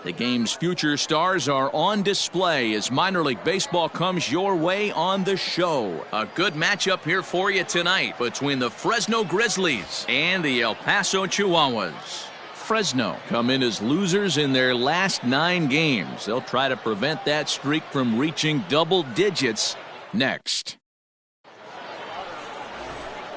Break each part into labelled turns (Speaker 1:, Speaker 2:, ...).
Speaker 1: The game's future stars are on display as minor league baseball comes your way on the show. A good matchup here for you tonight between the Fresno Grizzlies and the El Paso Chihuahuas. Fresno come in as losers in their last 9 games. They'll try to prevent that streak from reaching double digits next.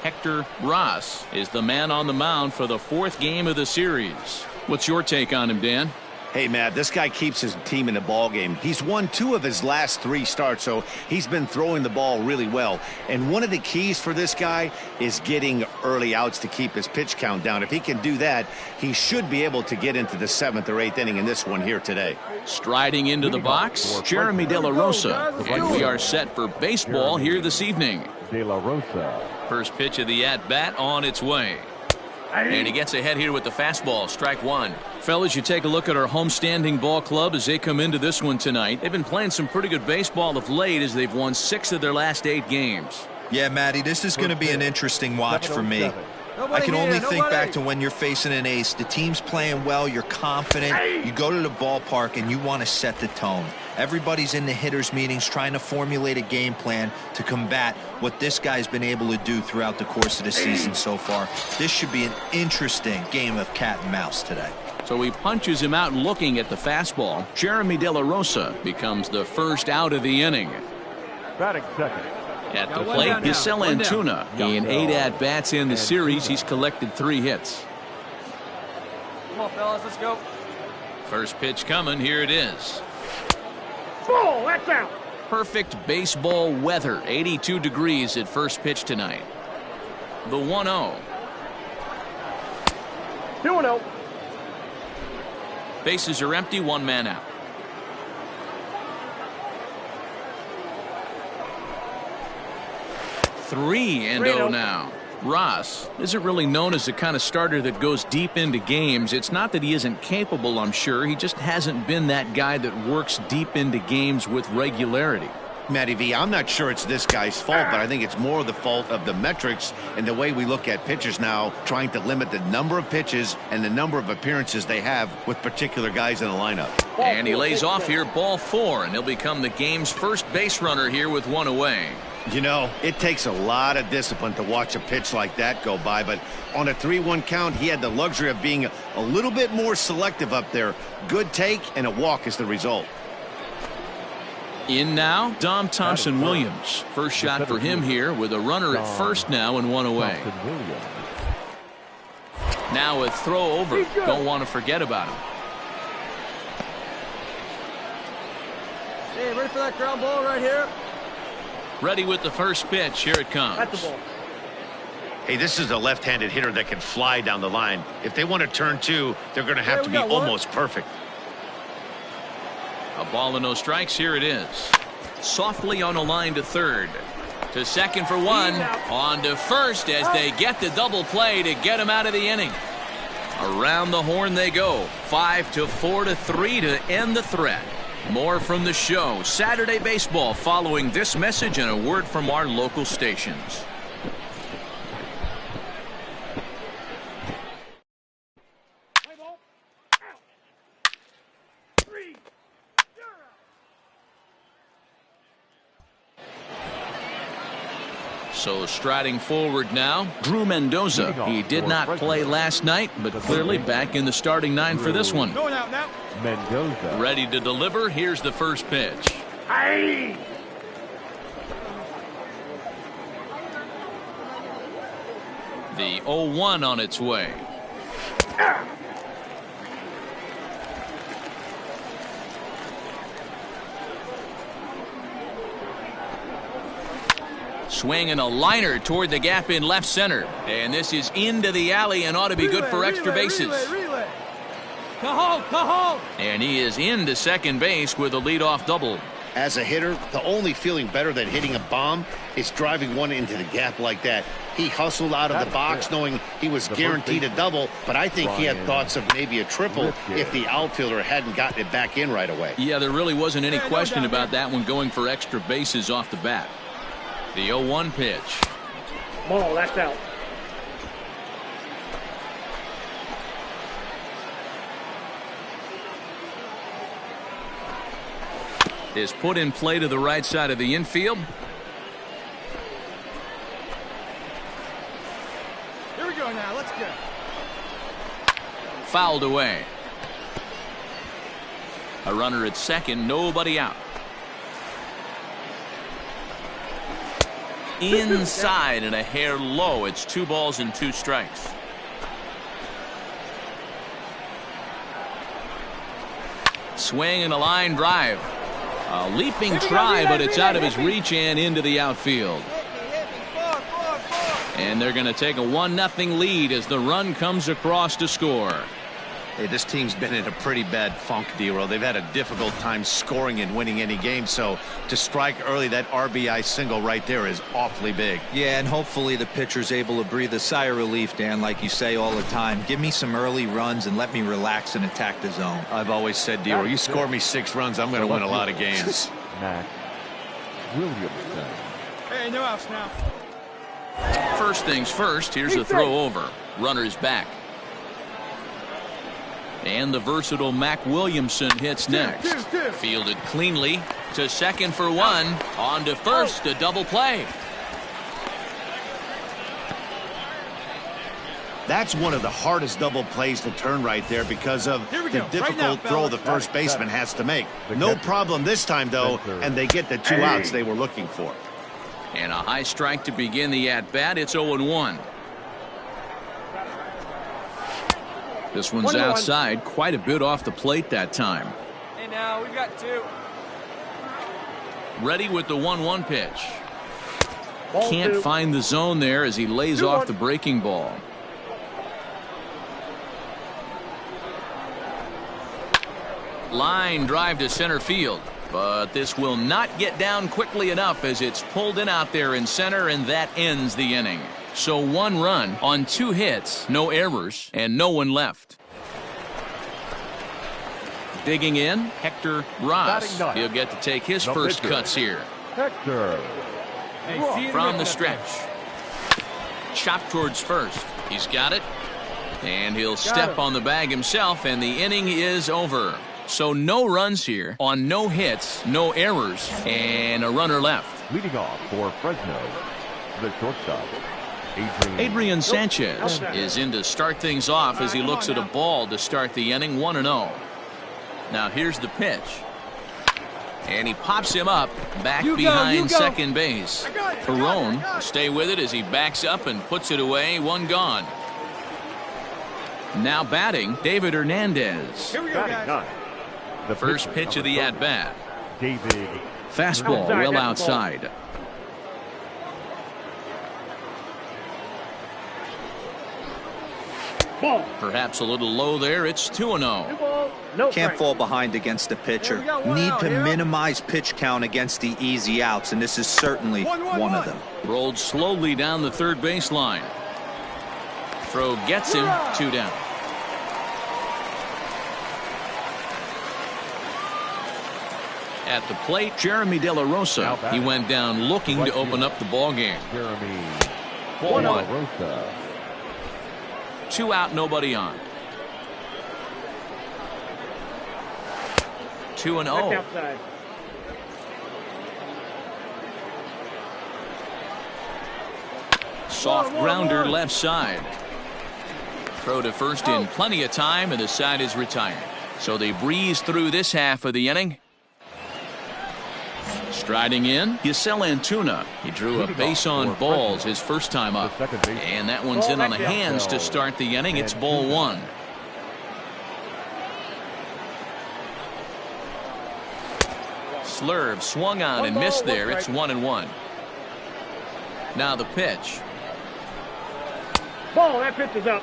Speaker 1: Hector Ross is the man on the mound for the 4th game of the series. What's your take on him, Dan?
Speaker 2: Hey, Matt, this guy keeps his team in the ball game. He's won 2 of his last 3 starts, so he's been throwing the ball really well. And one of the keys for this guy is getting early outs to keep his pitch count down. If he can do that, he should be able to get into the 7th or 8th inning in this one here today.
Speaker 1: Striding into the box, Jeremy De La Rosa. And we are set for baseball here this evening.
Speaker 3: De La Rosa.
Speaker 1: First pitch of the at-bat on its way. And he gets ahead here with the fastball. Strike 1. Fellas, you take a look at our homestanding ball club as they come into this one tonight. They've been playing some pretty good baseball of late as they've won 6 of their last 8 games.
Speaker 4: Yeah, Matty, this is going to be an interesting watch for me. I can only think back to when you're facing an ace. The team's playing well, you're confident, you go to the ballpark and you want to set the tone. Everybody's in the hitters meetings trying to formulate a game plan to combat what this guy's been able to do throughout the course of the season so far. This should be an interesting game of cat and mouse today.
Speaker 1: So he punches him out looking at the fastball. Jeremy De La Rosa becomes the first out of the inning.
Speaker 3: Batting second.
Speaker 1: At the plate, Giselle Antuna. In 8 at-bats in the series, he's collected 3 hits.
Speaker 5: Come on, fellas, let's go.
Speaker 1: First pitch coming. Here it is.
Speaker 5: Ball, that's out.
Speaker 1: Perfect baseball weather. 82 degrees at first pitch tonight. The 1-0.
Speaker 5: 2-0.
Speaker 1: Bases are empty. 1 man out. 3-0 now. Ross isn't really known as the kind of starter that goes deep into games. It's not that he isn't capable, I'm sure. He just hasn't been that guy that works deep into games with regularity.
Speaker 2: Matty V, I'm not sure it's this guy's fault, but I think it's more the fault of the metrics and the way we look at pitchers now, trying to limit the number of pitches and the number of appearances they have with particular guys in the lineup.
Speaker 1: And he lays off here, ball 4, and he'll become the game's first base runner here with 1 away.
Speaker 2: You know, it takes a lot of discipline to watch a pitch like that go by, but on a 3-1 count, he had the luxury of being a little bit more selective up there. Good take, and a walk is the result.
Speaker 1: In now, Dom Thompson-Williams. First shot for him here with a runner at first now and 1 away. Now a throw over. Don't want to forget about him.
Speaker 5: Hey, ready for that ground ball right here?
Speaker 1: Ready with the first pitch. Here it comes.
Speaker 5: At the ball.
Speaker 2: Hey, this is a left-handed hitter that can fly down the line. If they want to turn 2, they're going to have to be almost perfect.
Speaker 1: A ball and no strikes. Here it is. Softly on a line to third. To second for 1. On to first as they get the double play to get him out of the inning. Around the horn they go. 5-4-3 to end the threat. More from the show. Saturday Baseball following this message and a word from our local stations. So striding forward now, Drew Mendoza. He did not play last night, but clearly back in the starting 9 for this one.
Speaker 5: Going out now.
Speaker 3: Mendoza.
Speaker 1: Ready to deliver. Here's the first pitch.
Speaker 5: Aye.
Speaker 1: The 0-1 on its way. Swinging a liner toward the gap in left center. And this is into the alley and ought to be good for extra bases.
Speaker 5: Relay. Cajon.
Speaker 1: And he is into second base with a leadoff double.
Speaker 2: As a hitter, the only feeling better than hitting a bomb is driving one into the gap like that. He hustled out of the box knowing he was guaranteed a double, but I think he had thoughts of maybe a triple if the outfielder hadn't gotten it back in right away.
Speaker 1: Yeah, there really wasn't any question about that one going for extra bases off the bat. The 0-1 pitch.
Speaker 5: Ball, that's out.
Speaker 1: is put in play to the right side of the infield.
Speaker 5: Here we go now. Let's go.
Speaker 1: Fouled away. A runner at second, nobody out. Inside and a hair low. It's 2 balls and 2 strikes. Swing and a line drive. A leaping try, but it's out of his reach and into the outfield. And they're going to take a 1-0 lead as the run comes across to score.
Speaker 2: Hey, this team's been in a pretty bad funk, D-Roll. They've had a difficult time scoring and winning any game, so to strike early, that RBI single right there is awfully big.
Speaker 4: Yeah, and hopefully the pitcher's able to breathe a sigh of relief, Dan, like you say all the time. Give me some early runs and let me relax and attack the zone.
Speaker 2: I've always said, D-Roll, you score me 6 runs, I'm going to win a lot of games.
Speaker 3: Max Williamson.
Speaker 5: Hey, no outs now.
Speaker 1: First things first, here's a throw over. Runner's back. And the versatile Mac Williamson hits next. Fielded cleanly to second for 1. On to first, a double play.
Speaker 2: That's one of the hardest double plays to turn right there because of the difficult throw the first baseman has to make. No problem this time, though, and they get the 2 outs they were looking for.
Speaker 1: And a high strike to begin the at-bat. It's 0-1. This one's outside, quite a bit off the plate that time.
Speaker 5: Hey, now we got 2.
Speaker 1: Ready with the 1-1 pitch.
Speaker 5: Ball
Speaker 1: Can't
Speaker 5: 2.
Speaker 1: find the zone there as he lays off the breaking ball. Line drive to center field, but this will not get down quickly enough as it's pulled in out there in center, and that ends the inning. So 1 run on 2 hits, no errors, and no one left. Digging in, Hector Ross. He'll get to take his first cuts here.
Speaker 3: Hector.
Speaker 1: From the stretch. Chop towards first. He's got it. And he'll step on the bag himself, and the inning is over. So no runs here on no hits, no errors, and a runner left.
Speaker 3: Leading off for Fresno, the shortstop,
Speaker 1: Adrian Sanchez is in to start things off as he looks at a ball to start the inning. 1-0. Now here's the pitch. And he pops him up back behind second base. Perone will stay with it as he backs up and puts it away. 1 gone. Now batting, David Hernandez.
Speaker 5: Here we go, guys.
Speaker 3: the
Speaker 1: First pitch of the at-bat.
Speaker 3: David.
Speaker 1: Fastball well outside.
Speaker 5: Ball.
Speaker 1: Perhaps a little low there. It's 2-0.
Speaker 5: No
Speaker 4: Can't
Speaker 5: strike.
Speaker 4: fall behind against the pitcher.
Speaker 5: Here we go, 1
Speaker 4: Need
Speaker 5: out,
Speaker 4: to
Speaker 5: here.
Speaker 4: minimize pitch count against the easy outs, and this is certainly one of them.
Speaker 1: Rolled slowly down the third baseline. Throw gets him. 2 down. At the plate, Jeremy De La Rosa. He went down looking to open up the ball game.
Speaker 3: Jeremy.
Speaker 1: 1-1.
Speaker 3: Rosa.
Speaker 1: 2 out, nobody on. 2-0.
Speaker 5: Outside.
Speaker 1: Soft grounder left side. Throw to first in plenty of time, and the side is retired. So they breeze through this half of the inning. Striding in, Yusel Antuna. He drew a base on balls his first time up. And that one's in on the hands to start the inning. It's ball 1. Slurve swung on and missed there. It's 1-1. Now the pitch.
Speaker 5: Ball. That pitch is up.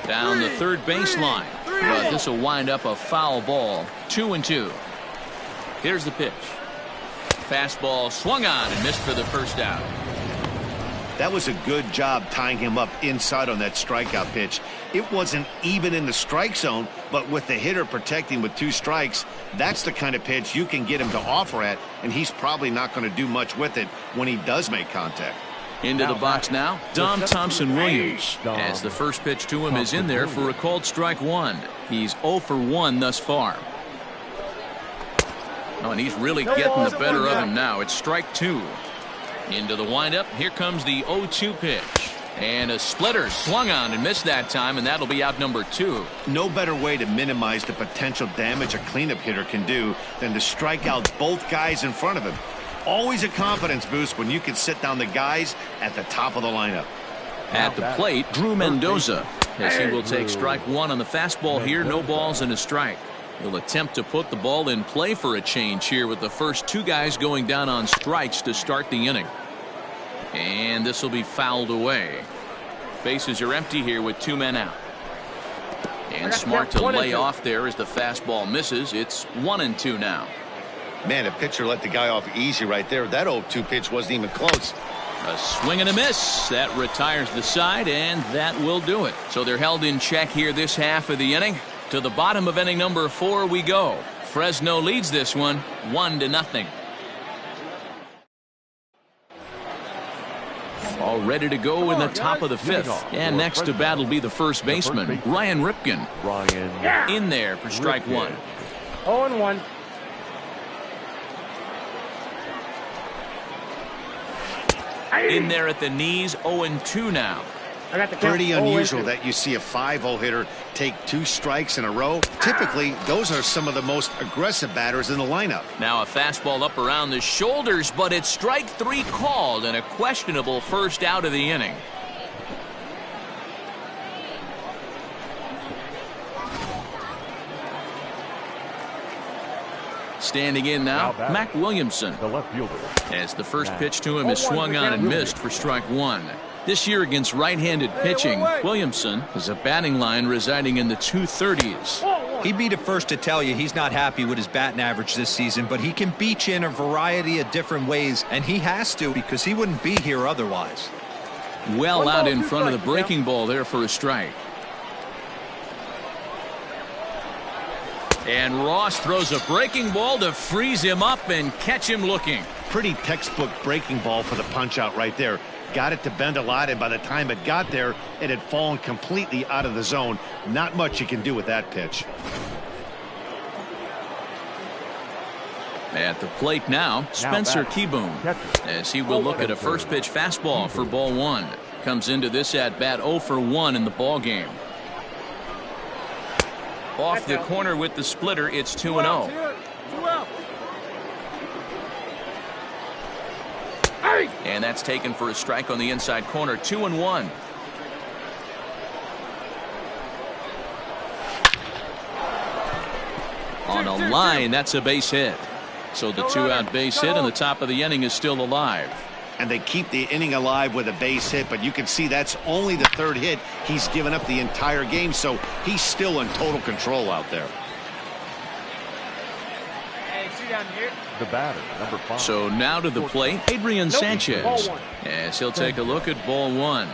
Speaker 1: Down the third baseline. But this will wind up a foul ball. 2-2. Here's the pitch. Fastball swung on and missed for the first out.
Speaker 2: That was a good job tying him up inside on that strikeout pitch. It wasn't even in the strike zone, but with the hitter protecting with 2 strikes, that's the kind of pitch you can get him to offer at, and he's probably not going to do much with it when he does make contact.
Speaker 1: Into the box now, Dom Thompson-Williams. As the first pitch to him is in there for a called strike one. He's 0 for 1 thus far. Oh, and he's really getting the better of him now. It's strike two. Into the windup. Here comes the 0-2 pitch. And a splitter swung on and missed that time, and that'll be out number 2.
Speaker 2: No better way to minimize the potential damage a cleanup hitter can do than to strike out both guys in front of him. Always a confidence boost when you can sit down the guys at the top of the lineup.
Speaker 1: At the plate, Drew Mendoza, as he will take strike one on the fastball here. No balls and a strike. He'll attempt to put the ball in play for a change here with the first two guys going down on strikes to start the inning. And this will be fouled away. Bases are empty here with 2 men out. And smart to lay off there as the fastball misses. It's 1-2 now.
Speaker 2: Man, a pitcher let the guy off easy right there. That 0-2 pitch wasn't even close.
Speaker 1: A swing and a miss. That retires the side, and that will do it. So they're held in check here this half of the inning. To the bottom of inning number 4 we go. Fresno leads this one 1-0. All ready to go in the top of the 5th. And next to bat will be the first baseman, Ryan Ripken. In there for strike one.
Speaker 5: 0-1.
Speaker 2: In there at the knees, 0-2 now. Pretty unusual that you see a 5-0 hitter take 2 strikes in a row. Typically, those are some of the most aggressive batters in the lineup.
Speaker 1: Now a fastball up around the shoulders, but it's strike 3 called and a questionable first out of the inning. Standing in now, Mac Williamson.
Speaker 3: The left fielder.
Speaker 1: As the first pitch to him is swung on and missed for strike 1. This year against right-handed pitching, Williamson has a batting line residing in the 230s.
Speaker 4: He'd be the first to tell you he's not happy with his batting average this season, but he can beat you in a variety of different ways, and he has to because he wouldn't be here otherwise.
Speaker 1: Well out in front of the breaking ball there for a strike. And Ross throws a breaking ball to freeze him up and catch him looking.
Speaker 2: Pretty textbook breaking ball for the punch out right there. Got it to bend a lot, and by the time it got there, it had fallen completely out of the zone. Not much you can do with that pitch.
Speaker 1: At the plate now, Spencer Kieboom, as he will look at a first pitch fastball for ball 1. Comes into this at bat 0 for 1 in the ball game. Off the corner with the splitter, it's 2-0. And that's taken for a strike on the inside corner. 2-1. On a line, that's a base hit. So the 2-out base hit and the top of the inning is still alive.
Speaker 2: And they keep the inning alive with a base hit, but you can see that's only the 3rd hit he's given up the entire game, so he's still in total control out there.
Speaker 3: The batter, number 5.
Speaker 1: So now to the plate, Adrian Sanchez, as he'll take a look at ball 1.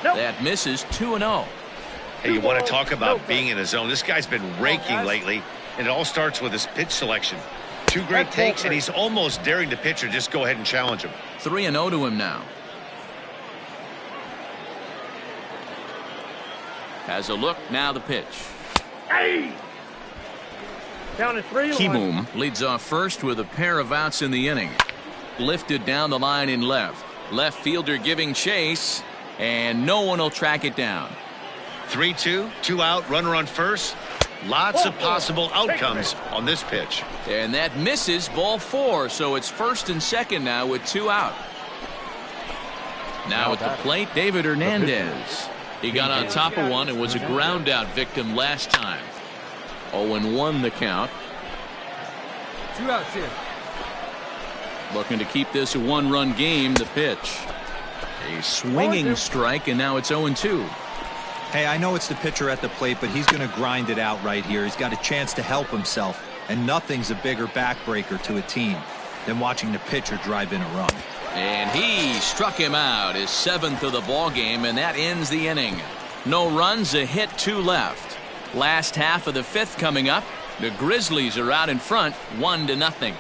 Speaker 1: That misses. 2-0.
Speaker 2: Hey, you want to talk about being in a zone? This guy's been raking lately, and it all starts with his pitch selection. 2 great takes, and he's almost daring the pitcher just go ahead and challenge him.
Speaker 1: 3-0 to him now. Has a look, now the pitch.
Speaker 5: Down to 3-1.
Speaker 1: Kieboom leads off first with a pair of outs in the inning. Lifted down the line in left. Left fielder giving chase, and no one will track it down.
Speaker 2: 3-2, 2 out, runner on first. Lots of possible outcomes on this pitch.
Speaker 1: And that misses, ball 4, so it's first and second now with 2 out. Now at the plate, David Hernandez. He got on top of one and was a ground out victim last time. 0-1 the count.
Speaker 5: 2 outs here.
Speaker 1: Looking to keep this a 1-run game. The pitch. A swinging strike, and now it's 0-2.
Speaker 4: Hey, I know it's the pitcher at the plate, but he's going to grind it out right here. He's got a chance to help himself, and nothing's a bigger backbreaker to a team than watching the pitcher drive in a run.
Speaker 1: And he struck him out, his 7th of the ball game, and that ends the inning. No runs, a hit, 2 left. Last half of the 5th coming up. The Grizzlies are out in front, 1-0.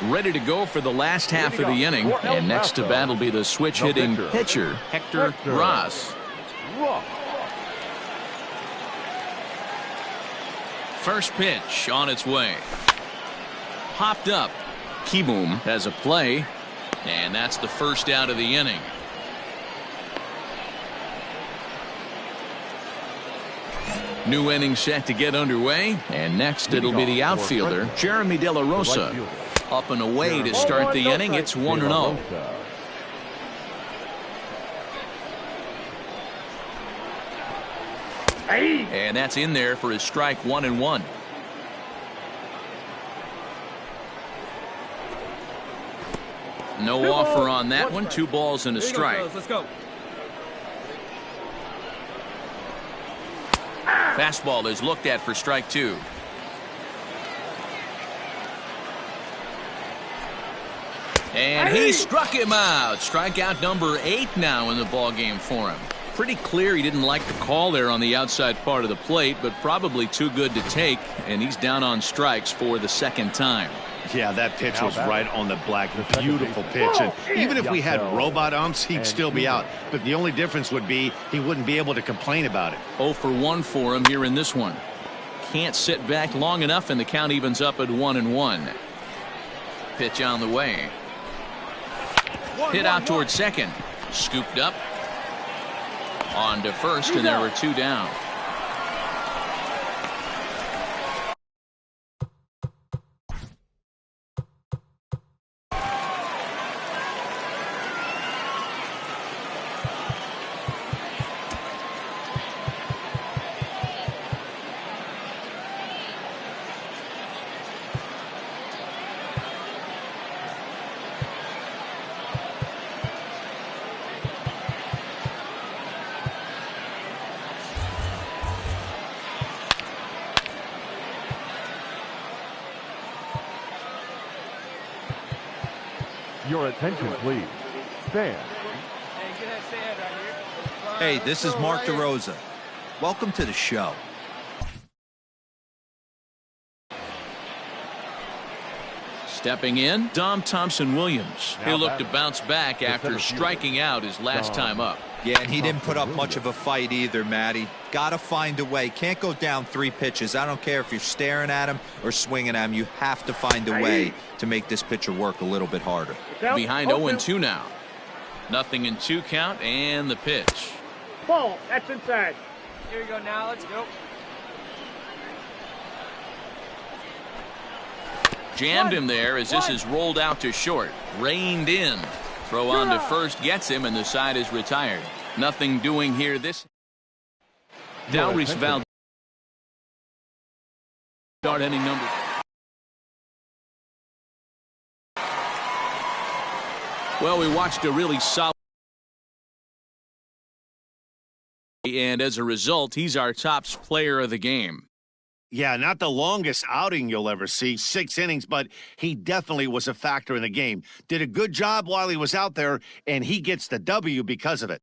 Speaker 1: ready to go for the last half of the inning. And next to bat will be the switch-hitting pitcher, Hector Ross. First pitch on its way. Popped up. Kieboom has a play, and that's the first out of the inning. New inning set to get underway, and next it'll be the outfielder, Jeremy De La Rosa. Up and away to start the inning. It's 1-0. And that's in there for his strike, 1-1. No offer on that one. 2 balls and a strike.
Speaker 5: Let's go.
Speaker 1: Fastball is looked at for strike 2. And he struck him out. Strikeout number 8 now in the ball game for him. Pretty clear he didn't like the call there on the outside part of the plate, but probably too good to take, and he's down on strikes for the second time.
Speaker 2: Yeah, that pitch was right on the black. Beautiful pitch. And even if we had robot umps, he'd still be out. But the only difference would be he wouldn't be able to complain about it.
Speaker 1: 0 for 1 for him here in this one. Can't sit back long enough, and the count evens up at 1-1. Pitch on the way. Hit out towards second. Scooped up. On to first, and there were 2 down.
Speaker 3: Your attention, please. Stand.
Speaker 4: Hey, this is Mark DeRosa. Welcome to the show.
Speaker 1: Stepping in, Dom Thompson-Williams. He'll look to bounce back after striking out his last time up.
Speaker 4: Yeah, and he didn't put up much of a fight either, Matty. Got to find a way. Can't go down 3 pitches. I don't care if you're staring at him or swinging at him. You have to find a way to make this pitcher work a little bit harder.
Speaker 1: Behind 0-2 now. Nothing in 2 count, and the pitch.
Speaker 5: Ball. That's inside. Here we go now. Let's go.
Speaker 1: Jammed him there as this is rolled out to short. Reined in. Throw on to first gets him, and the side is retired. Nothing doing here. This Dowries Val start any number. Well, we watched a really solid, and as a result, he's our top player of the game.
Speaker 2: Yeah, not the longest outing you'll ever see, 6 innings, but he definitely was a factor in the game. Did a good job while he was out there, and he gets the W because of it.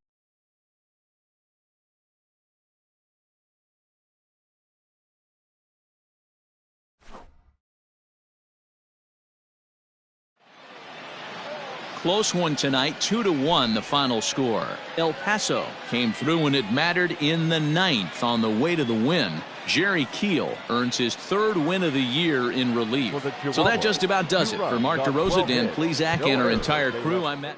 Speaker 1: Close one tonight, 2-1 the final score. El Paso came through when it mattered in the 9th on the way to the win. Jerry Keel earns his 3rd win of the year in relief. So that just about does it. For Mark DeRosa, Dan Plezak, and our entire crew, I'm Matt.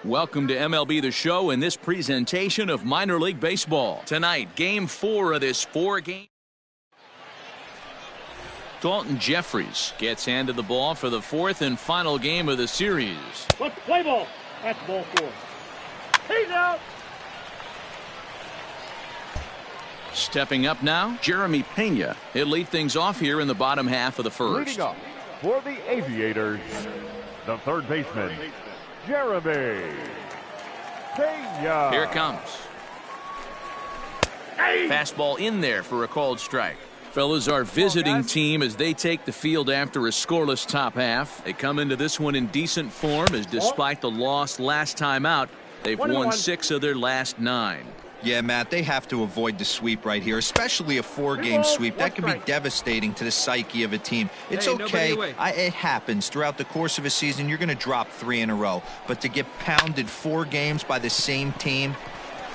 Speaker 1: Welcome to MLB The Show in this presentation of minor league baseball. Tonight, game 4 of this 4-game. Dalton Jeffries gets handed the ball for the 4th and final game of the series.
Speaker 5: Let's play ball. That's ball 4. He's out.
Speaker 1: Stepping up now, Jeremy Pena. He'll lead things off here in the bottom half of the first.
Speaker 3: Leading up for the Aviators, the third baseman, Jeremy Pena.
Speaker 1: Here it comes. Fastball in there for a called strike. Fellas, our visiting team as they take the field after a scoreless top half. They come into this one in decent form as despite the loss last time out, they've won 6 of their last 9.
Speaker 4: Yeah, Matt, they have to avoid the sweep right here, especially a 4-game sweep. That can be devastating to the psyche of a team. It's okay. It happens. Throughout the course of a season, you're going to drop 3 in a row. But to get pounded 4 games by the same team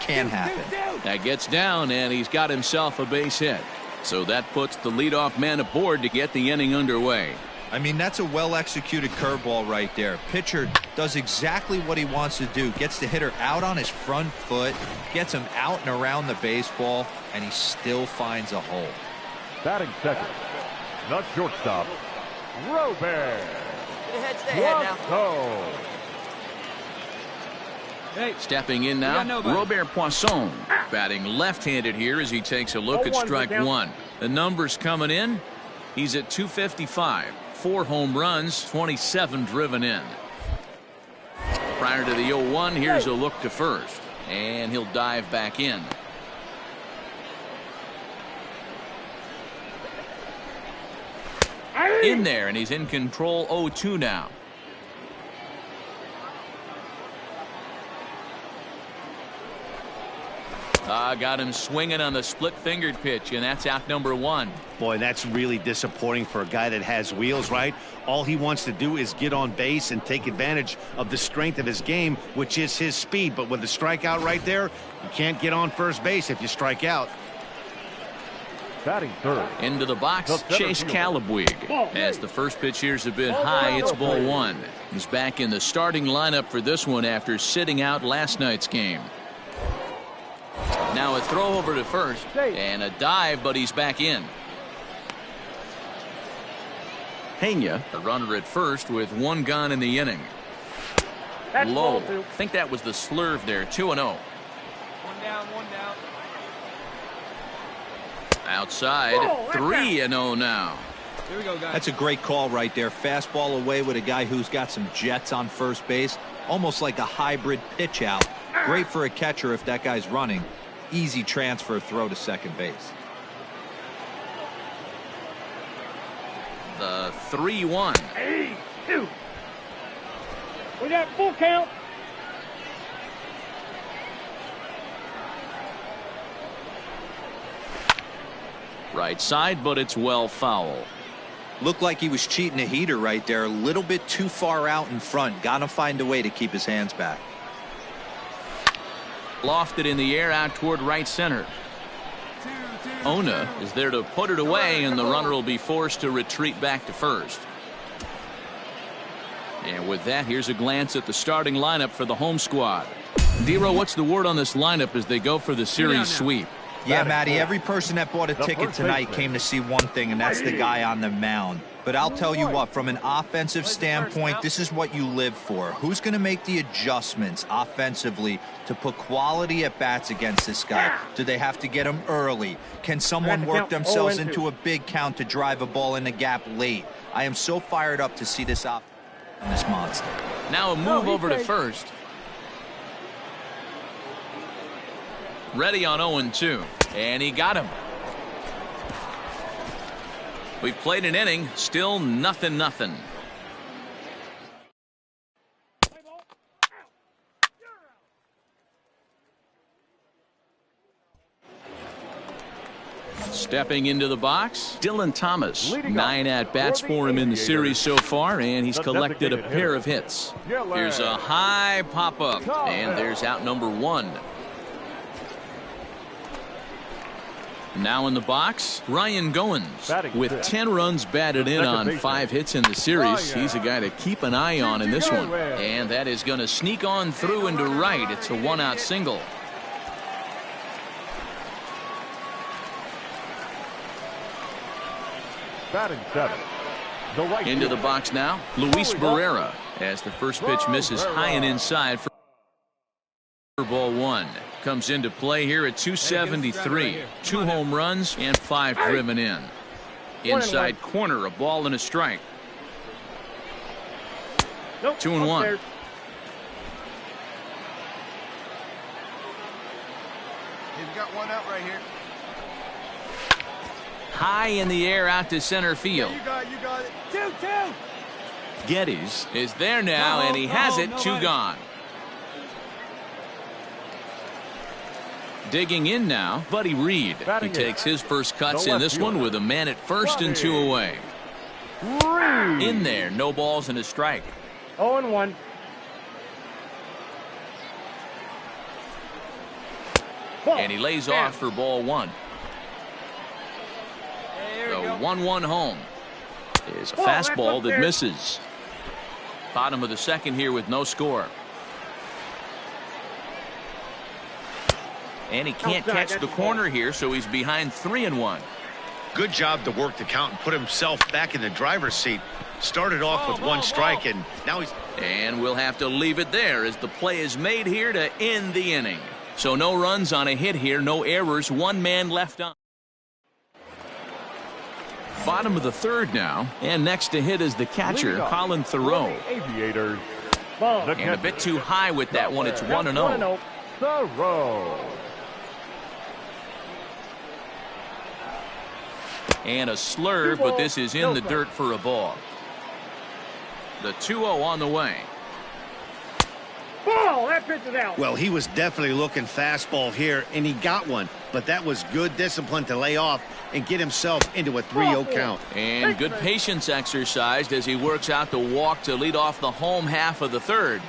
Speaker 4: can happen.
Speaker 1: That gets down, and he's got himself a base hit. So that puts the leadoff man aboard to get the inning underway.
Speaker 4: I mean, that's a well-executed curveball right there. Pitcher does exactly what he wants to do. Gets the hitter out on his front foot, gets him out and around the baseball, and he still finds a hole.
Speaker 3: Batting second, the shortstop, Robert.
Speaker 5: Stay ahead now.
Speaker 1: Hey. Stepping in now, Robert Poisson. Batting left-handed here as he takes a look at strike 1. The numbers coming in. He's at 255. 4 home runs, 27 driven in. Prior to the 0-1, here's a look to first. And he'll dive back in. In there, and he's in control 0-2 now. Got him swinging on the split-fingered pitch, and that's out number 1.
Speaker 2: Boy, that's really disappointing for a guy that has wheels, right? All he wants to do is get on base and take advantage of the strength of his game, which is his speed. But with the strikeout right there, you can't get on first base if you strike out.
Speaker 3: Batting third.
Speaker 1: Into the box, Chase Calabwig. As the first pitch here's a bit high, it's ball 1. He's back in the starting lineup for this one after sitting out last night's game. Now a throw over to first and a dive, but he's back in. Pena, the runner at first with 1 gone in the inning. Low. I think that was the slurve there. 2-0.
Speaker 5: 1 down, 1 down.
Speaker 1: Outside, 3-0 now.
Speaker 5: Here we go, guys.
Speaker 4: That's a great call right there. Fastball away with a guy who's got some jets on first base. Almost like a hybrid pitch out. Great for a catcher if that guy's running. Easy transfer throw to second base.
Speaker 1: The 3-1.
Speaker 5: 2. We got full count.
Speaker 1: Right side, but it's well foul.
Speaker 4: Looked like he was cheating a heater right there. A little bit too far out in front. Got to find a way to keep his hands back.
Speaker 1: Lofted in the air out toward right center. Ona is there to put it away, and the runner will be forced to retreat back to first. And with that, here's a glance at the starting lineup for the home squad. Dero, what's the word on this lineup as they go for the series sweep?
Speaker 4: Yeah, Matty, every person that bought a ticket tonight came to see one thing, and that's the guy on the mound. But I'll tell you what, from an offensive standpoint, this is what you live for. Who's going to make the adjustments offensively to put quality at bats against this guy? Do they have to get him early? Can someone work themselves into a big count to drive a ball in the gap late? I am so fired up to see this this monster.
Speaker 1: Now a move over to first. Ready on 0-2, and he got him. We've played an inning, still 0-0. Stepping into the box, Dylan Thomas. 9 at-bats for him in the series so far, and he's collected a pair of hits. Here's a high pop-up, and there's out number 1. Now in the box, Ryan Goins.
Speaker 3: Batting
Speaker 1: With
Speaker 3: fifth.
Speaker 1: 10 runs batted in
Speaker 3: Second
Speaker 1: on
Speaker 3: baseman.
Speaker 1: 5 hits in the series. He's a guy to keep an eye on in this one. And that is going to sneak on through into right. It's a 1-out single.
Speaker 3: Batting seventh. The right
Speaker 1: Into the
Speaker 3: fielder.
Speaker 1: box now, Luis Barrera, as the first pitch misses high and inside for ball 1. Comes into play here at 273. 2 home runs and 5 driven in. Inside corner, a ball and a strike. 2-1.
Speaker 6: He's got one out right here.
Speaker 1: High in the air out to center field.
Speaker 6: You got it. 2-2.
Speaker 1: Geddes is there now, and he has it. 2 gone. Digging in now, Buddy Reed. He takes his first cuts in this one with a man at first and 2 away. In there, no balls and a strike.
Speaker 5: 0-1.
Speaker 1: And he lays off for ball 1. The 1-1 home is a fastball that misses. Bottom of the second here with no score. And he can't catch the corner here, so he's behind 3-1.
Speaker 2: Good job to work the count and put himself back in the driver's seat. Started off with 1 strike, and now he's...
Speaker 1: And we'll have to leave it there as the play is made here to end the inning. So no runs on a hit here, no errors, 1 man left on. Bottom of the third now, and next to hit is the catcher, Colin Thoreau.
Speaker 3: Aviators.
Speaker 1: And a bit too high with that one. It's 1-0.
Speaker 3: Thoreau.
Speaker 1: And a slurve, but this is in the dirt for a ball. The 2-0 on the way.
Speaker 5: Ball, that pitch is out.
Speaker 2: Well, he was definitely looking fastball here, and he got one. But that was good discipline to lay off and get himself into a 3-0 count.
Speaker 1: And good patience exercised as he works out the walk to lead off the home half of the third.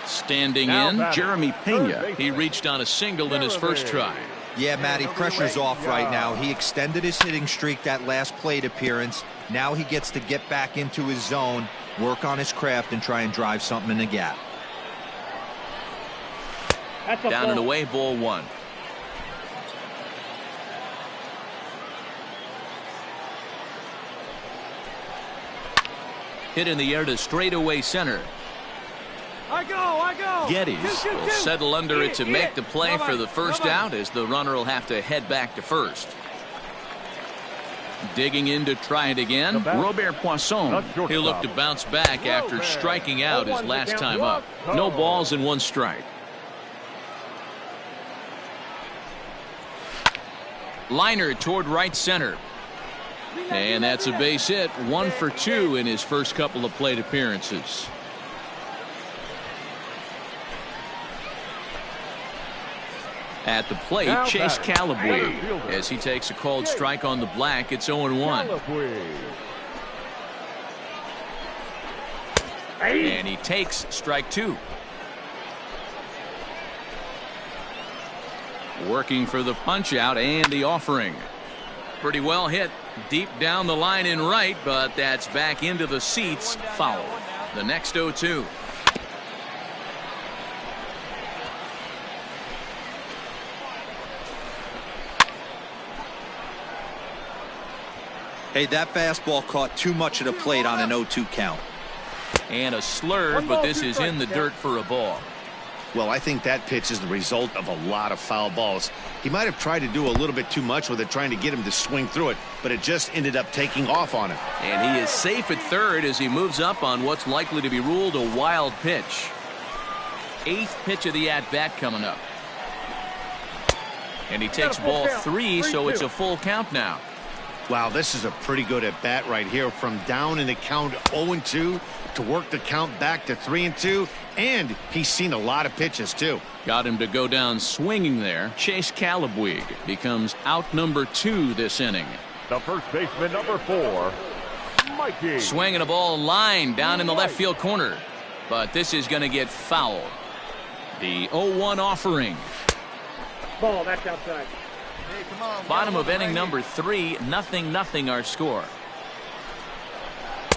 Speaker 1: Standing in, Jeremy Pena. He reached on a single in his first try.
Speaker 4: Yeah, Matty, pressure's off right now. He extended his hitting streak that last plate appearance. Now he gets to get back into his zone, work on his craft, and try and drive something in the gap.
Speaker 1: Down and away, ball 1. Hit in the air to straightaway center.
Speaker 5: I go.
Speaker 1: Geddes will settle under it to make the play for the first out, as the runner will have to head back to first. Digging in to try it again, Robert Poisson. He'll look to bounce back after striking out his last time up. No balls and 1 strike. Liner toward right center. And that's a base hit. 1 for 2 in his first couple of plate appearances. At the plate, Chase Calabwe, as he takes a called strike on the black. It's 0-1. And he takes strike 2. Working for the punch out and the offering. Pretty well hit deep down the line in right, but that's back into the seats. Foul. The next 0-2.
Speaker 4: Hey, that fastball caught too much of the plate on an 0-2 count.
Speaker 1: And a slurve, but this is in the dirt for a ball.
Speaker 2: Well, I think that pitch is the result of a lot of foul balls. He might have tried to do a little bit too much with it, trying to get him to swing through it, but it just ended up taking off on him.
Speaker 1: And he is safe at third as he moves up on what's likely to be ruled a wild pitch. 8th pitch of the at-bat coming up. And he takes ball 3, so it's a full count now.
Speaker 2: Wow, this is a pretty good at-bat right here, from down in the count 0-2 to work the count back to 3-2, and he's seen a lot of pitches too.
Speaker 1: Got him to go down swinging there. Chase Calabwe becomes out number 2 this inning.
Speaker 3: The first baseman, number 4, Mikey.
Speaker 1: Swinging a ball line down in the left field corner, but this is going to get fouled. The 0-1 offering.
Speaker 5: Ball, that's outside.
Speaker 1: Bottom of inning number 3, 0-0 our score.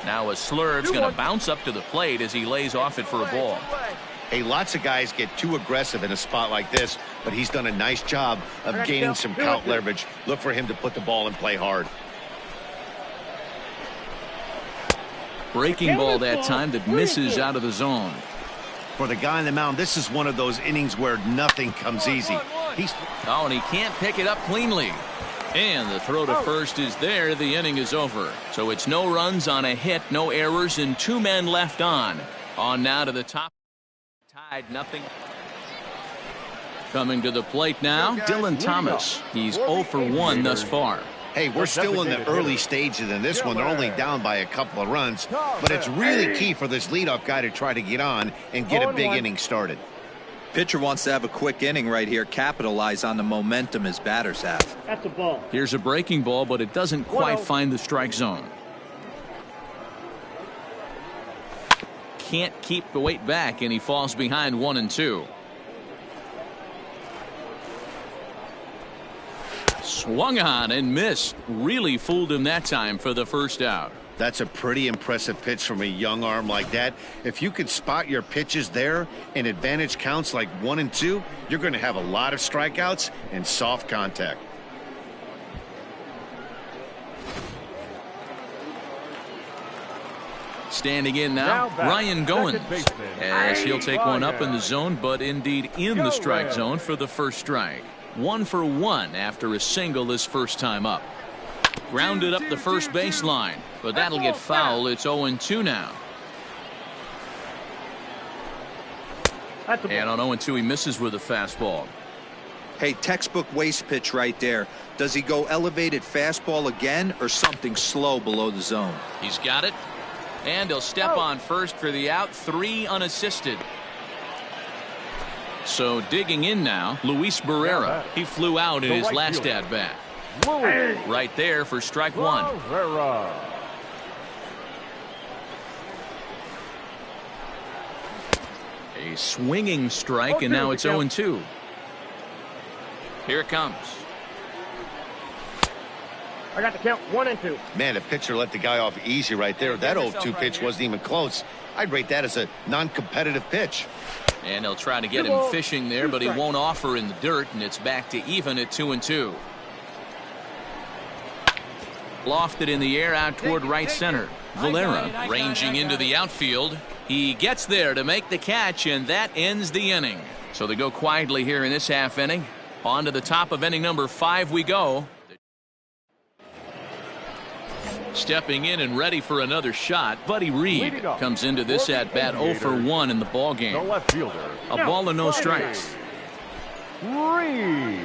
Speaker 1: Now a slurve's going to bounce up to the plate as he lays off it for a ball.
Speaker 2: Hey, lots of guys get too aggressive in a spot like this, but he's done a nice job of gaining some count leverage. Look for him to put the ball in play hard.
Speaker 1: Breaking ball that time that misses out of the zone.
Speaker 2: For the guy on the mound, this is one of those innings where nothing comes easy.
Speaker 1: Oh, and he can't pick it up cleanly. And the throw to first is there. The inning is over. So it's no runs on a hit, no errors, and 2 men left on. On now to the top. Tied 0. Coming to the plate now, Dylan Thomas. He's 0 for 1 thus far.
Speaker 2: Hey, we're still in the early stages in this one. They're only down by a couple of runs, but it's really key for this leadoff guy to try to get on and get a big inning started.
Speaker 4: Pitcher wants to have a quick inning right here, capitalize on the momentum his batters have.
Speaker 5: That's a ball.
Speaker 1: Here's a breaking ball, but it doesn't quite find the strike zone. Can't keep the weight back, and he falls behind 1-2. Swung on and missed. Really fooled him that time for the first out.
Speaker 2: That's a pretty impressive pitch from a young arm like that. If you could spot your pitches there and advantage counts like 1 and 2, you're going to have a lot of strikeouts and soft contact.
Speaker 1: Standing in now, Ryan Goins, as he'll take one up in the zone, but indeed in the strike zone for the first strike. 1 for 1 after a single his first time up. Grounded up the first baseline, but that'll get foul. It's 0-2 now. And on 0-2 he misses with a fastball.
Speaker 4: Hey, textbook waste pitch right there. Does he go elevated fastball again or something slow below the zone?
Speaker 1: He's got it, and he'll step on first for the out. 3 unassisted. So digging in now, Luis Barrera. He flew out in his last at bat. Right there for strike 1. A swinging strike, and now it's 0-2. Here it comes.
Speaker 5: I got the count. 1 and 2.
Speaker 2: Man, the pitcher let the guy off easy right there. That 0-2 pitch wasn't even close. I'd rate that as a non-competitive pitch.
Speaker 1: And they'll try to get him fishing there, but he won't offer in the dirt, and it's back to even at 2-2. Lofted in the air out toward right center. Valera ranging into the outfield. He gets there to make the catch, and that ends the inning. So they go quietly here in this half inning. On to the top of inning number 5 we go. Stepping in and ready for another shot, Buddy Reed comes into this at bat 0 for 1 in the ball game.
Speaker 3: The left fielder.
Speaker 1: A ball and no strikes.
Speaker 3: Reed.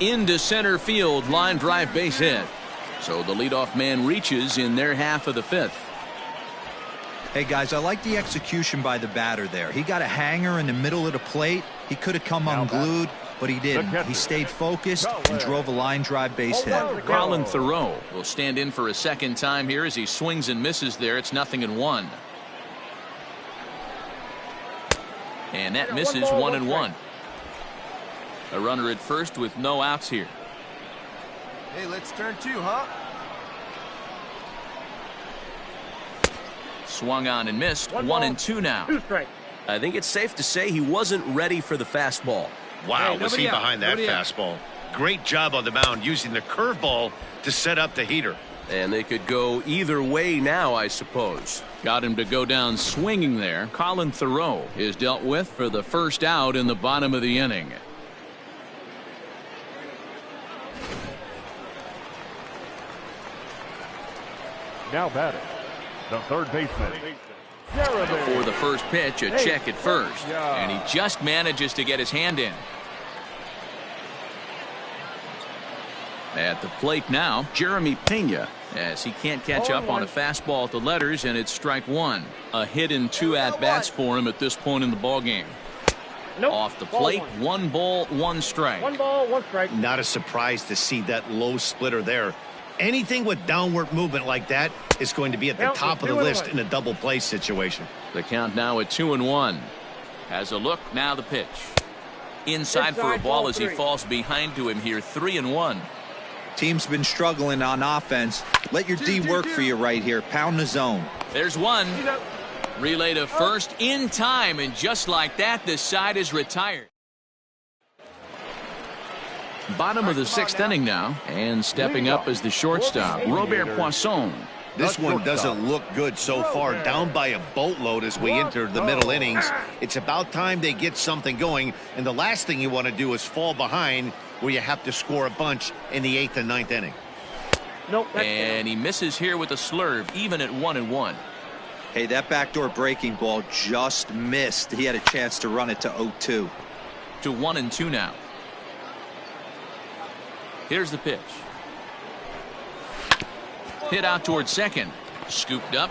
Speaker 1: Into center field, line drive base hit. So the leadoff man reaches in their half of the 5th.
Speaker 4: Hey guys, I like the execution by the batter there. He got a hanger in the middle of the plate. He could have come unglued, but he didn't. He stayed focused and drove a line drive base hit.
Speaker 1: Colin Thoreau will stand in for a second time here as he swings and misses there. It's 0-1. And that misses 1-1. A runner at first with no outs here.
Speaker 6: Hey, let's turn 2, huh?
Speaker 1: Swung on and missed. 1-2 now.
Speaker 5: 2 strikes.
Speaker 7: I think it's safe to say he wasn't ready for the fastball.
Speaker 2: Wow, was he behind that fastball? Great job on the mound using the curveball to set up the heater.
Speaker 7: And they could go either way now, I suppose.
Speaker 1: Got him to go down swinging there. Colin Thoreau is dealt with for the first out in the bottom of the inning.
Speaker 3: Now batting, the third baseman.
Speaker 1: For the first pitch, a check at first. And he just manages to get his hand in. At the plate now, Jeremy Pena, as he can't catch up on a fastball at the letters, and it's strike 1. A hit in 2 at-bats for him at this point in the ballgame. Off the plate, 1 ball, 1 strike.
Speaker 5: 1 ball, 1 strike.
Speaker 2: Not a surprise to see that low splitter there. Anything with downward movement like that is going to be at the top of the list in a double play situation.
Speaker 1: The count now at 2-1. Has a look, now the pitch. Inside for a ball as he falls behind to him here, 3-1.
Speaker 4: Team's been struggling on offense. Let your D work for you right here. Pound the zone.
Speaker 1: There's one. Relay to first in time, and just like that, the side is retired. Bottom of the 6th inning now, and stepping up as the shortstop, Robert Poisson.
Speaker 2: This one doesn't look good so far. Down by a boatload as we enter the middle innings. It's about time they get something going, and the last thing you want to do is fall behind where you have to score a bunch in the 8th and 9th inning.
Speaker 1: And he misses here with a slurve, even at 1-1.
Speaker 4: Hey, that backdoor breaking ball just missed. He had a chance to run it to 0-2.
Speaker 1: To 1-2 now. Here's the pitch. Hit out towards second. Scooped up.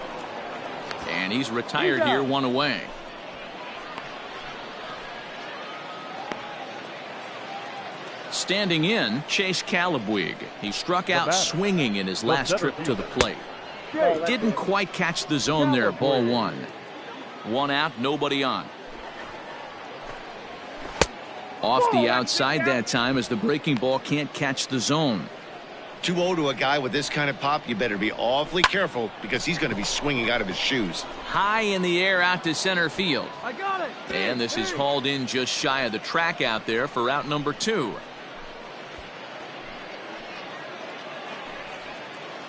Speaker 1: And he's retired here, 1 away. Standing in, Chase Calabwig. He struck out swinging in his last trip to the plate. Didn't quite catch the zone there. Ball 1. 1 out, nobody on. Off the outside that time as the breaking ball can't catch the zone.
Speaker 2: 2-0 to a guy with this kind of pop. You better be awfully careful because he's going to be swinging out of his shoes.
Speaker 1: High in the air out to center field.
Speaker 5: I got it.
Speaker 1: And this is hauled in just shy of the track out there for out number 2.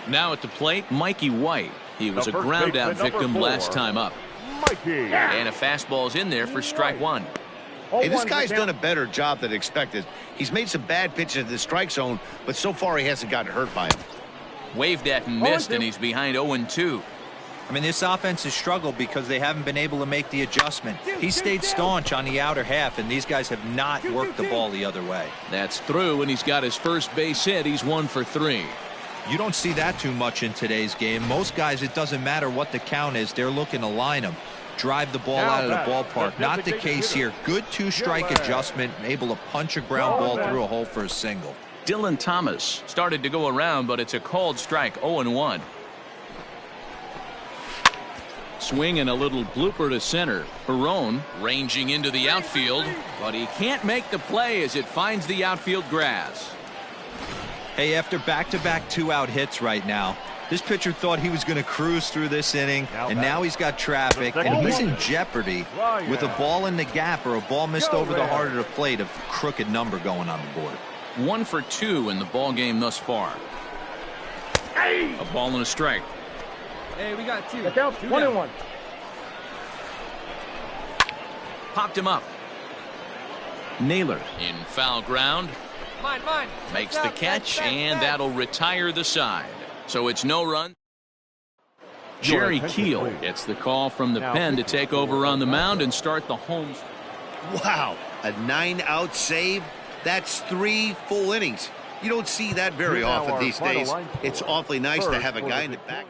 Speaker 1: Now at the plate, Mikey White. He was a ground out victim last time up. And a fastball's in there for strike 1.
Speaker 2: Hey, this guy's done a better job than expected. He's made some bad pitches in the strike zone, but so far he hasn't gotten hurt by him.
Speaker 1: Waved at and missed, and he's behind 0-2.
Speaker 4: I mean, this offense has struggled because they haven't been able to make the adjustment. He stayed staunch on the outer half, and these guys have not worked the ball the other way.
Speaker 1: That's through, and he's got his first base hit. He's 1 for 3.
Speaker 4: You don't see that too much in today's game. Most guys, it doesn't matter what the count is. They're looking to line them, drive the ball out of the ballpark. Not the case here. Good 2-strike adjustment, able to punch a ground ball through a hole for a single.
Speaker 1: Dylan Thomas started to go around, but it's a called strike. 0-1. Swing and a little blooper to center. Perone ranging into the outfield, but he can't make the play as it finds the outfield grass.
Speaker 4: Hey, after back-to-back 2-out hits right now, this pitcher thought he was going to cruise through this inning, and now he's got traffic, and he's in jeopardy with a ball in the gap or a ball missed over the heart of the plate, a crooked number going on the board.
Speaker 1: 1 for 2 in the ball game thus far. A ball and a strike.
Speaker 5: Hey, we got 2. 1-1.
Speaker 1: Popped him up. Naylor in foul ground.
Speaker 5: Mine.
Speaker 1: Makes the catch, and that'll retire the side. So it's no run. Jerry Keel gets the call from the pen to take over on the mound and start the home.
Speaker 2: Wow, a 9-out save? That's 3 full innings. You don't see that very often these days. It's awfully nice to have a guy in the back.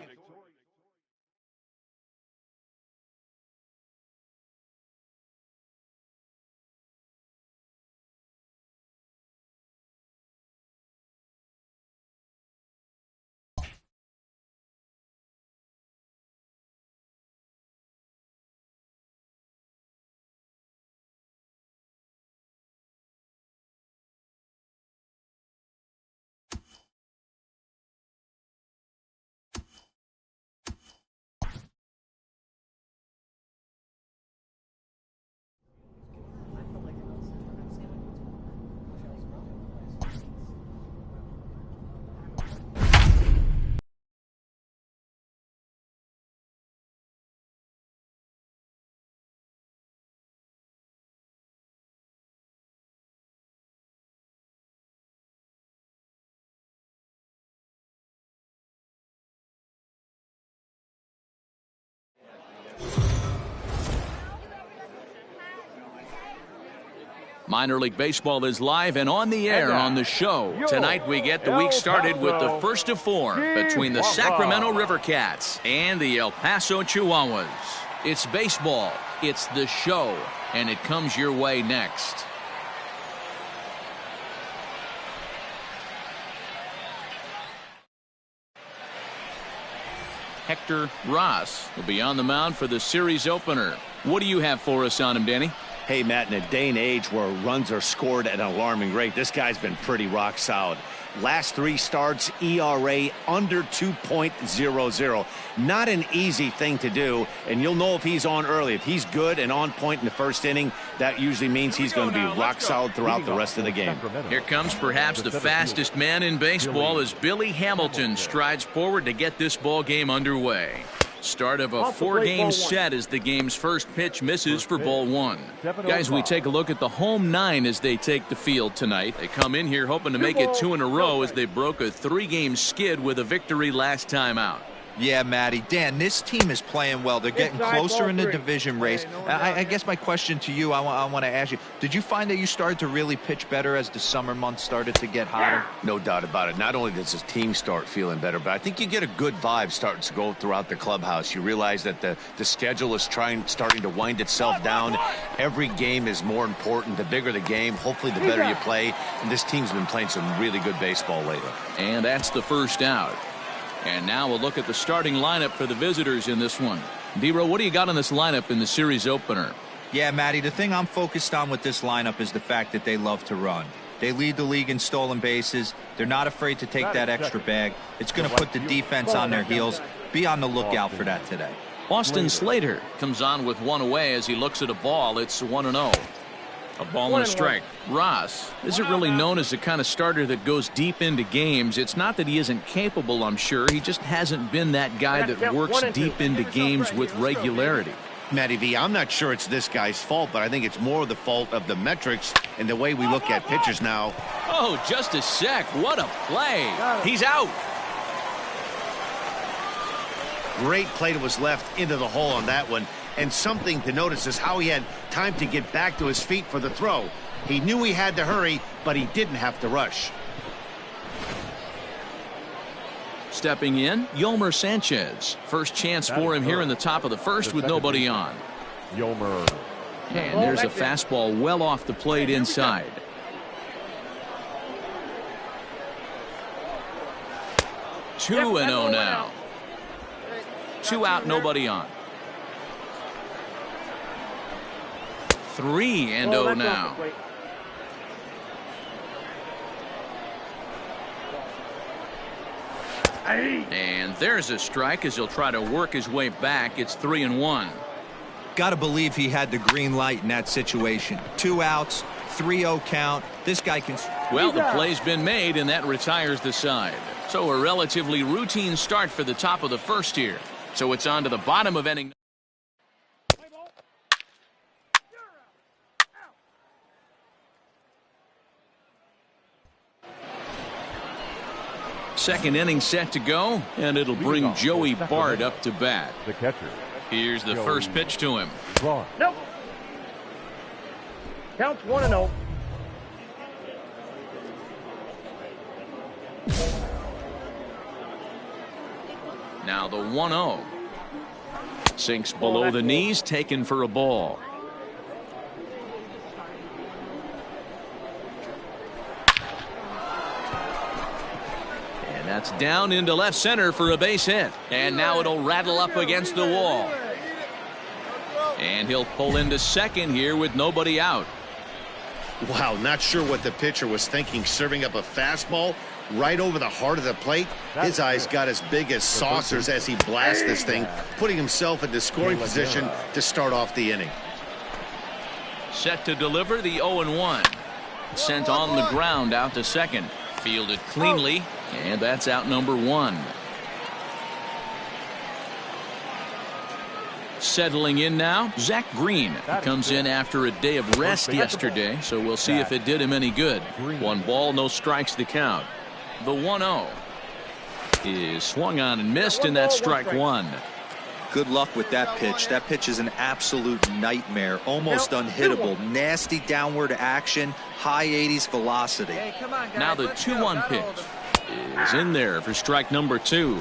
Speaker 1: Minor League Baseball is live and on the air on the show. Tonight we get the week started with the first of 4 between the Sacramento River Cats and the El Paso Chihuahuas. It's baseball, it's the show, and it comes your way next. Hector will be on the mound for the series opener. What do you have for us on him, Danny?
Speaker 2: Hey, Matt, in a day and age where runs are scored at an alarming rate, this guy's been pretty rock solid. Last 3 starts, ERA under 2.00. Not an easy thing to do, and you'll know if he's on early. If he's good and on point in the first inning, that usually means he's going to be rock solid throughout the rest of the game.
Speaker 1: Here comes perhaps the fastest man in baseball as Billy Hamilton strides forward to get this ball game underway. Start of a 4-game set as the game's first pitch misses for ball 1. Guys, we take a look at the home 9 as they take the field tonight. They come in here hoping to make it 2 in a row as they broke a 3-game skid with a victory last time out.
Speaker 4: Yeah, Matty. Dan, this team is playing well. They're getting closer in the division race. I guess my question to you, I want to ask you, did you find that you started to really pitch better as the summer months started to get hotter?
Speaker 2: No doubt about it. Not only does his team start feeling better, but I think you get a good vibe starting to go throughout the clubhouse. You realize that the schedule is starting to wind itself down. Every game is more important. The bigger the game, hopefully the better you play. And this team's been playing some really good baseball lately.
Speaker 1: And that's the first out. And now we'll look at the starting lineup for the visitors in this one. D-Row, what do you got on this lineup in the series opener?
Speaker 4: Yeah, Matty, the thing I'm focused on with this lineup is the fact that they love to run. They lead the league in stolen bases. They're not afraid to take that extra bag. It's going to put the defense on their heels. Be on the lookout for that today.
Speaker 1: Austin Slater comes on with 1 away as he looks at a ball. It's 1-0. A ball and a strike. Ross isn't really known as the kind of starter that goes deep into games. It's not that he isn't capable, I'm sure. He just hasn't been that guy that works deep into games with regularity.
Speaker 2: Matty V, I'm not sure it's this guy's fault, but I think it's more the fault of the metrics and the way we look at pitchers now.
Speaker 1: Oh, just a sec. What a play. He's out.
Speaker 2: Great play that was left into the hole on that one. And something to notice is how he had time to get back to his feet for the throw. He knew he had to hurry, but he didn't have to rush.
Speaker 1: Stepping in, Yolmer Sanchez. First chance for him here in the top of the first with nobody on.
Speaker 3: Yolmer.
Speaker 1: And there's a fastball well off the plate inside. Two and 0 now. 2 out, nobody on. 3 and 0 now. And there's a strike as he'll try to work his way back. It's 3-1.
Speaker 4: Got to believe he had the green light in that situation. 2 outs, 3-0 count. This guy can.
Speaker 1: Well, the play's been made, and that retires the side. So a relatively routine start for the top of the first here. So it's on to the bottom of inning. Second inning set to go, and it'll bring Joey Bart up to bat.
Speaker 3: The catcher.
Speaker 1: Here's the first pitch to him.
Speaker 5: Nope. Counts 1-0.
Speaker 1: Now the 1-0. Sinks below the knees, taken for a ball. And that's down into left center for a base hit. And now it'll rattle up against the wall. And he'll pull into second here with nobody out.
Speaker 2: Wow, not sure what the pitcher was thinking, serving up a fastball right over the heart of the plate. His eyes got as big as saucers as he blasts this thing, putting himself into scoring position to start off the inning.
Speaker 1: Set to deliver the 0-1. Sent on the ground out to second. Fielded cleanly, and that's out number 1. Settling in now, Zach Green. He comes in after a day of rest yesterday, so we'll see if it did him any good. 1 ball, no strikes the count. The 1-0 is swung on and missed, and that's strike 1.
Speaker 4: Good luck with that pitch. That pitch is an absolute nightmare, almost unhittable. Nasty downward action, high 80s velocity.
Speaker 1: Now the 2-1 pitch is in there for strike number 2.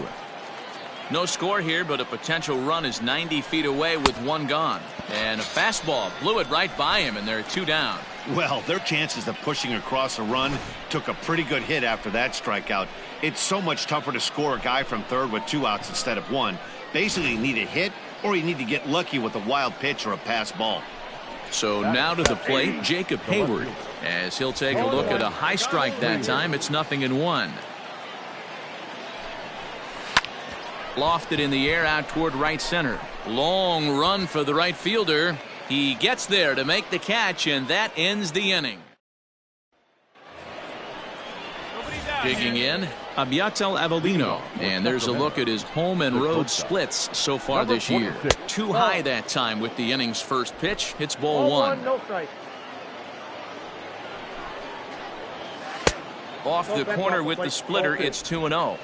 Speaker 1: No score here, but a potential run is 90 feet away with one gone. And a fastball blew it right by him, and they're 2 down.
Speaker 2: Well, their chances of pushing across a run took a pretty good hit after that strikeout. It's so much tougher to score a guy from third with 2 outs instead of 1. Basically, you need a hit, or you need to get lucky with a wild pitch or a pass ball.
Speaker 1: So now to the plate, Jacob Hayward, as he'll take a look at a high strike that time. It's 0-1. Lofted in the air out toward right center. Long run for the right fielder. He gets there to make the catch, and that ends the inning. Digging in, Abiatel Avellino, and there's a look at his home and road splits so far this year. Too high that time with the inning's first pitch. Hits ball 1.
Speaker 5: No strike.
Speaker 1: Off the corner with the splitter, it's 2-0.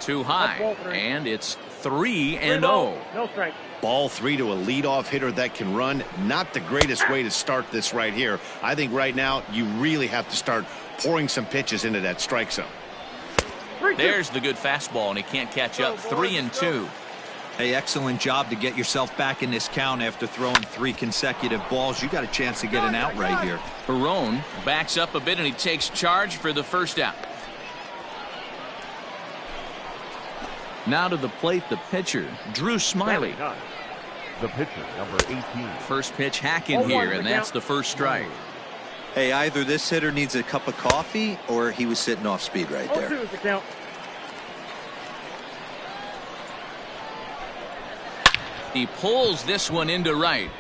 Speaker 1: Too high, and it's 3-0.
Speaker 5: No strike.
Speaker 2: Ball 3 to a leadoff hitter that can run. Not the greatest way to start this right here. I think right now you really have to start pouring some pitches into that strike zone.
Speaker 1: There's the good fastball, and he can't catch up. 3-2.
Speaker 4: Hey, excellent job to get yourself back in this count after throwing 3 consecutive balls. You got a chance to get an out right here.
Speaker 1: Barone backs up a bit, and he takes charge for the first out. Now to the plate, the pitcher, Drew Smiley.
Speaker 3: The pitcher, number 18.
Speaker 1: First pitch hacking here, and that's the first strike.
Speaker 4: Hey, either this hitter needs a cup of coffee or he was sitting off speed right there.
Speaker 5: 0-2 is the count.
Speaker 1: He pulls this one into right.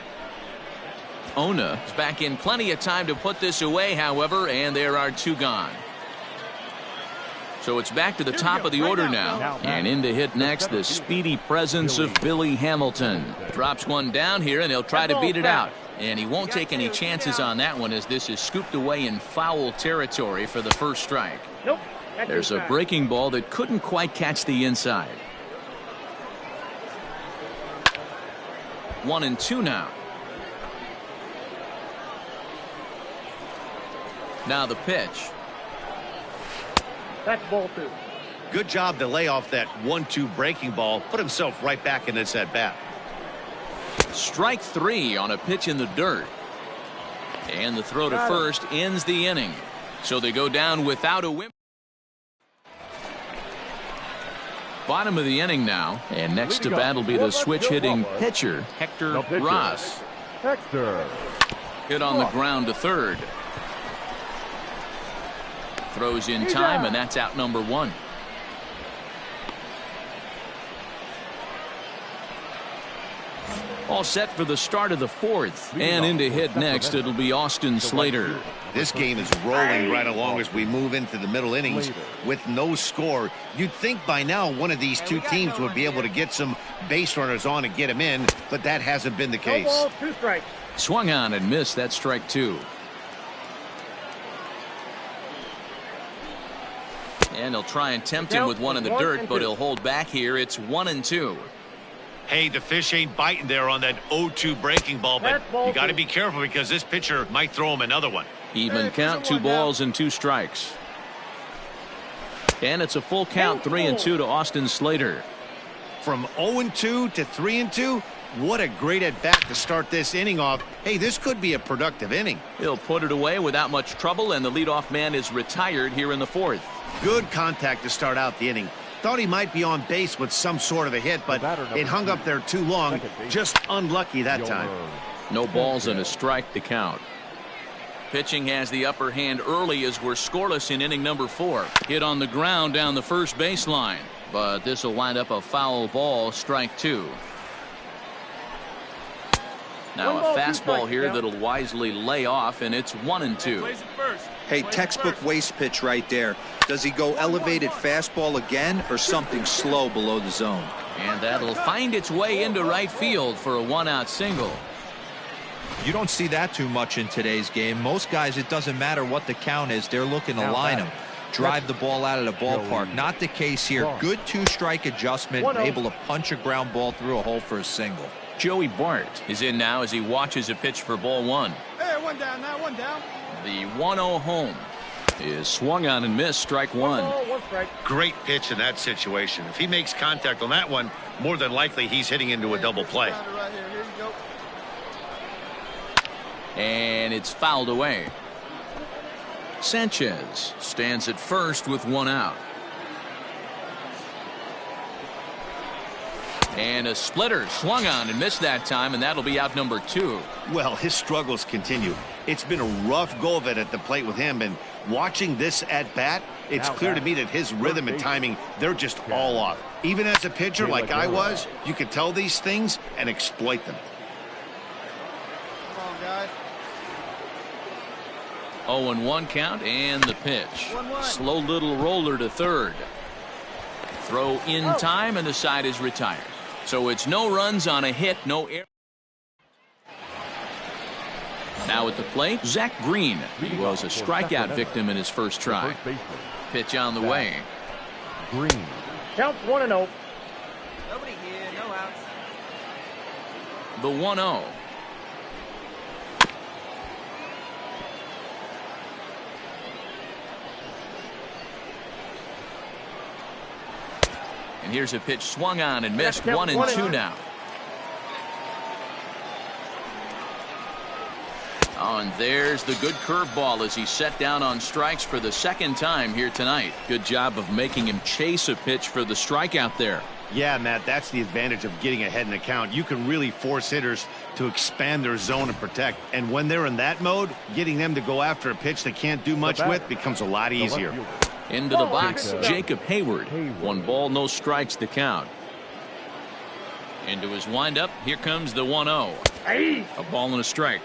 Speaker 1: Ona is back in plenty of time to put this away, however, and there are 2 gone. So it's back to the top of the order now. And in to hit next, the speedy presence of Billy Hamilton. Drops one down here, and he'll try to beat it out. And he won't take any chances on that one, as this is scooped away in foul territory for the first strike.
Speaker 5: Nope.
Speaker 1: There's a breaking ball that couldn't quite catch the inside. 1-2 now. Now the pitch.
Speaker 5: That's ball 2.
Speaker 2: Good job to lay off that 1-2 breaking ball. Put himself right back in this at bat.
Speaker 1: Strike 3 on a pitch in the dirt. And the throw to first ends the inning. So they go down without a win. Bottom of the inning now. And next to bat will be the switch hitting pitcher, Hector Ross.
Speaker 3: Hector.
Speaker 1: Hit on the ground to third. Throws in time, and that's out number 1. All set for the start of the 4th. And in to hit next, it'll be Austin Slater.
Speaker 2: This game is rolling right along as we move into the middle innings with no score. You'd think by now one of these 2 teams would be able to get some base runners on and get them in, but that hasn't been the case.
Speaker 5: No ball, 2 strikes.
Speaker 1: Swung on and missed. That strike 2. And he'll try and tempt him with one in the dirt, but he'll hold back here. It's 1-2.
Speaker 2: Hey, the fish ain't biting there on that 0-2 breaking ball, but you got to be careful because this pitcher might throw him another one.
Speaker 1: Even count, 2 balls and 2 strikes. And it's a full count, 3-2 to Austin Slater.
Speaker 2: From 0-2 to 3-2, what a great at bat to start this inning off. Hey, this could be a productive inning.
Speaker 1: He'll put it away without much trouble, and the leadoff man is retired here in the 4th.
Speaker 2: Good contact to start out the inning. Thought he might be on base with some sort of a hit, but it hung up there too long. Just unlucky that time.
Speaker 1: No balls and a strike to count. Pitching has the upper hand early as we're scoreless in inning number 4. Hit on the ground down the first baseline, but this will wind up a foul ball, strike 2. Now a fastball here that'll wisely lay off, and it's 1-2.
Speaker 4: Hey, textbook waste pitch right there. Does he go elevated fastball again or something slow below the zone?
Speaker 1: And that'll find its way into right field for a 1-out single.
Speaker 4: You don't see that too much in today's game. Most guys, it doesn't matter what the count is. They're looking to line them, drive the ball out of the ballpark. Not the case here. Good 2-strike adjustment, able to punch a ground ball through a hole for a single.
Speaker 1: Joey Bart is in now as he watches a pitch for ball 1.
Speaker 6: Hey, 1 down now, 1 down.
Speaker 1: The 1-0 home. Is swung on and missed. Strike one.
Speaker 2: Great pitch in that situation. If he makes contact on that one, more than likely he's hitting into a double play.
Speaker 1: And it's fouled away. Sanchez stands at first with one out. And a splitter swung on and missed that time, and that'll be out number 2.
Speaker 2: Well, his struggles continue. It's been a rough go of it at the plate with him, and watching this at bat, it's clear to me that his rhythm and timing, they're just all off. Even as a pitcher like I was, you can tell these things and exploit them.
Speaker 6: Come on, guys.
Speaker 1: 0-1 count and the pitch. Slow little roller to third. Throw in time, and the side is retired. So it's no runs on a hit, no error. Now at the plate, Zach Green. He was a strikeout victim in his first try. Pitch on the way.
Speaker 3: Green.
Speaker 5: Count 1-0.
Speaker 6: Nobody here, no outs.
Speaker 1: The 1-0. And here's a pitch swung on and missed. 1-2 now. Oh, and there's the good curveball as he's set down on strikes for the second time here tonight. Good job of making him chase a pitch for the strikeout there.
Speaker 2: Yeah, Matt, that's the advantage of getting ahead in the count. You can really force hitters to expand their zone and protect. And when they're in that mode, getting them to go after a pitch they can't do much with becomes a lot easier.
Speaker 1: Into the box, Jacob Hayward. 1 ball, no strikes to count. Into his windup, here comes the 1-0. A ball and a strike.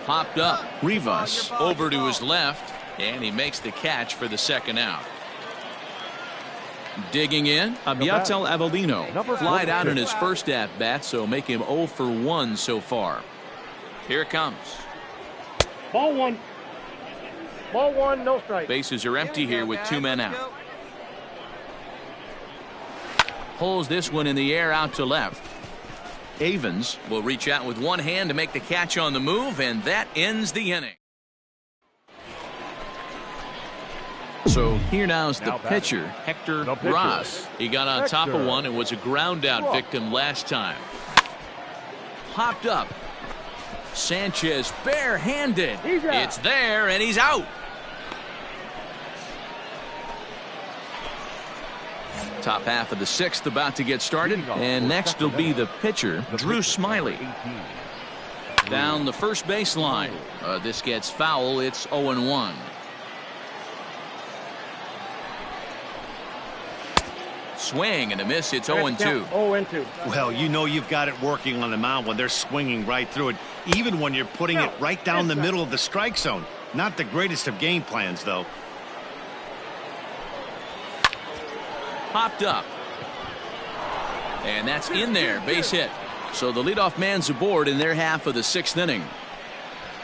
Speaker 1: Popped up. Rivas over to his left, and he makes the catch for the second out. Digging in, Abiatel Avellino flied out in his first at-bat, so make him 0 for 1 so far. Here it comes.
Speaker 5: Ball 1. Ball 1, no strike.
Speaker 1: Bases are empty here with 2 men out. Pulls this one in the air out to left. Avens will reach out with one hand to make the catch on the move, and that ends the inning. So here now's the pitcher, Hector Ross. He got on top of one and was a ground out victim last time. Popped up. Sanchez barehanded. It's there, and he's out. Top half of the 6th about to get started, and next will be the pitcher, Drew Smiley. Down the first baseline. This gets foul. It's 0-1. Swing and a miss. It's 0-2.
Speaker 5: 0-2.
Speaker 2: Well, you know you've got it working on the mound when they're swinging right through it, even when you're putting it right down the middle of the strike zone. Not the greatest of game plans, though.
Speaker 1: Popped up. And that's in there. Base hit. So the leadoff man's aboard in their half of the 6th inning.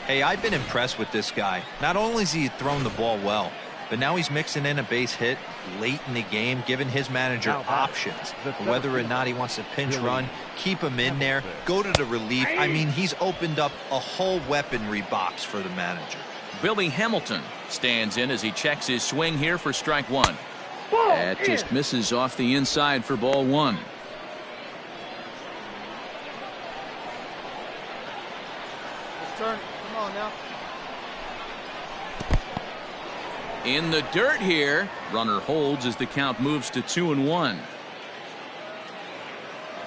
Speaker 4: Hey, I've been impressed with this guy. Not only has he thrown the ball well, but now he's mixing in a base hit late in the game, giving his manager options. Whether or not he wants to pinch run, keep him in there, go to the relief. I mean, he's opened up a whole weaponry box for the manager.
Speaker 1: Billy Hamilton stands in as he checks his swing here for strike 1. That just misses off the inside for ball 1.
Speaker 6: Turn. Come on now.
Speaker 1: In the dirt here. Runner holds as the count moves to 2-1.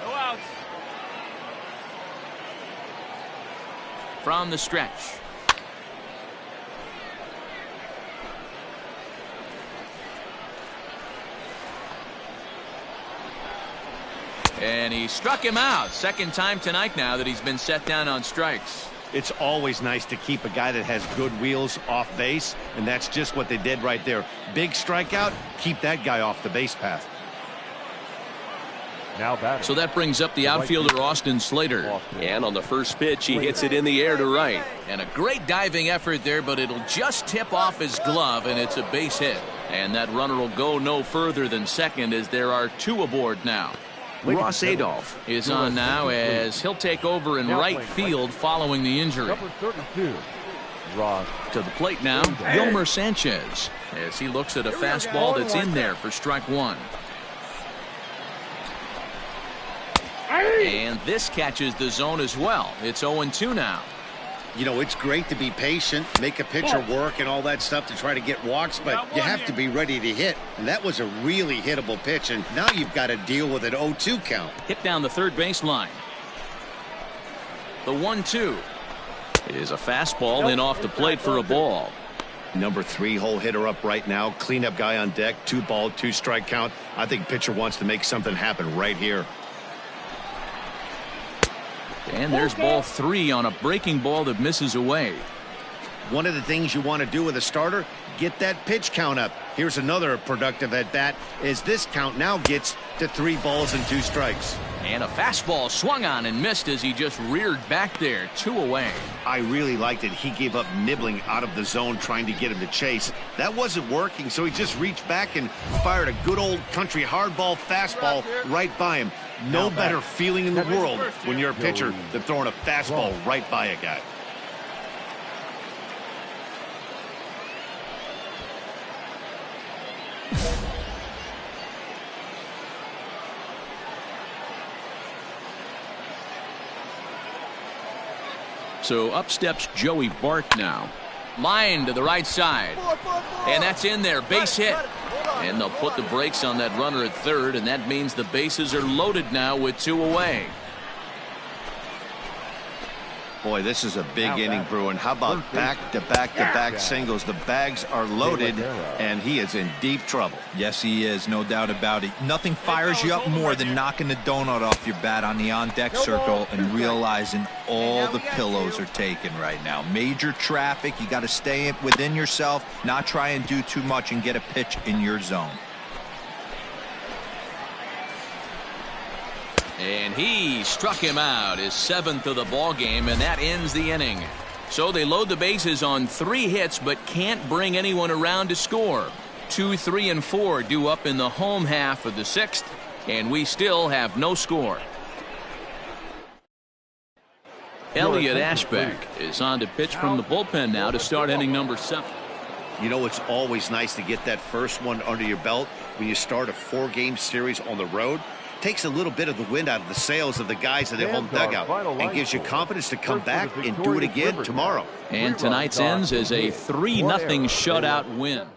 Speaker 5: No outs.
Speaker 1: From the stretch. And he struck him out. Second time tonight now that he's been set down on strikes.
Speaker 2: It's always nice to keep a guy that has good wheels off base, and that's just what they did right there. Big strikeout, keep that guy off the base path.
Speaker 3: Now batting.
Speaker 1: So that brings up the outfielder Austin Slater. And on the first pitch, he hits it in the air to right. And a great diving effort there, but it'll just tip off his glove, and it's a base hit. And that runner will go no further than second as there are 2 aboard now. Ross Adolph is on now as he'll take over in right field following the injury.
Speaker 3: Number 32, Ross.
Speaker 1: To the plate now, Yolmer Sanchez, as he looks at a fastball that's in there for strike one. And this catches the zone as well. It's 0-2 now.
Speaker 2: You know, it's great to be patient, make a pitcher work and all that stuff to try to get walks, but you have to be ready to hit. And that was a really hittable pitch, and now you've got to deal with an 0-2 count.
Speaker 1: Hit down the third baseline. The 1-2 is a fastball in off the plate for a ball.
Speaker 2: Number 3 hole hitter up right now. Cleanup guy on deck. 2-ball, 2-strike count. I think pitcher wants to make something happen right here.
Speaker 1: And there's ball 3 on a breaking ball that misses away.
Speaker 2: One of the things you want to do with a starter, get that pitch count up. Here's another productive at bat as this count now gets to 3 balls and 2 strikes.
Speaker 1: And a fastball swung on and missed as he just reared back there. 2 away.
Speaker 2: I really liked it. He gave up nibbling out of the zone trying to get him to chase. That wasn't working, so he just reached back and fired a good old country hardball fastball right by him. No better feeling in the world when you're a pitcher than throwing a fastball right by a guy.
Speaker 1: So up steps Joey Bart now. Line to the right side. And that's in there. Base hit. And they'll put the brakes on that runner at third, and that means the bases are loaded now with 2 away.
Speaker 2: Boy, this is a big inning, Bruin. How about back-to-back-to-back singles? The bags are loaded, and he is in deep trouble.
Speaker 4: Yes, he is, no doubt about it. Nothing fires you up more than knocking the donut off your bat on the on-deck circle and realizing all the pillows are taken right now. Major traffic. You got to stay within yourself, not try and do too much and get a pitch in your zone.
Speaker 1: And he struck him out, his 7th of the ball game, and that ends the inning. So they load the bases on 3 hits but can't bring anyone around to score. 2, 3, and 4 due up in the home half of the 6th, and we still have no score. Elliot Ashbeck is on to pitch from the bullpen now to start inning number 7.
Speaker 2: You know, it's always nice to get that first one under your belt when you start a 4-game series on the road. Takes a little bit of the wind out of the sails of the guys in their home dugout and gives you confidence to come back and do it again tomorrow.
Speaker 1: And tonight's ends is a 3-0 shutout win.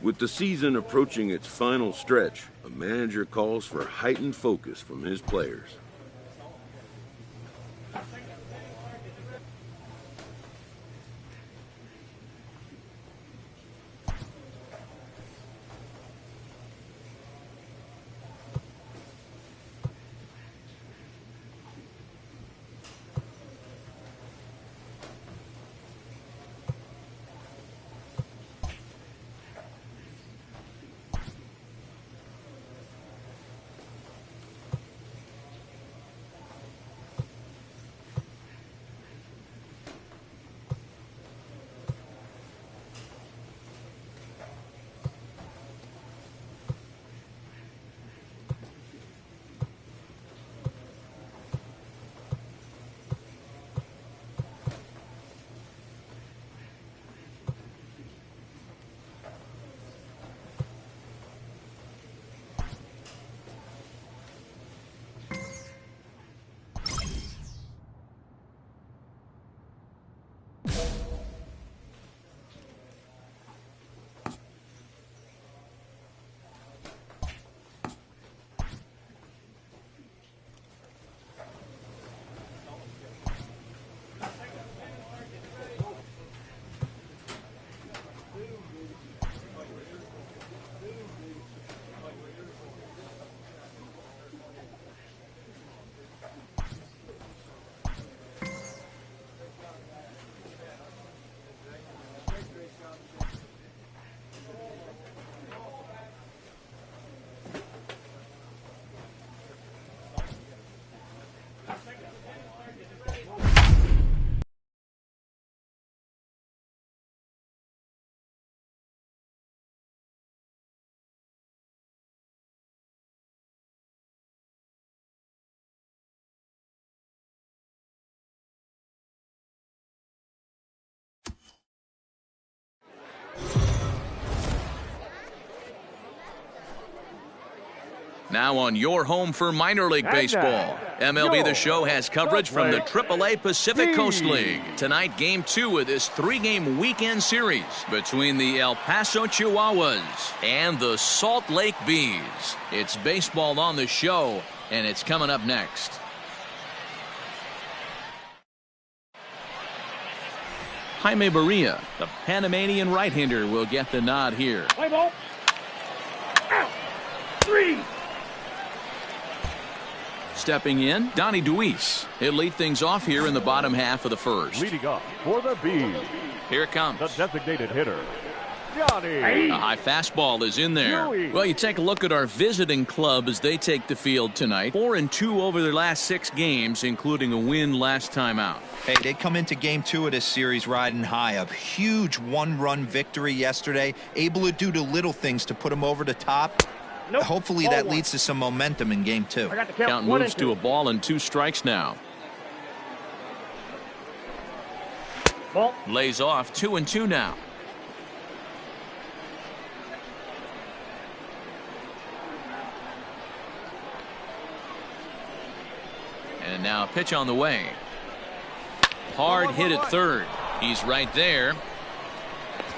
Speaker 8: With the season approaching its final stretch, a manager calls for heightened focus from his players.
Speaker 1: Now on your home for minor league baseball. MLB The Show has coverage from the AAA Pacific Coast League. Tonight, Game 2 of this 3-game weekend series between the El Paso Chihuahuas and the Salt Lake Bees. It's baseball on the show, and it's coming up next. Jaime Barria, the Panamanian right-hander, will get the nod here.
Speaker 5: Play ball. Out. 3.
Speaker 1: Stepping in, Donnie Duis. He'll lead things off here in the bottom half of the first.
Speaker 3: Leading up for the Bees,
Speaker 1: Here it comes.
Speaker 3: the designated hitter, Johnny.
Speaker 1: A high fastball is in there. Well, you take a look at our visiting club as they take the field tonight. 4-2 over their last 6 games, including a win last time out.
Speaker 4: Hey, they come into Game 2 of this series riding high. A huge one-run victory yesterday, able to do the little things to put them over the top.
Speaker 5: Nope.
Speaker 4: Hopefully
Speaker 5: Ball
Speaker 4: that
Speaker 5: 1.
Speaker 4: leads to some momentum in Game 2.
Speaker 5: I got the count.
Speaker 1: Count
Speaker 5: 1
Speaker 1: moves
Speaker 5: and
Speaker 1: to
Speaker 5: 2.
Speaker 1: a ball and 2 strikes now.
Speaker 5: Ball.
Speaker 1: Lays off 2-2 now. And now a pitch on the way. Hard hit at third. He's right there.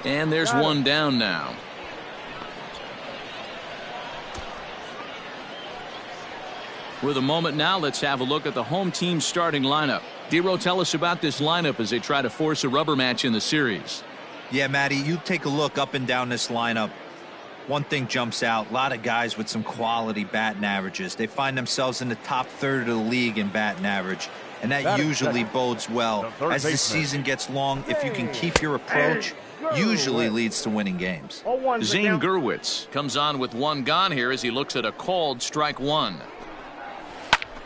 Speaker 1: And there's one down now. With a moment now, let's have a look at the home team's starting lineup. Dero, tell us about this lineup as they try to force a rubber match in the series.
Speaker 4: Yeah, Matty, you take a look up and down this lineup. One thing jumps out, a lot of guys with some quality batting averages. They find themselves in the top third of the league in batting average, and that usually bodes well. As the season gets long, if you can keep your approach, usually leads to winning games.
Speaker 1: Zane Gurwitz comes on with 1 gone here as he looks at a called strike 1.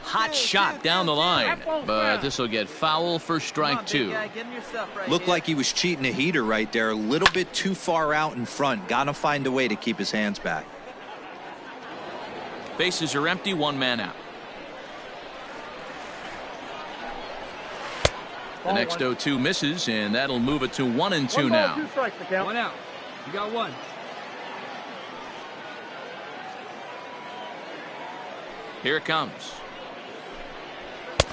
Speaker 1: Hot shot down the line, but this will get foul for strike 2.
Speaker 4: Looked like he was cheating a heater right there, a little bit too far out in front. Gotta find a way to keep his hands back.
Speaker 1: Bases are empty, 1 man out. The next 0-2 misses, and that'll move it to 1-2 now.
Speaker 5: 2 strikes, the count.
Speaker 6: 1 out. You got 1.
Speaker 1: Here it comes.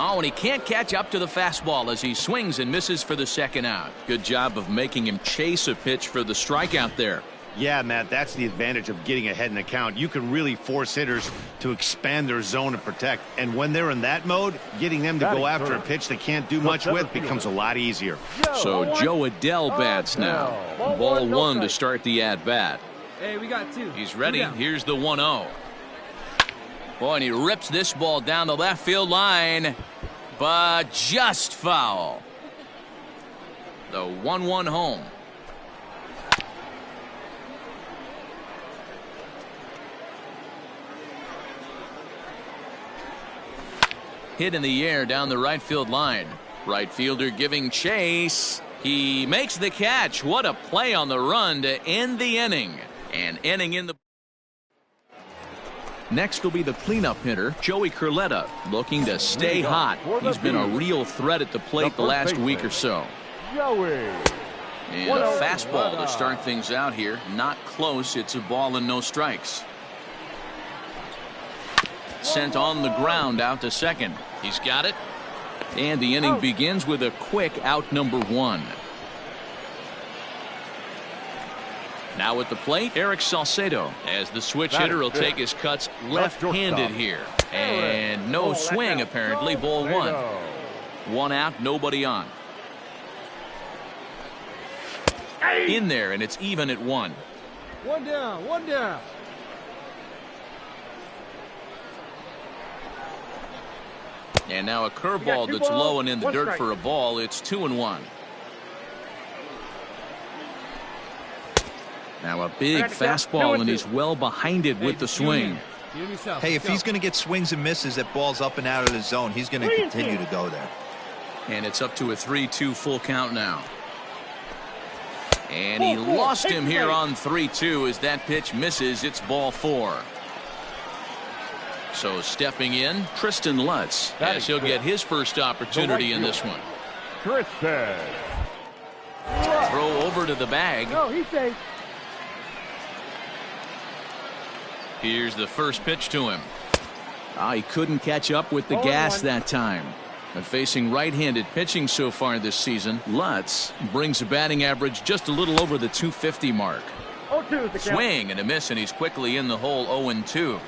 Speaker 1: Oh, and he can't catch up to the fastball as he swings and misses for the 2nd out. Good job of making him chase a pitch for the strikeout there.
Speaker 2: Yeah, Matt, that's the advantage of getting ahead in the count. You can really force hitters to expand their zone and protect. And when they're in that mode, getting them to go after a pitch they can't do much with becomes a lot easier.
Speaker 1: So Joe Adell bats now. Ball one to start the at-bat.
Speaker 5: Hey, we got two.
Speaker 1: He's ready. Here's the 1-0. Boy, and he rips this ball down the left field line, but just foul. The 1-1 home. Hit in the air down the right field line. Right fielder giving chase. He makes the catch. What a play on the run to end the inning. An inning in the... Next will be the cleanup hitter, Joey Curletta, looking to stay hot. He's been a real threat at the plate the last week or so. And a fastball to start things out here. Not close. It's a ball and no strikes. Sent on the ground out to second. He's got it. And the inning begins with a quick out number 1. Now at the plate, Eric Salcedo, as the switch hitter will take his cuts left-handed here. And no swing, apparently. Ball 1. 1 out, nobody on. In there, and it's even at 1.
Speaker 6: 1 down, 1 down.
Speaker 1: And now a curveball that's low and in the dirt for a ball. It's 2-1. Now a big fastball, and he's well behind it with the swing.
Speaker 4: Hey, if he's going to get swings and misses at balls up and out of the zone, he's going to continue to go there.
Speaker 1: And it's up to a 3-2 full count now. And he lost him here on 3-2 as that pitch misses. It's ball 4. So stepping in, Tristan Lutz, as he'll get his first opportunity in this one.
Speaker 3: Tristan.
Speaker 1: Throw over to the bag.
Speaker 5: No, he's safe.
Speaker 1: Here's the first pitch to him. He couldn't catch up with the gas that time. And facing right-handed pitching so far this season, Lutz brings a batting average just a little over the 250 mark. Swing and a miss, and he's quickly in the hole. 0-2.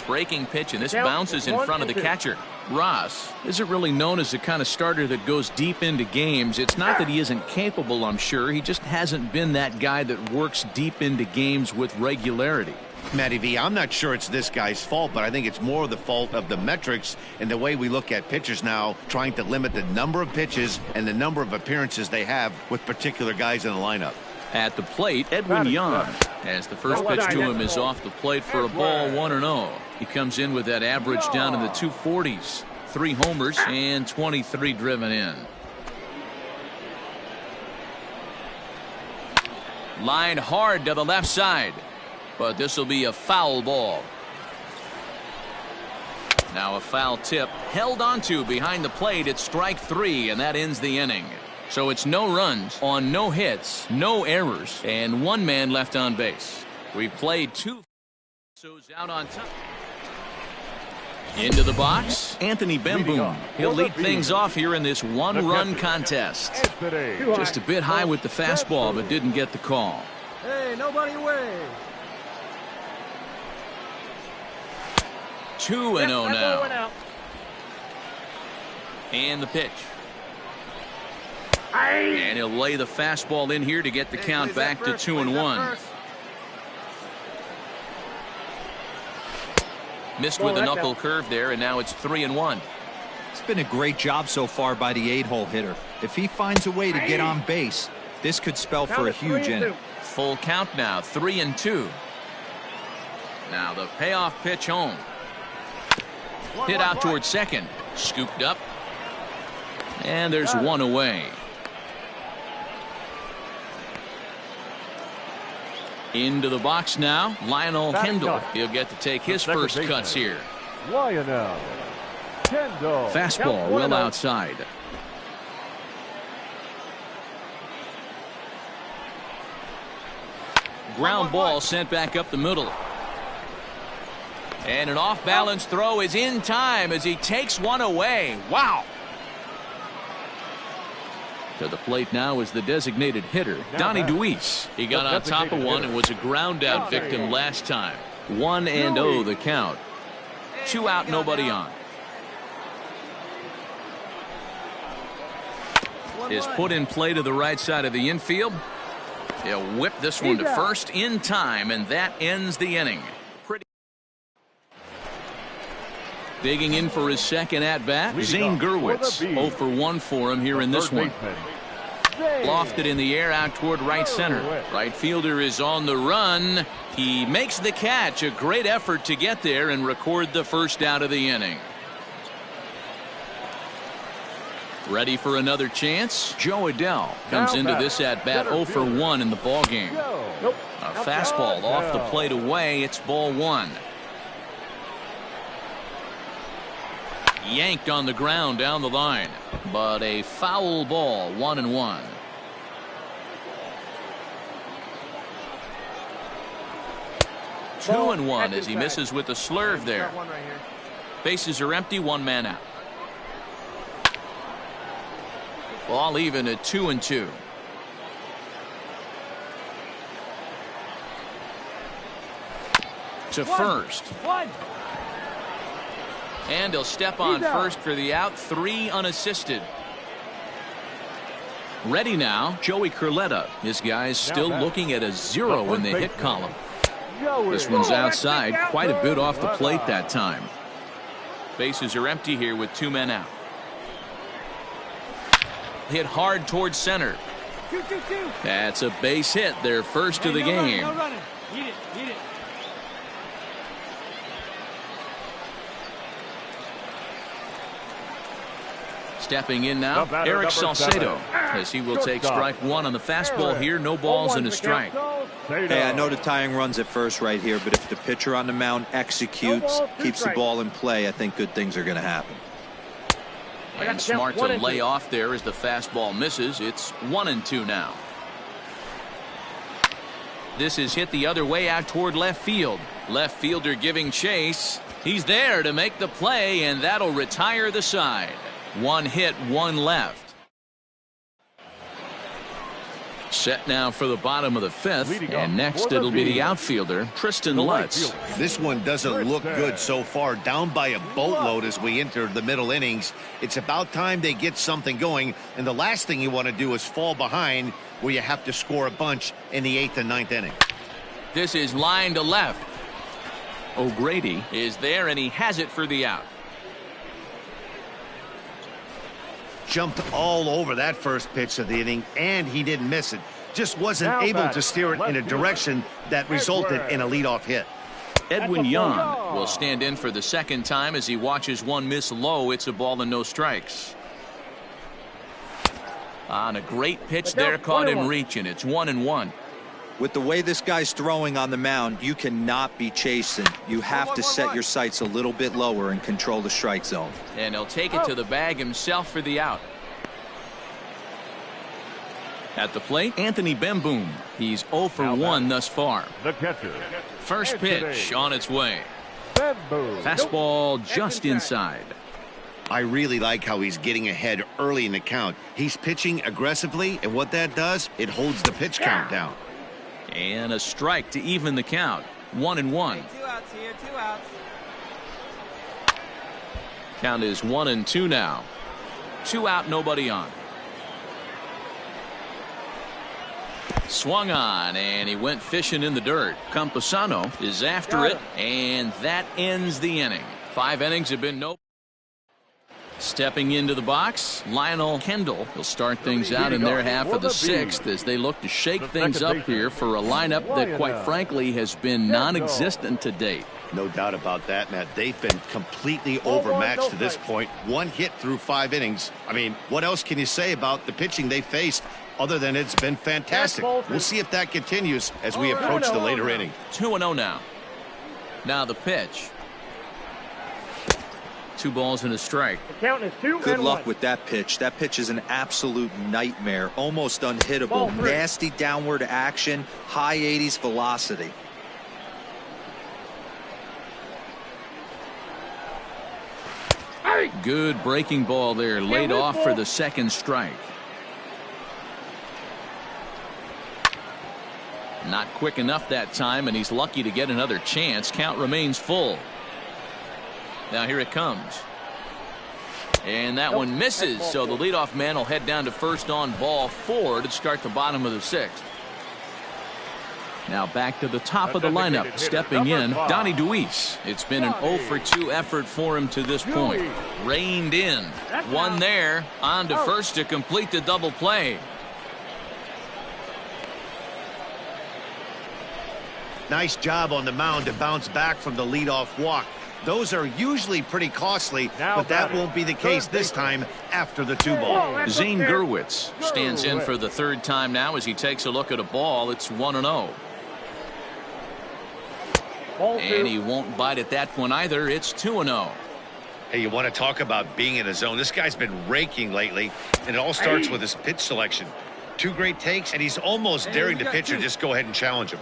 Speaker 1: Breaking pitch, and this bounces in front of the catcher. Ross isn't really known as the kind of starter that goes deep into games. It's not that he isn't capable, I'm sure. He just hasn't been that guy that works deep into games with regularity.
Speaker 2: Matty V, I'm not sure it's this guy's fault, but I think it's more the fault of the metrics and the way we look at pitchers now, trying to limit the number of pitches and the number of appearances they have with particular guys in the lineup.
Speaker 1: At the plate, Edwin Yan, as the first pitch to him is off the plate for a ball, 1-0. He comes in with that average down in the 240s. 3 homers and 23 driven in. Line hard to the left side, but this will be a foul ball. Now a foul tip held onto behind the plate at strike 3, and that ends the inning. So it's no runs on no hits, no errors, and 1 man left on base. We've played 2 out on top. Into the box, Anthony Bemboom. He'll lead things off here in this 1-run contest. Just a bit high with the fastball, but didn't get the call.
Speaker 6: Hey, nobody away.
Speaker 1: 2-0 now. And the pitch. And he'll lay the fastball in here to get the count back to 2-1. Missed with a knuckle curve there, and now it's 3-1.
Speaker 4: It's been a great job so far by the 8-hole hitter. If he finds a way to get on base, this could spell for a huge inning.
Speaker 1: Full count now, 3-2. Now the payoff pitch home. Hit out towards second. Scooped up. And there's 1 away. Into the box now, Lionel Kendall. He'll get to take his first cuts here.
Speaker 3: Lionel Kendall.
Speaker 1: Fastball well outside. Ground ball sent back up the middle. And an off-balance throw is in time as he takes 1 away. Wow. To the plate now is the designated hitter, Donnie Duis. He got on top of one and was a ground out victim last time. 1-0 the count. 2 out, nobody on. Is put in play to the right side of the infield. He'll whip this one to first in time, and that ends the inning. Digging in for his second at-bat, Zane Gurwitz. 0 for 1 for him here in this one. Lofted in the air out toward right center. Right fielder is on the run. He makes the catch. A great effort to get there and record the first out of the inning. Ready for another chance? Joe Adell comes into this at-bat 0 for 1 in the ballgame. A fastball off the plate away. It's ball 1. Yanked on the ground down the line, but a foul ball. 1-1. Two and one as he misses with a slurve there. Bases are empty, 1 man out. Ball even at 2-2. To first. And he'll step on first for the out. 3 unassisted. Ready now, Joey Curletta. His guy's still looking at a 0 in the hit column. This one's outside, quite a bit off the plate that time. Bases are empty here with 2 men out. Hit hard towards center. That's a base hit, their first of the game.
Speaker 5: No running. Eat it.
Speaker 1: Stepping in now, Eric Salcedo, as he will take strike 1 on the fastball here. No balls and a strike.
Speaker 4: Hey, I know the tying run's at first right here, but if the pitcher on the mound executes, keeps the ball in play, I think good things are going to happen.
Speaker 1: And smart to lay off there as the fastball misses. It's 1-2 now. This is hit the other way out toward left field. Left fielder giving chase. He's there to make the play, and that'll retire the side. 1 hit, 1 left. Set now for the bottom of the 5th, and next it'll be the outfielder, Tristan Lutz.
Speaker 2: This one doesn't look good so far. Down by a boatload as we enter the middle innings. It's about time they get something going, and the last thing you want to do is fall behind where you have to score a bunch in the 8th and 9th inning.
Speaker 1: This is line to left. O'Grady is there, and he has it for the out.
Speaker 2: Jumped all over that first pitch of the inning, and he didn't miss it. Just wasn't able to steer it in a direction that resulted in a leadoff hit.
Speaker 1: Edwin Young will stand in for the second time as he watches one miss low. It's a ball and no strikes. On a great pitch there, caught in reach, and it's 1-1.
Speaker 4: With the way this guy's throwing on the mound, you cannot be chasing. You have to set your sights a little bit lower and control the strike zone.
Speaker 1: And he'll take it to the bag himself for the out. At the plate, Anthony Bemboom. He's 0 for 1 thus far.
Speaker 3: The catcher.
Speaker 1: First pitch on its way. Fastball just inside.
Speaker 2: I really like how he's getting ahead early in the count. He's pitching aggressively, and what that does, it holds the pitch count down.
Speaker 1: And a strike to even the count. 1-1.
Speaker 5: 2 outs here, 2 outs.
Speaker 1: Count is 1-2 now. 2 out, nobody on. Swung on, and he went fishing in the dirt. Campusano is after it, and that ends the inning. 5 innings have been no. Stepping into the box, Lionel Kendall. He'll start things out in their half of the 6th as they look to shake things up here for a lineup that, quite frankly, has been non-existent to date.
Speaker 2: No doubt about that, Matt. They've been completely overmatched to this point. 1 hit through 5 innings. I mean, what else can you say about the pitching they faced other than it's been fantastic? We'll see if that continues as we approach the later inning.
Speaker 1: 2-0 now. Now the pitch. 2 balls and a strike.
Speaker 5: The count is 2
Speaker 4: Good
Speaker 5: and
Speaker 4: luck
Speaker 5: 1.
Speaker 4: with that pitch. That pitch is an absolute nightmare. Almost unhittable. Nasty downward action. High 80s velocity.
Speaker 1: Good breaking ball there. Laid off for the second strike. Not quick enough that time, and he's lucky to get another chance. Count remains full. Now here it comes. And that one misses, so the leadoff man will head down to first on ball 4 to start the bottom of the 6th. Now back to the top of the lineup, stepping in, Donnie DeWeese. It's been an 0 for 2 effort for him to this point. Reined in. One there, on to first to complete the double play.
Speaker 2: Nice job on the mound to bounce back from the leadoff walk. Those are usually pretty costly, but that won't be the case this time after the 2 ball.
Speaker 1: Zane Gurwitz stands in for the 3rd time now as he takes a look at a ball. It's 1-0. And he won't bite at that one either. It's 2-0.
Speaker 2: Hey, you want to talk about being in a zone? This guy's been raking lately, and it all starts with his pitch selection. 2 great takes, and he's almost daring the pitcher just go ahead and challenge him.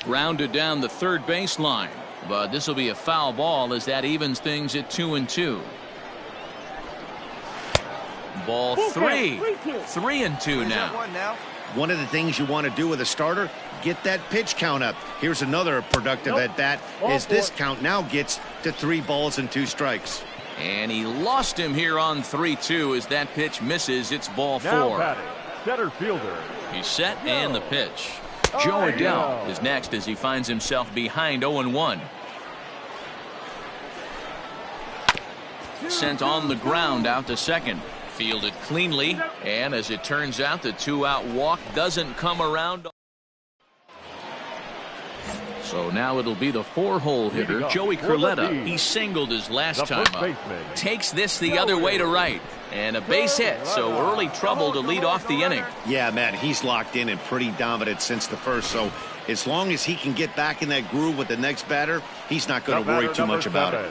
Speaker 1: Rounded down the 3rd baseline. But this will be a foul ball as that evens things at 2-2. Ball 3. 3-2 now.
Speaker 2: One of the things you want to do with a starter, get that pitch count up. Here's another productive at bat as this count now gets to 3 balls and 2 strikes.
Speaker 1: And he lost him here on 3-2 as that pitch misses. It's ball 4.
Speaker 3: Center fielder.
Speaker 1: He's set and the pitch. Joe Adell is next as he finds himself behind 0-1. Sent on the ground out to second. Fielded cleanly, and as it turns out, the 2-out walk doesn't come around. So now it'll be the 4-hole hitter, Joey Curletta. He singled his last time up. Takes this the other way to right. And a base hit, so early trouble to lead off the inning.
Speaker 2: Yeah, Matt, he's locked in and pretty dominant since the first, so as long as he can get back in that groove with the next batter, he's not going to worry too much about it.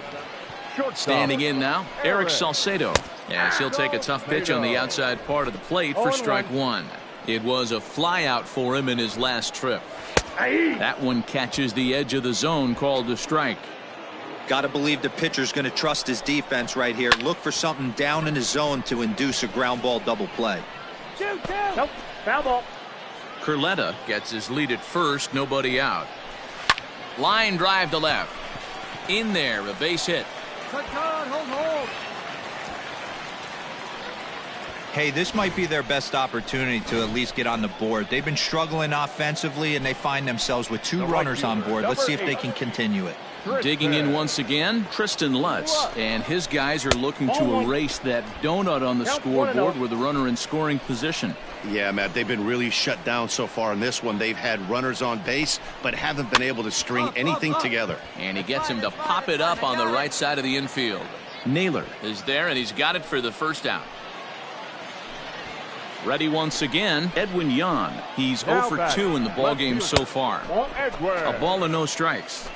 Speaker 1: Standing in now, Eric Salcedo. Yes, he'll take a tough pitch on the outside part of the plate for strike 1. It was a flyout for him in his last trip. That one catches the edge of the zone, called a strike.
Speaker 4: Got to believe the pitcher's going to trust his defense right here. Look for something down in his zone to induce a ground ball double play.
Speaker 5: Nope, foul ball.
Speaker 1: Curletta gets his lead at first, nobody out. Line drive to left. In there, a base hit.
Speaker 6: Hold.
Speaker 4: Hey, this might be their best opportunity to at least get on the board. They've been struggling offensively, and they find themselves with 2 runners on board. Let's see if they can continue it.
Speaker 1: Digging in once again, Tristan Lutz, and his guys are looking to erase that donut on the scoreboard with the runner in scoring position.
Speaker 2: Yeah, Matt, they've been really shut down so far in this one. They've had runners on base, but haven't been able to string anything together.
Speaker 1: And he gets him to pop it up on the right side of the infield. Naylor is there, and he's got it for the 1st out. Ready once again, Edwin Yan. He's 0 for 2 in the ballgame so far. A ball and no strikes.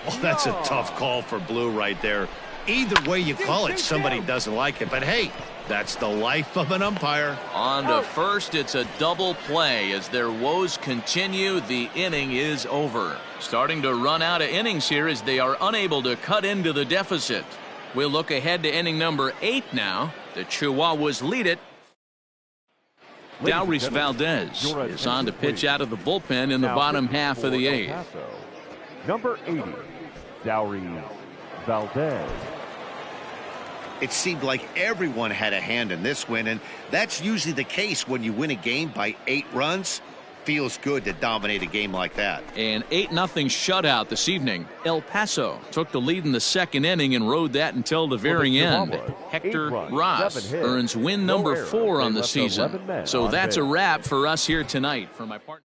Speaker 2: Oh, that's a tough call for Blue right there. Either way you call it, somebody doesn't like it. But hey, that's the life of an umpire.
Speaker 1: On to first, it's a double play. As their woes continue, the inning is over. Starting to run out of innings here as they are unable to cut into the deficit. We'll look ahead to inning number 8 now. The Chihuahuas lead it. Dauris Valdez is on to pitch out of the bullpen in the bottom half of the 8th.
Speaker 3: Number 80, Dauris Valdez.
Speaker 2: It seemed like everyone had a hand in this win, and that's usually the case when you win a game by 8 runs. Feels good to dominate a game like that.
Speaker 1: An 8-0 shutout this evening. El Paso took the lead in the 2nd inning and rode that until the very end. Hector Ross earns win number 4 on the season. So that's a wrap for us here tonight. For my partner.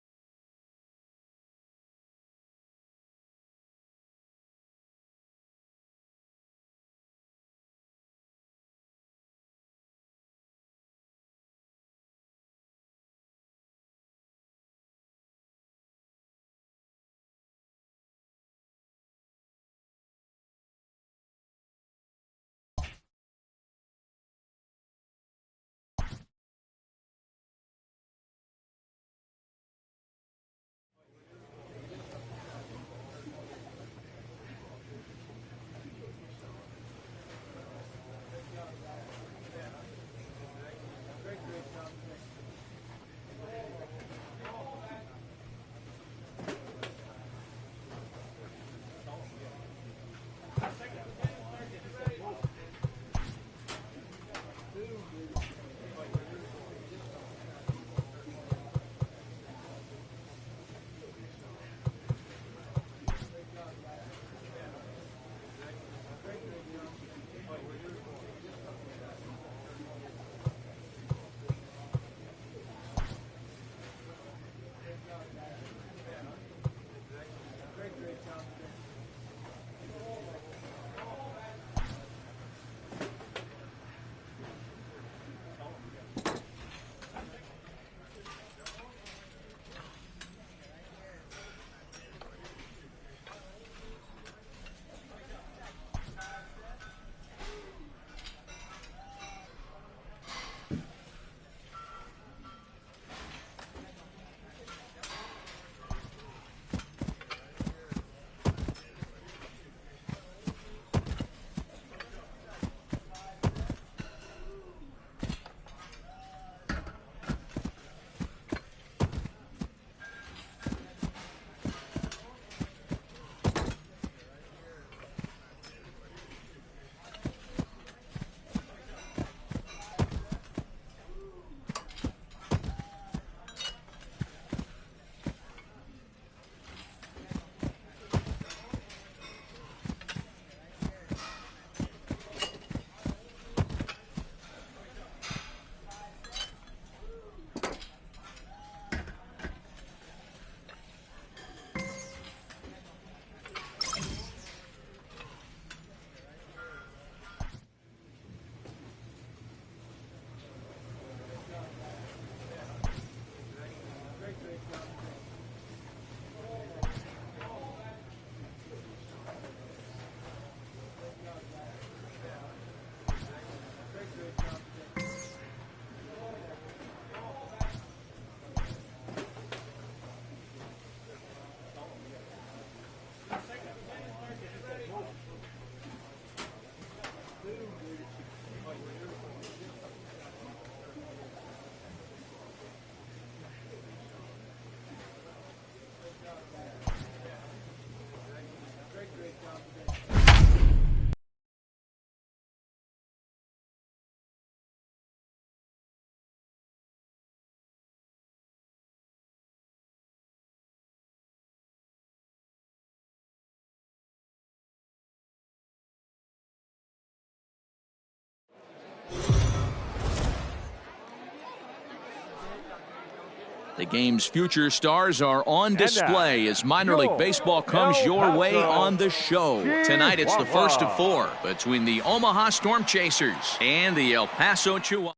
Speaker 1: The game's future stars are on display as minor league baseball comes your way on the show. Tonight it's the first of 4 between the Omaha Storm Chasers and the El Paso Chihuahuas.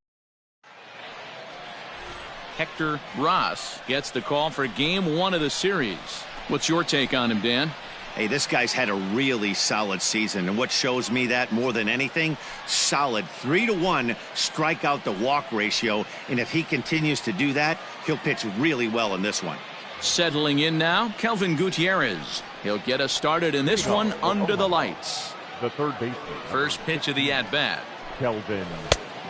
Speaker 1: Hector Ross gets the call for game 1 of the series. What's your take on him, Dan?
Speaker 2: Hey, this guy's had a really solid season, and what shows me that more than anything, solid 3-to-1 strikeout to walk ratio, and if he continues to do that, he'll pitch really well in this one.
Speaker 1: Settling in now, Kelvin Gutierrez. He'll get us started in this one under the lights.
Speaker 3: The third baseman.
Speaker 1: First pitch of the at-bat.
Speaker 3: Kelvin.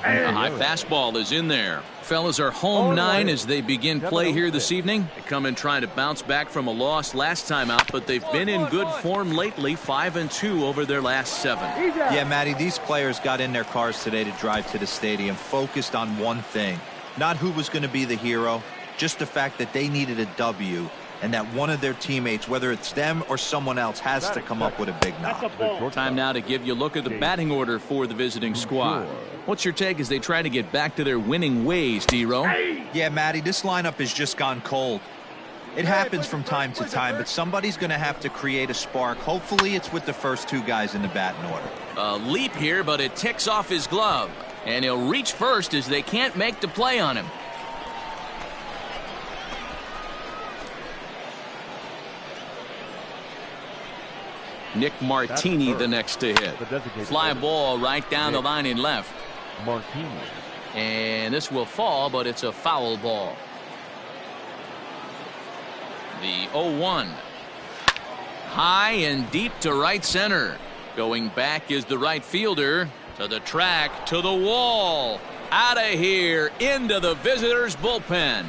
Speaker 1: A high fastball is in there. Fellas are home 9 as they begin play here this evening. They come in trying to bounce back from a loss last time out, but they've been in good form lately, 5-2 over their last 7.
Speaker 4: Yeah, Matty, these players got in their cars today to drive to the stadium, focused on one thing. Not who was going to be the hero, just the fact that they needed a W, and that one of their teammates, whether it's them or someone else, has to come up with a big knock.
Speaker 1: Time now to give you a look at the batting order for the visiting squad. What's your take as they try to get back to their winning ways, D-Ro?
Speaker 4: Yeah, Matty, this lineup has just gone cold. It happens from time to time, but somebody's going to have to create a spark. Hopefully it's with the first 2 guys in the batting order.
Speaker 1: A leap here, but it ticks off his glove. And he'll reach first as they can't make the play on him. Nick Martini the next to hit. Fly ball right down the line in left.
Speaker 3: Martini.
Speaker 1: And this will fall, but it's a foul ball. The 0-1. High and deep to right center. Going back is the right fielder. To the track, to the wall. Out of here, into the visitors' bullpen.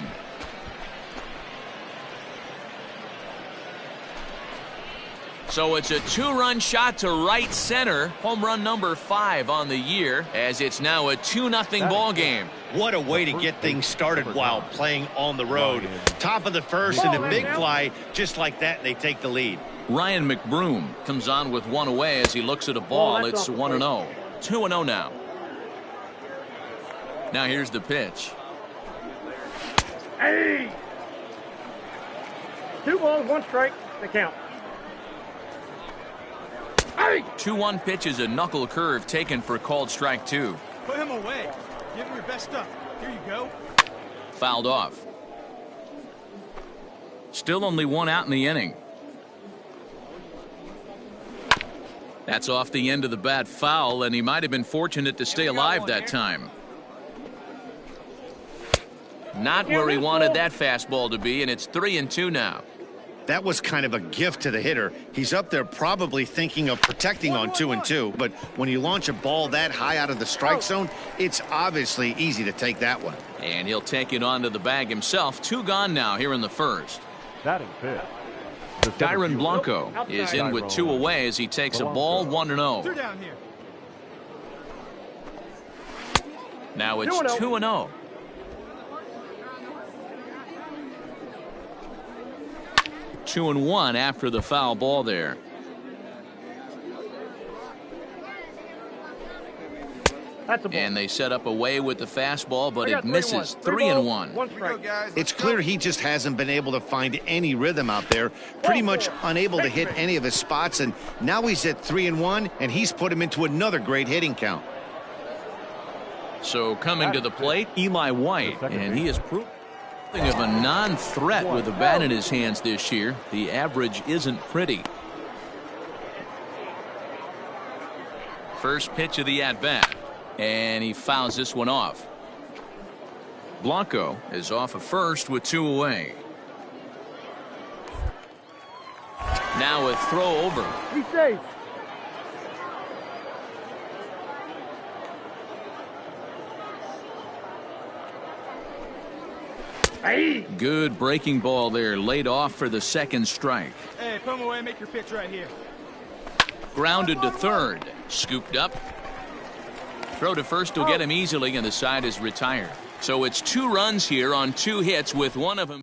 Speaker 1: So it's a 2-run shot to right center. Home run number 5 on the year, as it's now a 2-0 ball game.
Speaker 2: What a way to get things started while playing on the road. Top of the first and a big fly, just like that, they take the lead.
Speaker 1: Ryan McBroom comes on with 1 away as he looks at a ball. It's 1-0. 2-0 now. Now here's the pitch.
Speaker 5: Hey! 2 balls, 1 strike. The count.
Speaker 1: 2-1 pitch is a knuckle curve taken for called strike 2.
Speaker 6: Put him away. Give him your best stuff. Here you go.
Speaker 1: Fouled off. Still only 1 out in the inning. That's off the end of the bat foul, and he might have been fortunate to stay alive that time. Not where he wanted that fastball to be, and it's 3-2 now.
Speaker 2: That was kind of a gift to the hitter. He's up there probably thinking of protecting on 2-2, but when you launch a ball that high out of the strike zone, it's obviously easy to take that one.
Speaker 1: And he'll take it onto the bag himself. 2 gone now here in the first.
Speaker 3: Batting fifth.
Speaker 1: Dyron Blanco is in with 2 away as he takes a ball 1-0. Now it's 2-0. 2-1 after the foul ball there. And they set up away with the fastball, but it misses. 3-1.
Speaker 2: It's clear he just hasn't been able to find any rhythm out there. Pretty much unable to hit any of his spots, and now he's at 3-1, and he's put him into another great hitting count.
Speaker 1: So coming to the plate, Eli White, and he has proved something of a non-threat with a bat in his hands this year. The average isn't pretty. First pitch of the at-bat, and he fouls this one off. Blanco is off of first with 2 away. Now a throw over.
Speaker 5: Be safe. Hey.
Speaker 1: Good breaking ball there, laid off for the second strike.
Speaker 6: Hey, put him away, make your pitch right here.
Speaker 1: Grounded to third, scooped up. Throw to first will get him easily, and the side is retired. So it's 2 runs here on 2 hits, with one of them.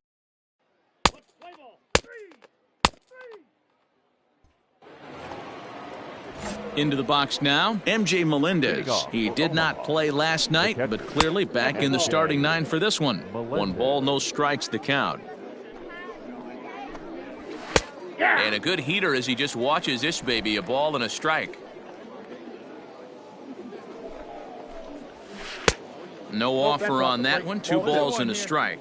Speaker 1: Into the box now, MJ Melendez. He did not play last night, but clearly back in the starting 9 for this one. 1 ball, no strikes the count. And a good heater as he just watches this baby, a ball and a strike. No offer on that one, 2 balls and a strike.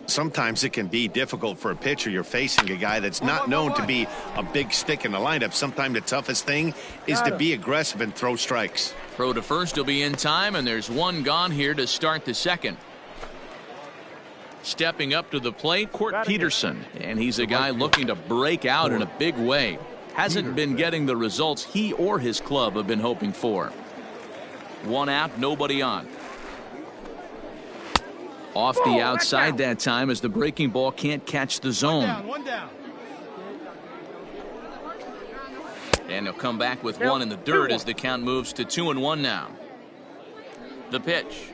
Speaker 2: Sometimes it can be difficult for a pitcher. You're facing a guy that's not known to be a big stick in the lineup. Sometimes the toughest thing is to be aggressive and throw strikes.
Speaker 1: Throw to first will be in time, and there's 1 gone here to start the second. Stepping up to the plate, Court Peterson, and he's a guy looking to break out in a big way. Hasn't been getting the results he or his club have been hoping for. 1 out, nobody on. Off the outside that time as the breaking ball can't catch the zone.
Speaker 6: One down.
Speaker 1: And he'll come back with 1 in the dirt as the count moves to 2-1 now. The pitch.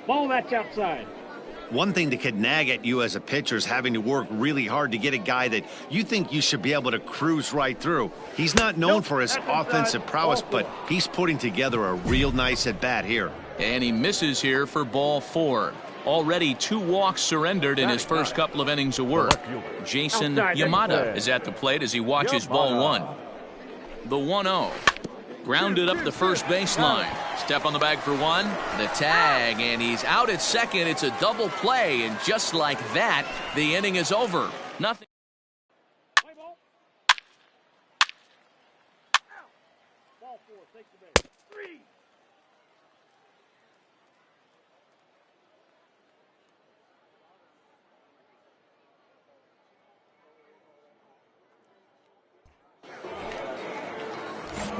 Speaker 5: Ball, that's outside.
Speaker 2: One thing that could nag at you as a pitcher is having to work really hard to get a guy that you think you should be able to cruise right through. He's not known for his offensive prowess, but he's putting together a real nice at-bat here.
Speaker 1: And he misses here for ball 4. Already 2 walks surrendered in his first couple of innings of work. Jason Yamada is at the plate as he watches ball 1. The 1-0. Grounded up the first baseline. Step on the bag for 1. The tag, and he's out at second. It's a double play, and just like that, the inning is over. Nothing.
Speaker 5: Ball 4, take the base. 3.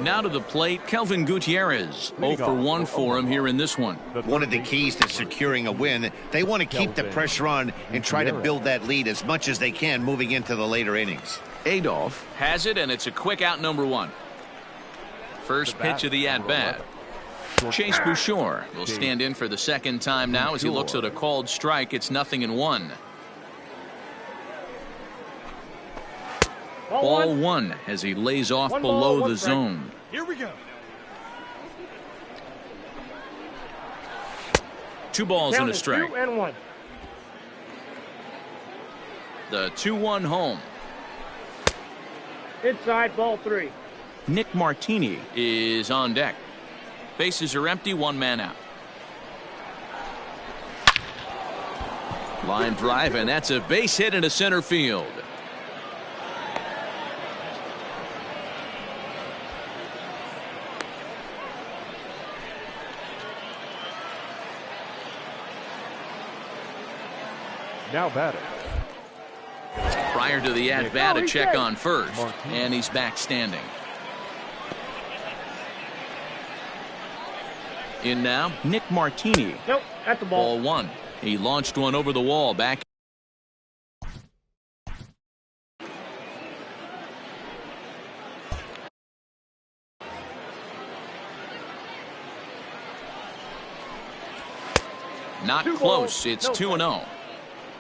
Speaker 1: Now to the plate, Kelvin Gutierrez. 0 for 1 for him here in this one.
Speaker 2: One of the keys to securing a win, they want to keep the pressure on and try to build that lead as much as they can moving into the later innings.
Speaker 1: Adolph has it, and it's a quick out, number 1. First pitch of the at-bat. Chase Bouchard will stand in for the second time now as he looks at a called strike. It's 0-1. Ball 1 as he lays off below the zone.
Speaker 6: Here we go.
Speaker 1: 2 balls and a strike.
Speaker 5: 2 and 1.
Speaker 1: The 2-1 home.
Speaker 5: Inside, ball 3.
Speaker 1: Nick Martini is on deck. Bases are empty, 1 man out. Line drive, and that's a base hit into center field.
Speaker 3: Now batting.
Speaker 1: Prior to the at-bat, a check on first, and he's back standing. In now, Nick Martini.
Speaker 5: Nope, at the ball.
Speaker 1: Ball 1. He launched one over the wall back. Not close. It's 2-0.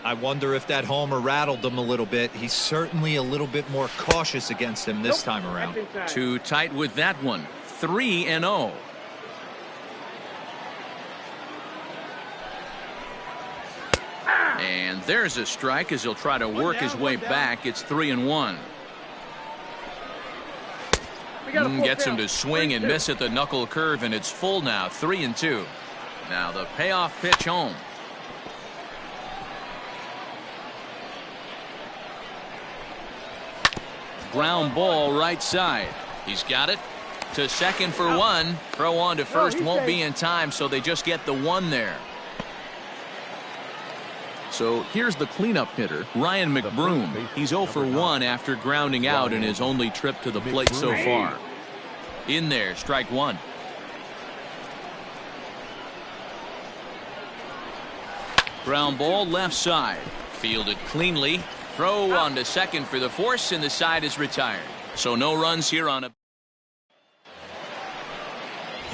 Speaker 4: I wonder if that homer rattled him a little bit. He's certainly a little bit more cautious against him this time around.
Speaker 1: Too tight with that one. 3-0. And there's a strike as he'll try to work his way back. It's 3-1. Gets him to swing and miss at the knuckle curve, and it's full now. 3-2. Now the payoff pitch home. Ground ball right side. He's got it to second for 1. Throw on to first won't be in time, so they just get the 1 there. So here's the cleanup hitter, Ryan McBroom. He's 0 for 1 after grounding out in his only trip to the plate so far. In there, strike 1. Ground ball left side. Fielded cleanly. Throw on to second for the force, and the side is retired. So no runs here on a.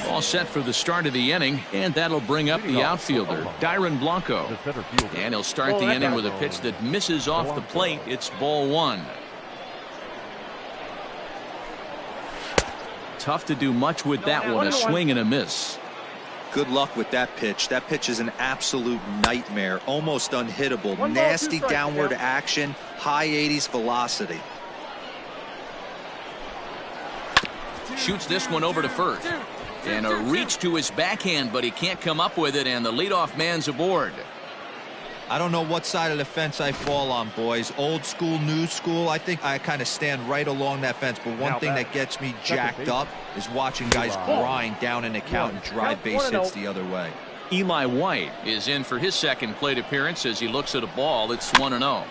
Speaker 1: All set for the start of the inning, and that'll bring up the outfielder, Dyron Blanco. And he'll start the inning with a pitch that misses off the plate. It's ball 1. tough to do much with that one. A swing and a miss.
Speaker 4: Good luck with that pitch. That pitch is an absolute nightmare. Almost unhittable. Nasty downward action. High 80s velocity.
Speaker 1: Shoots this one over to first. And a reach to his backhand, but he can't come up with it, and the leadoff man's aboard.
Speaker 4: I don't know what side of the fence I fall on, boys. Old school, new school. I think I kind of stand right along that fence. But one thing that gets me jacked up is watching guys grind down in the count and drive base hits the other way.
Speaker 1: Eli White is in for his second plate appearance as he looks at a ball. It's 1-0.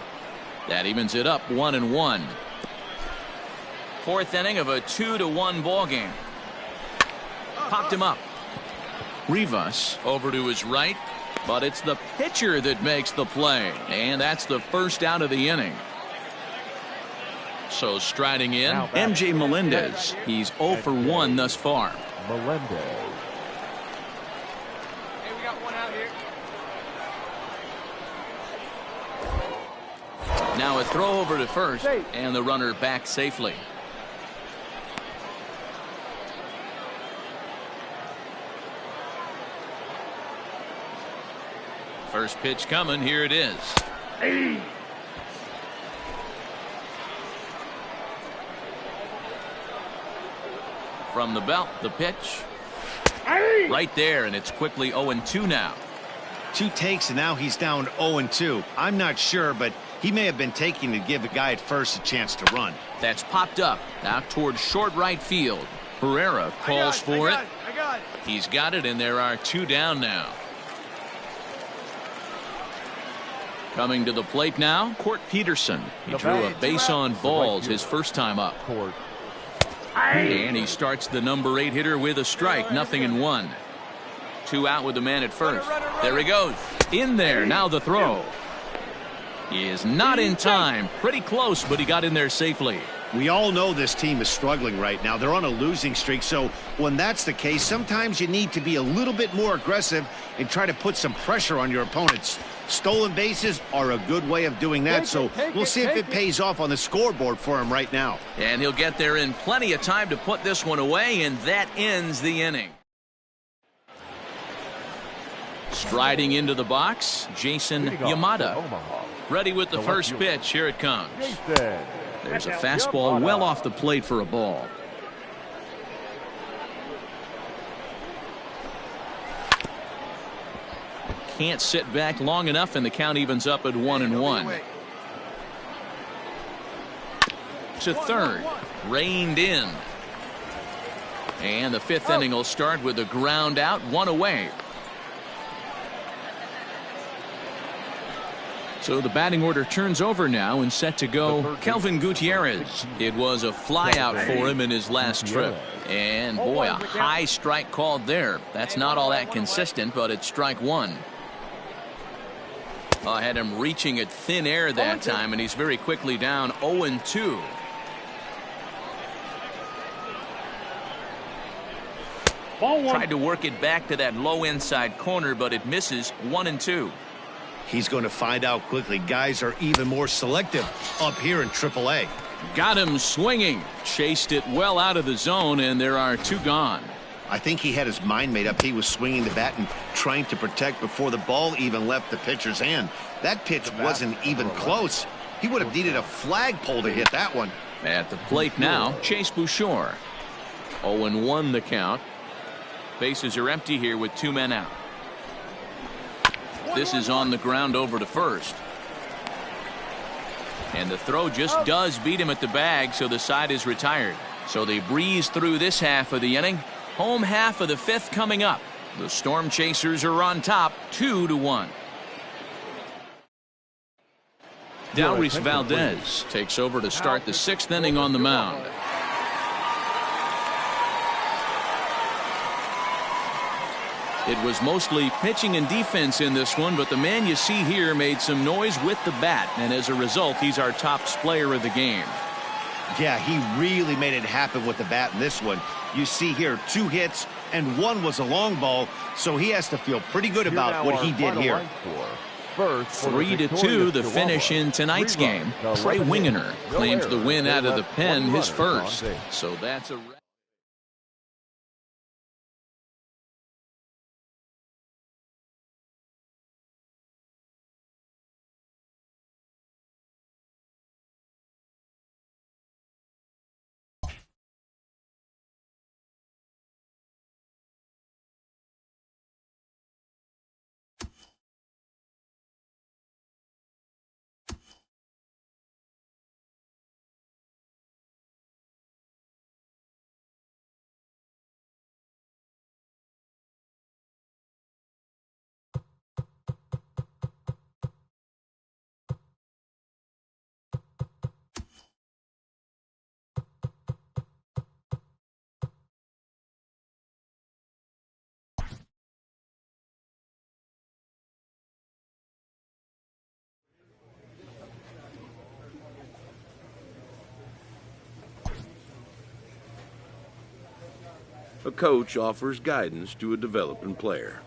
Speaker 1: That evens it up 1-1. Fourth inning of a 2-1 ball game. Popped him up. Rivas over to his right, but it's the pitcher that makes the play, and that's the first out of the inning. So striding in, MJ Melendez. He's 0 for 1 thus far.
Speaker 3: Melendez.
Speaker 5: Hey, we got one out here.
Speaker 1: Now a throw over to first, and the runner back safely. First pitch coming. Here it is. From the belt, the pitch. Right there, and it's quickly 0-2 now.
Speaker 2: 2 takes, and now he's down 0-2. I'm not sure, but he may have been taking to give the guy at first a chance to run.
Speaker 1: That's popped up out towards short right field. Herrera calls for it. He's got it, and there are 2 down now. Coming to the plate now, Court Peterson. He drew a base on balls his first time up. And he starts the number 8 hitter with a strike, 0-1. 2 out with the man at first. There he goes. In there. Now the throw. He is not in time. Pretty close, but he got in there safely.
Speaker 2: We all know this team is struggling right now. They're on a losing streak, so when that's the case, sometimes you need to be a little bit more aggressive and try to put some pressure on your opponents. Stolen bases are a good way of doing that, so we'll see if it pays off on the scoreboard for him right now.
Speaker 1: And he'll get there in plenty of time to put this one away, and that ends the inning. Striding into the box, Jason Yamada. Ready with the first pitch. Here it comes. There's a fastball well off the plate for a ball. Can't sit back long enough, and the count evens up at 1-1. To third, reined in. And the 5th inning will start with a ground out, 1 away. So the batting order turns over now and set to go. Kelvin Gutierrez. It was a fly out for him in his last trip. And boy, a high strike called there. That's not all that consistent, but it's strike 1. I had him reaching at thin air that time, and he's very quickly down 0-2. Tried to work it back to that low inside corner, but it misses. 1-2.
Speaker 2: He's going to find out quickly. Guys are even more selective up here in AAA.
Speaker 1: Got him swinging. Chased it well out of the zone, and there are 2 gone.
Speaker 2: I think he had his mind made up. He was swinging the bat and trying to protect before the ball even left the pitcher's hand. That pitch wasn't even close. He would have needed a flagpole to hit that one.
Speaker 1: At the plate now, Chase Bouchard. 0-1 the count. Bases are empty here with 2 men out. This is on the ground over to first. And the throw just does beat him at the bag, so the side is retired. So they breeze through this half of the inning. Home half of the 5th coming up. The Storm Chasers are on top, 2-1. Dalrys Valdez takes over to start the 6th inning on the mound. It was mostly pitching and defense in this one, but the man you see here made some noise with the bat, and as a result, he's our top player of the game.
Speaker 2: Yeah, he really made it happen with the bat in this one. You see here 2 hits, and 1 was a long ball, so he has to feel pretty good about what he did here.
Speaker 1: 3-2 the finish in tonight's game. Trey Wingener claims the win out of the pen, his first. So that's a
Speaker 8: A coach offers guidance to a developing player.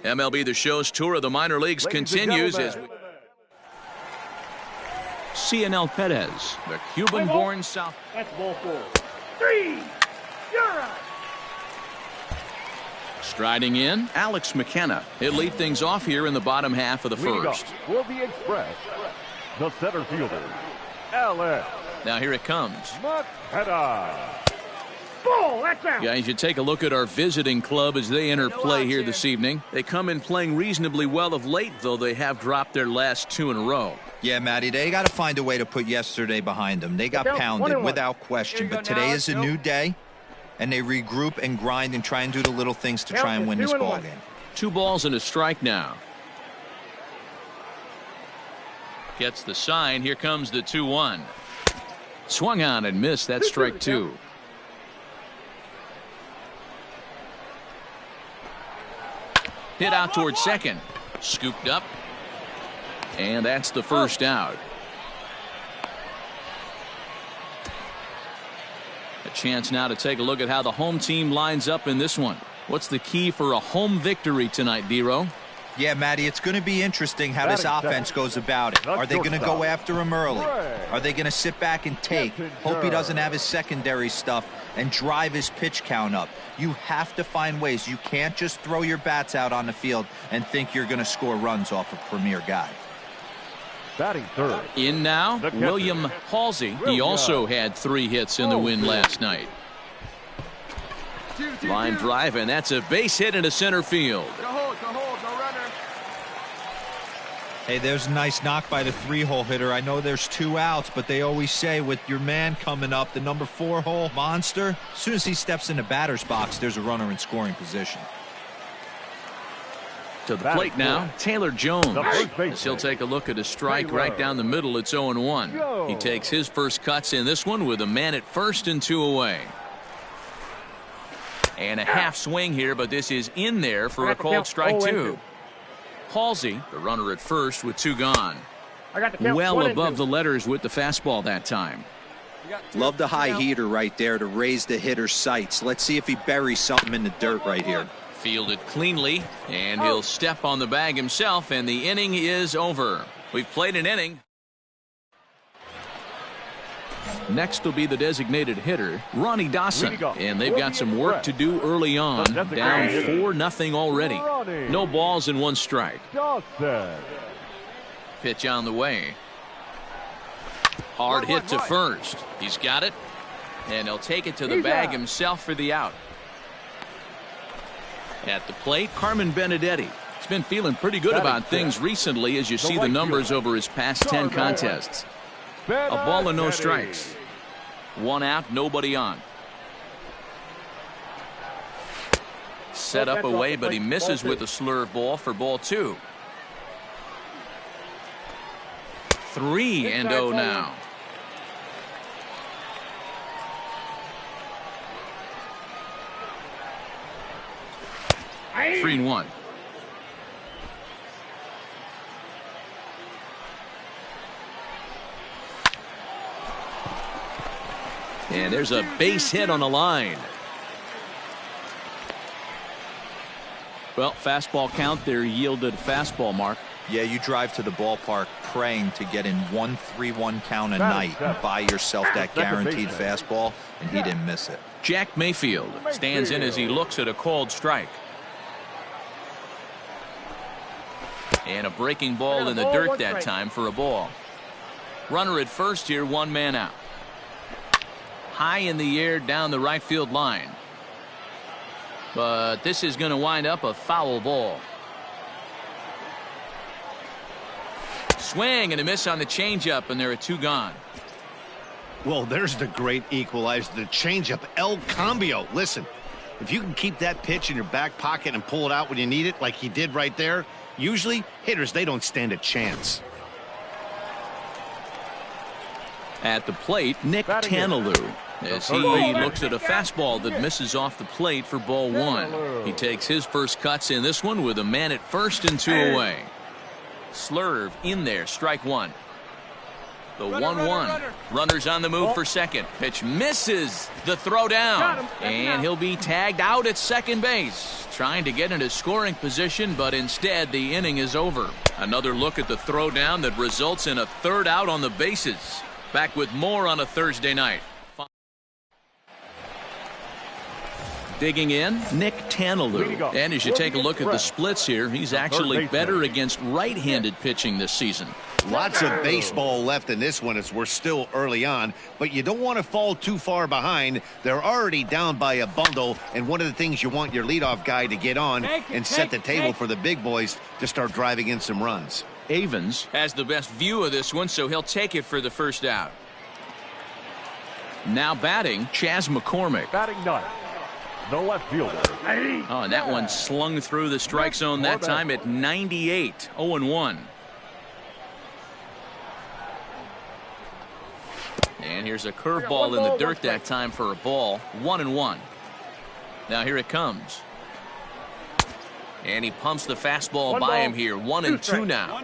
Speaker 1: MLB The Show's tour of the minor leagues continues as Cianel Perez, the Cuban-born South.
Speaker 5: That's ball 4. 3. You're out.
Speaker 1: Striding in, Alex McKenna. He'll lead things off here in the bottom half of the first.
Speaker 3: For the Express, the center fielder, Alex.
Speaker 1: Now here it comes.
Speaker 3: McKenna.
Speaker 5: Ball, that's out.
Speaker 1: Guys, you take a look at our visiting club as they enter play here this evening. They come in playing reasonably well of late, though they have dropped their last 2 in a row.
Speaker 4: Yeah, Matty, they got to find a way to put yesterday behind them. They got pounded without question, but today is a new day, and they regroup and grind and try and do the little things to try and win this ball game.
Speaker 1: 2 balls and a strike now. Gets the sign. Here comes the 2-1. Swung on and missed. That's strike 2. Hit out towards second. Scooped up. And that's the first out. A chance now to take a look at how the home team lines up in this one. What's the key for a home victory tonight, D-Row?
Speaker 4: Yeah, Matty, it's going to be interesting how this offense goes about it. Are they going to go after him early? Are they going to sit back and take, hope he doesn't have his secondary stuff, and drive his pitch count up? You have to find ways. You can't just throw your bats out on the field and think you're going to score runs off a premier guy.
Speaker 3: Batting third.
Speaker 1: In now, William Halsey. He also had 3 hits in the win last night. Line drive, and that's a base hit into center field.
Speaker 4: Hey, there's a nice knock by the 3-hole hitter. I know there's 2 outs, but they always say with your man coming up, the number 4-hole monster, as soon as he steps in the batter's box, there's a runner in scoring position.
Speaker 1: To the plate now, Taylor Jones. As he'll take a look at a strike right down the middle. It's 0-1. He takes his first cuts in this one with a man at first and 2 away. And a half swing here, but this is in there for a called strike 2. Halsey, the runner at first with 2 gone. Well above the letters with the fastball that time.
Speaker 4: Love the high heater right there to raise the hitter's sights. Let's see if he buries something in the dirt right here.
Speaker 1: Fielded cleanly, and he'll step on the bag himself, and the inning is over. We've played an inning. Next will be the designated hitter, Ronnie Dawson, and they've got some work to do early on. Down 4-0 already. No balls and 1 strike. Pitch on the way. Hard hit to first. He's got it, and he'll take it to the bag himself for the out. At the plate, Carmen Benedetti. He's been feeling pretty good about things recently as you see the numbers over his past 10 contests. A ball and no strikes. 1 out, nobody on. Set up away, but he misses with a slurve ball for ball 2. 3-0 now. 3-1. And there's a base hit on the line. Well, fastball count there yielded fastball, Mark.
Speaker 4: Yeah, you drive to the ballpark praying to get in 1-3-1 count a night and buy yourself that guaranteed fastball, and he didn't miss it.
Speaker 1: Jack Mayfield stands in as he looks at a called strike. And a breaking ball in the dirt that time for a ball. Runner at first here, one man out. High in the air down the right field line. But this is going to wind up a foul ball. Swing and a miss on the changeup, and there are two gone.
Speaker 2: Well, there's the great equalizer, the changeup, El Cambio. Listen, if you can keep that pitch in your back pocket and pull it out when you need it, like he did right there, usually hitters, they don't stand a chance.
Speaker 1: At the plate, Nick Tanalou, as he looks at a fastball that misses off the plate for ball one. He takes his first cuts in this one with a man at first and two away. Slurve in there, strike one. The 1-1. Runners on the move for second. Pitch misses the throw down. And he'll be tagged out at second base. Trying to get into scoring position, but instead the inning is over. Another look at the throw down that results in a third out on the bases. Back with more on a Thursday night. Digging in, Nick Tanalou. And as you take a look at the splits here, he's actually better against right-handed pitching this season.
Speaker 2: Lots of baseball left in this one as we're still early on, but you don't want to fall too far behind. They're already down by a bundle, and one of the things you want your leadoff guy to get on and set the table for the big boys to start driving in some runs.
Speaker 1: Avens has the best view of this one, so he'll take it for the first out. Now batting, Chas McCormick.
Speaker 3: Batting ninth, the left fielder.
Speaker 1: Oh, and that one slung through the strike zone that time at 98, 0-1. And here's a curveball in the dirt that time for a ball, 1-1. Now here it comes. And he pumps the fastball by him here, 1-2 now.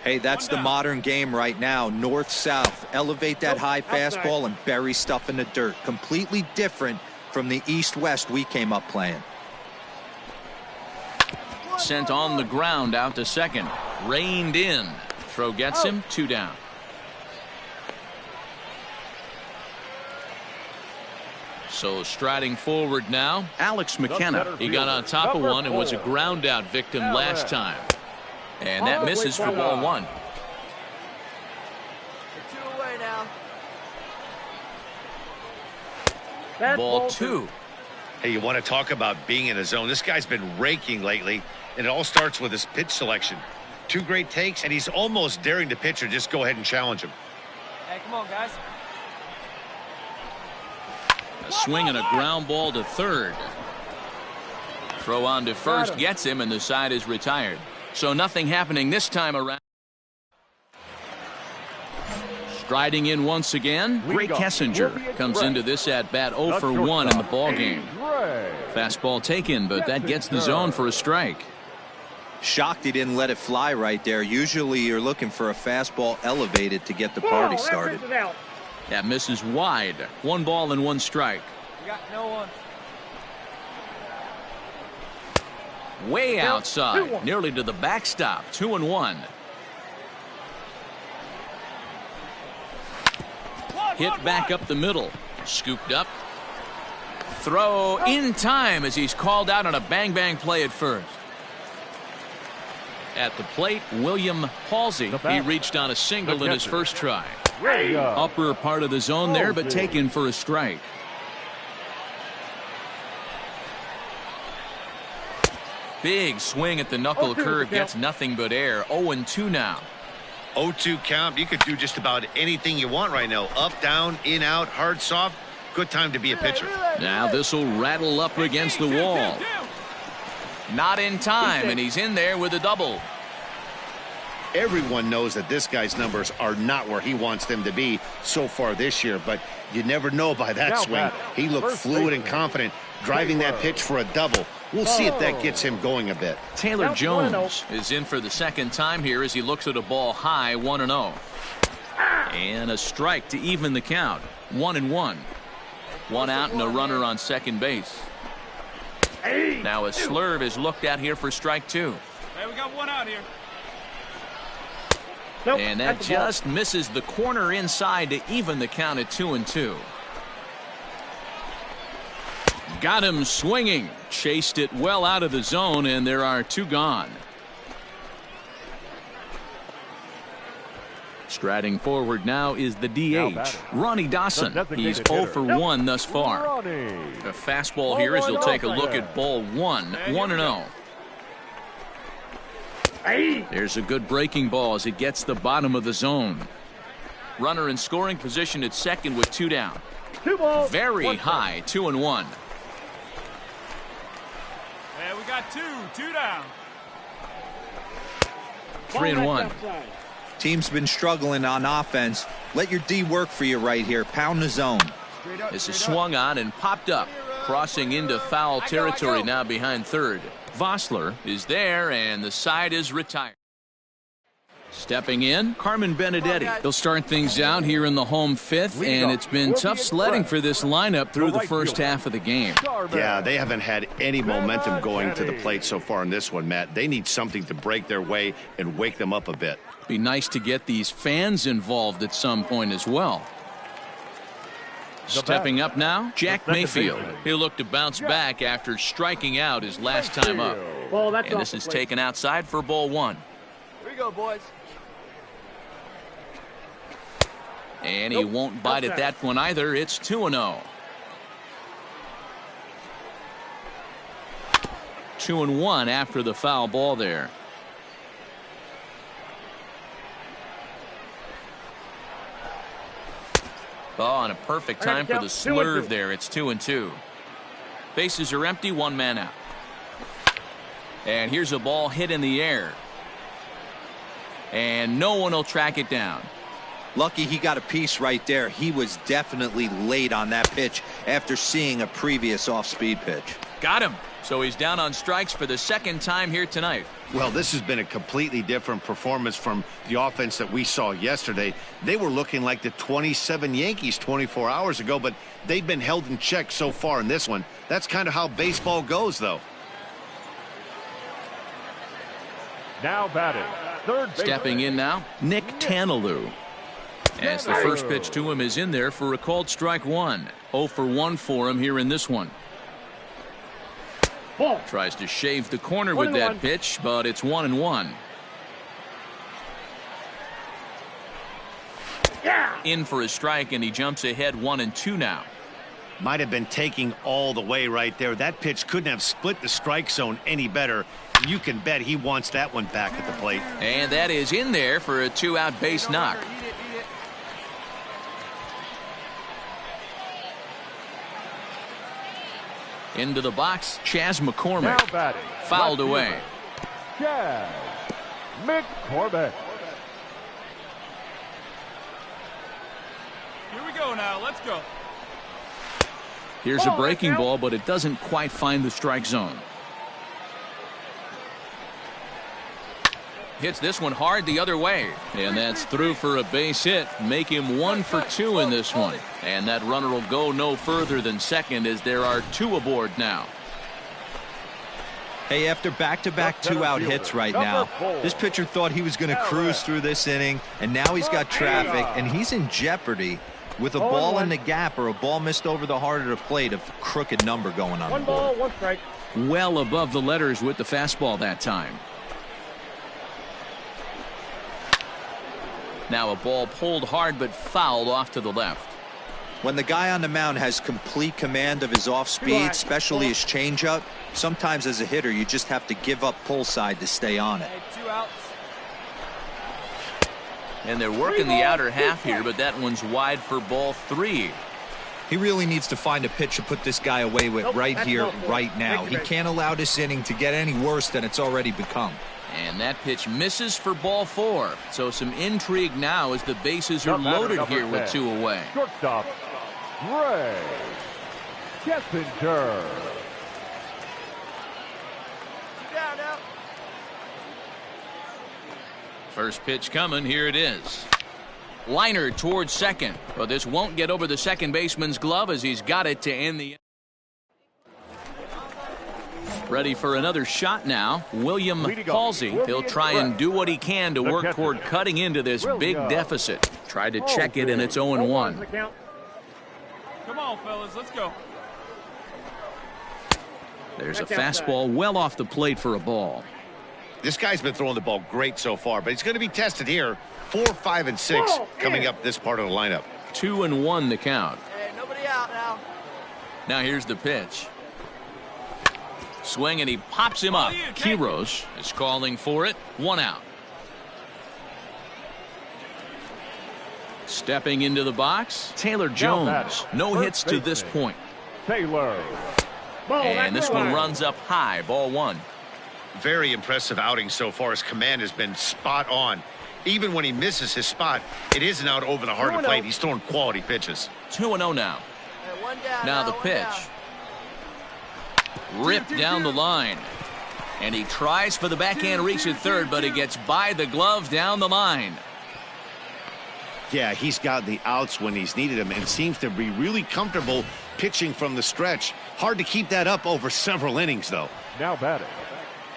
Speaker 4: Hey, that's the modern game right now. North-south. Elevate that high fastball and bury stuff in the dirt. Completely different from the east-west we came up playing.
Speaker 1: Sent on the ground out to second. Reined in. Throw gets him, 2 down. So striding forward now, Alex McKenna. He got on top of one and was a ground out victim last time. And that misses for ball one.
Speaker 5: Two away now.
Speaker 1: Ball two.
Speaker 2: Hey, you want to talk about being in a zone? This guy's been raking lately, and it all starts with his pitch selection. 2 great takes, and he's almost daring the pitcher just go ahead and challenge him.
Speaker 5: Hey, come on, guys.
Speaker 1: A swing and a ground ball to third. Throw on to first gets him, and the side is retired. So nothing happening this time around. Striding in once again, Greg Kessinger comes into this at bat 0 for 1 in the ball game. Fastball taken, but that gets the zone for a strike.
Speaker 4: Shocked he didn't let it fly right there. Usually you're looking for a fastball elevated to get the party started.
Speaker 1: That misses wide. 1 ball and 1 strike.
Speaker 5: We got no one.
Speaker 1: Way outside, nearly to the backstop. 2-1. Hit back up the middle. Scooped up. Throw in time as he's called out on a bang-bang play at first. At the plate, William Halsey. He reached on a single in his first try. Upper part of the zone there, but taken for a strike. Big swing at the knuckle curve, gets nothing but air. 0-2 now.
Speaker 2: 0-2 count. You could do just about anything you want right now. Up, down, in, out, hard, soft. Good time to be a pitcher.
Speaker 1: Now this will rattle up against the wall. Not in time, and he's in there with a double.
Speaker 2: Everyone knows that this guy's numbers are not where he wants them to be so far this year, but you never know by that swing. He looked fluid and confident, driving that pitch for a double. We'll see if that gets him going a bit.
Speaker 1: Taylor Jones is in for the second time here as he looks at a ball high, 1-0. And a strike to even the count, 1-1. One out and a runner on second base. Now a slurve is looked at here for strike 2.
Speaker 6: Hey, we got one out here.
Speaker 1: And that just misses the corner inside to even the count at 2-2. Got him swinging. Chased it well out of the zone, and there are 2 gone. Striding forward now is the DH, Ronnie Dawson. He's 0 for 1 thus far. A fastball here as he'll take a look at ball 1, 1-0. There's a good breaking ball as it gets the bottom of the zone. Runner in scoring position at second with 2 down. Very high, 2-1.
Speaker 6: Yeah, we got two down.
Speaker 1: 3-1.
Speaker 4: Team's been struggling on offense. Let your D work for you right here. Pound the zone.
Speaker 1: This is swung on and popped up, crossing into foul territory now behind third. Vossler is there, and the side is retired. Stepping in, Carmen Benedetti. He'll start things out here in the home 5th, and it's been tough sledding for this lineup through the first half of the game.
Speaker 2: Yeah, they haven't had any momentum going to the plate so far in this one, Matt. They need something to break their way and wake them up a bit.
Speaker 1: Be nice to get these fans involved at some point as well. Stepping up now, Jack Mayfield. He'll look to bounce back after striking out his last time up. And this is taken outside for ball 1.
Speaker 5: Here we go, boys.
Speaker 1: And he won't bite at that one either. It's 2-0. 2-1 after the foul ball there. Oh, and a perfect time for the slurve there. It's 2-2. Bases are empty, 1 man out. And here's a ball hit in the air. And no one will track it down.
Speaker 4: Lucky he got a piece right there. He was definitely late on that pitch after seeing a previous off-speed pitch.
Speaker 1: Got him. So he's down on strikes for the second time here tonight.
Speaker 2: Well, this has been a completely different performance from the offense that we saw yesterday. They were looking like the 27 Yankees 24 hours ago, but they've been held in check so far in this one. That's kind of how baseball goes, though.
Speaker 3: Now batting, third baseman.
Speaker 1: Stepping in now, Nick Tanalou. As the first pitch to him is in there for a called strike 1. 0 for 1 for him here in this one. Tries to shave the corner with that pitch, but it's 1-1. In for a strike, and he jumps ahead 1-2 now.
Speaker 2: Might have been taking all the way right there. That pitch couldn't have split the strike zone any better. You can bet he wants that one back at the plate.
Speaker 1: And that is in there for a 2-out base knock. Into the box, Chas McCormick. Fouled away.
Speaker 3: Chas McCormick.
Speaker 6: Here we go now. Let's go.
Speaker 1: Here's a breaking ball, but it doesn't quite find the strike zone. Hits this one hard the other way, and that's through for a base hit. Make him 1 for 2 in this one, and that runner will go no further than second as there are 2 aboard now.
Speaker 4: Hey, after back-to-back 2-out hits right now, this pitcher thought he was going to cruise through this inning, and now he's got traffic, and he's in jeopardy with a ball in the gap or a ball missed over the heart of the plate, a crooked number going on the board.
Speaker 5: 1 ball, 1 strike.
Speaker 1: Well above the letters with the fastball that time. Now a ball pulled hard but fouled off to the left.
Speaker 4: When the guy on the mound has complete command of his off-speed, especially his changeup, sometimes as a hitter you just have to give up pull side to stay on it.
Speaker 6: 2 outs.
Speaker 1: And they're working the outer half here, but that one's wide for ball 3.
Speaker 4: He really needs to find a pitch to put this guy away with right here, right now. He can't allow this inning to get any worse than it's already become.
Speaker 1: And that pitch misses for ball 4. So some intrigue now as the bases are loaded here with 2 away.
Speaker 3: Shortstop, Ray Kessinger.
Speaker 1: First pitch coming. Here it is. Liner towards second, but this won't get over the second baseman's glove as he's got it to end the. Ready for another shot now. William Halsey. He'll try and do what he can to work toward cutting into this big deficit. Tried to check it, and it's 0-1.
Speaker 6: Come on, fellas, let's go.
Speaker 1: There's a fastball well off the plate for a ball.
Speaker 2: This guy's been throwing the ball great so far, but he's going to be tested here. 4, 5, and 6 coming up this part of the lineup.
Speaker 1: 2-1 the count.
Speaker 5: Hey, nobody out now.
Speaker 1: Now here's the pitch. Swing, and he pops him up. Quiros is calling for it. 1 out. Stepping into the box, Taylor Jones. No hits to this point.
Speaker 3: Taylor.
Speaker 1: And this one runs up high. Ball 1.
Speaker 2: Very impressive outing so far. His command has been spot on. Even when he misses his spot, it isn't out over the heart of the plate. He's throwing quality pitches.
Speaker 1: 2-0 now.
Speaker 5: Hey, one down,
Speaker 1: Now the
Speaker 5: one
Speaker 1: pitch.
Speaker 5: down.
Speaker 1: Ripped down the line. And he tries for the backhand reach at third, but he gets by the glove down the line.
Speaker 2: Yeah, he's got the outs when he's needed them and seems to be really comfortable pitching from the stretch. Hard to keep that up over several innings, though.
Speaker 3: Now batting.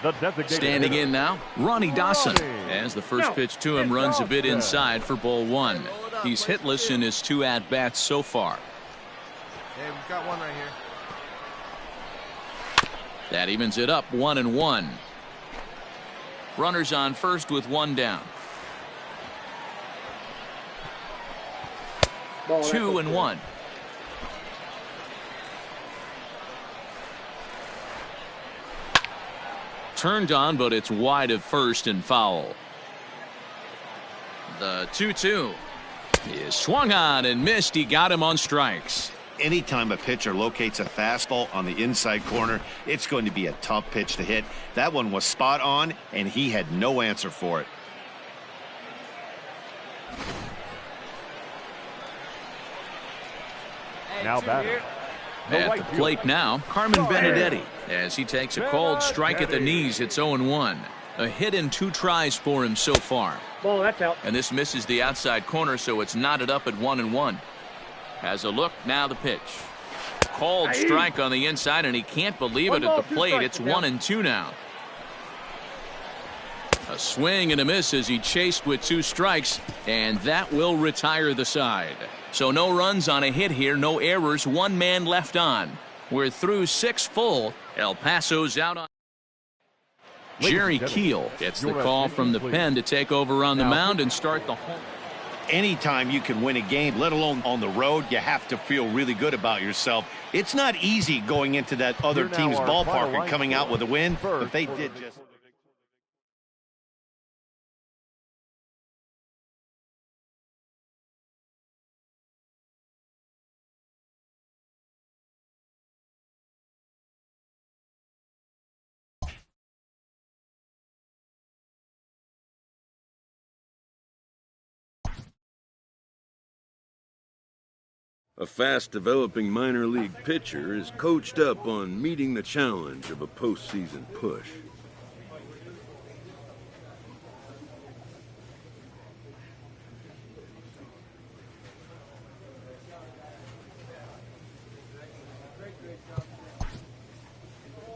Speaker 3: The designated
Speaker 1: Standing
Speaker 3: hitter.
Speaker 1: in now, Ronnie Dawson. As the first pitch to him runs a bit inside for ball 1. He's hitless in his 2 at-bats so far.
Speaker 5: Hey, we've got one right here.
Speaker 1: That evens it up 1-1. Runners on first with 1 down. 2-1. Turned on, but it's wide of first and foul. The 2-2 is swung on and missed. He got him on strikes.
Speaker 2: Anytime a pitcher locates a fastball on the inside corner, it's going to be a tough pitch to hit. That one was spot on, and he had no answer for it.
Speaker 3: Now batting.
Speaker 1: At the plate now, Carmen Benedetti, as he takes a called strike at the knees. It's 0-1. A hit in 2 tries for him so far.
Speaker 5: Ball, that's out.
Speaker 1: And this misses the outside corner, so it's knotted up at 1-1. Has a look, now the pitch. Called strike on the inside, and he can't believe it at the plate. It's 1-2 now. A swing and a miss as he chased with 2 strikes, and that will retire the side. So no runs on a hit here, no errors, 1 man left on. We're through 6 full. El Paso's out on. Jerry Keel gets the call from the pen to take over on the mound and start the home.
Speaker 2: Anytime you can win a game, let alone on the road, you have to feel really good about yourself. It's not easy going into that other team's ballpark and coming out with a win, but they did just.
Speaker 8: A fast-developing minor league pitcher is coached up on meeting the challenge of a postseason push.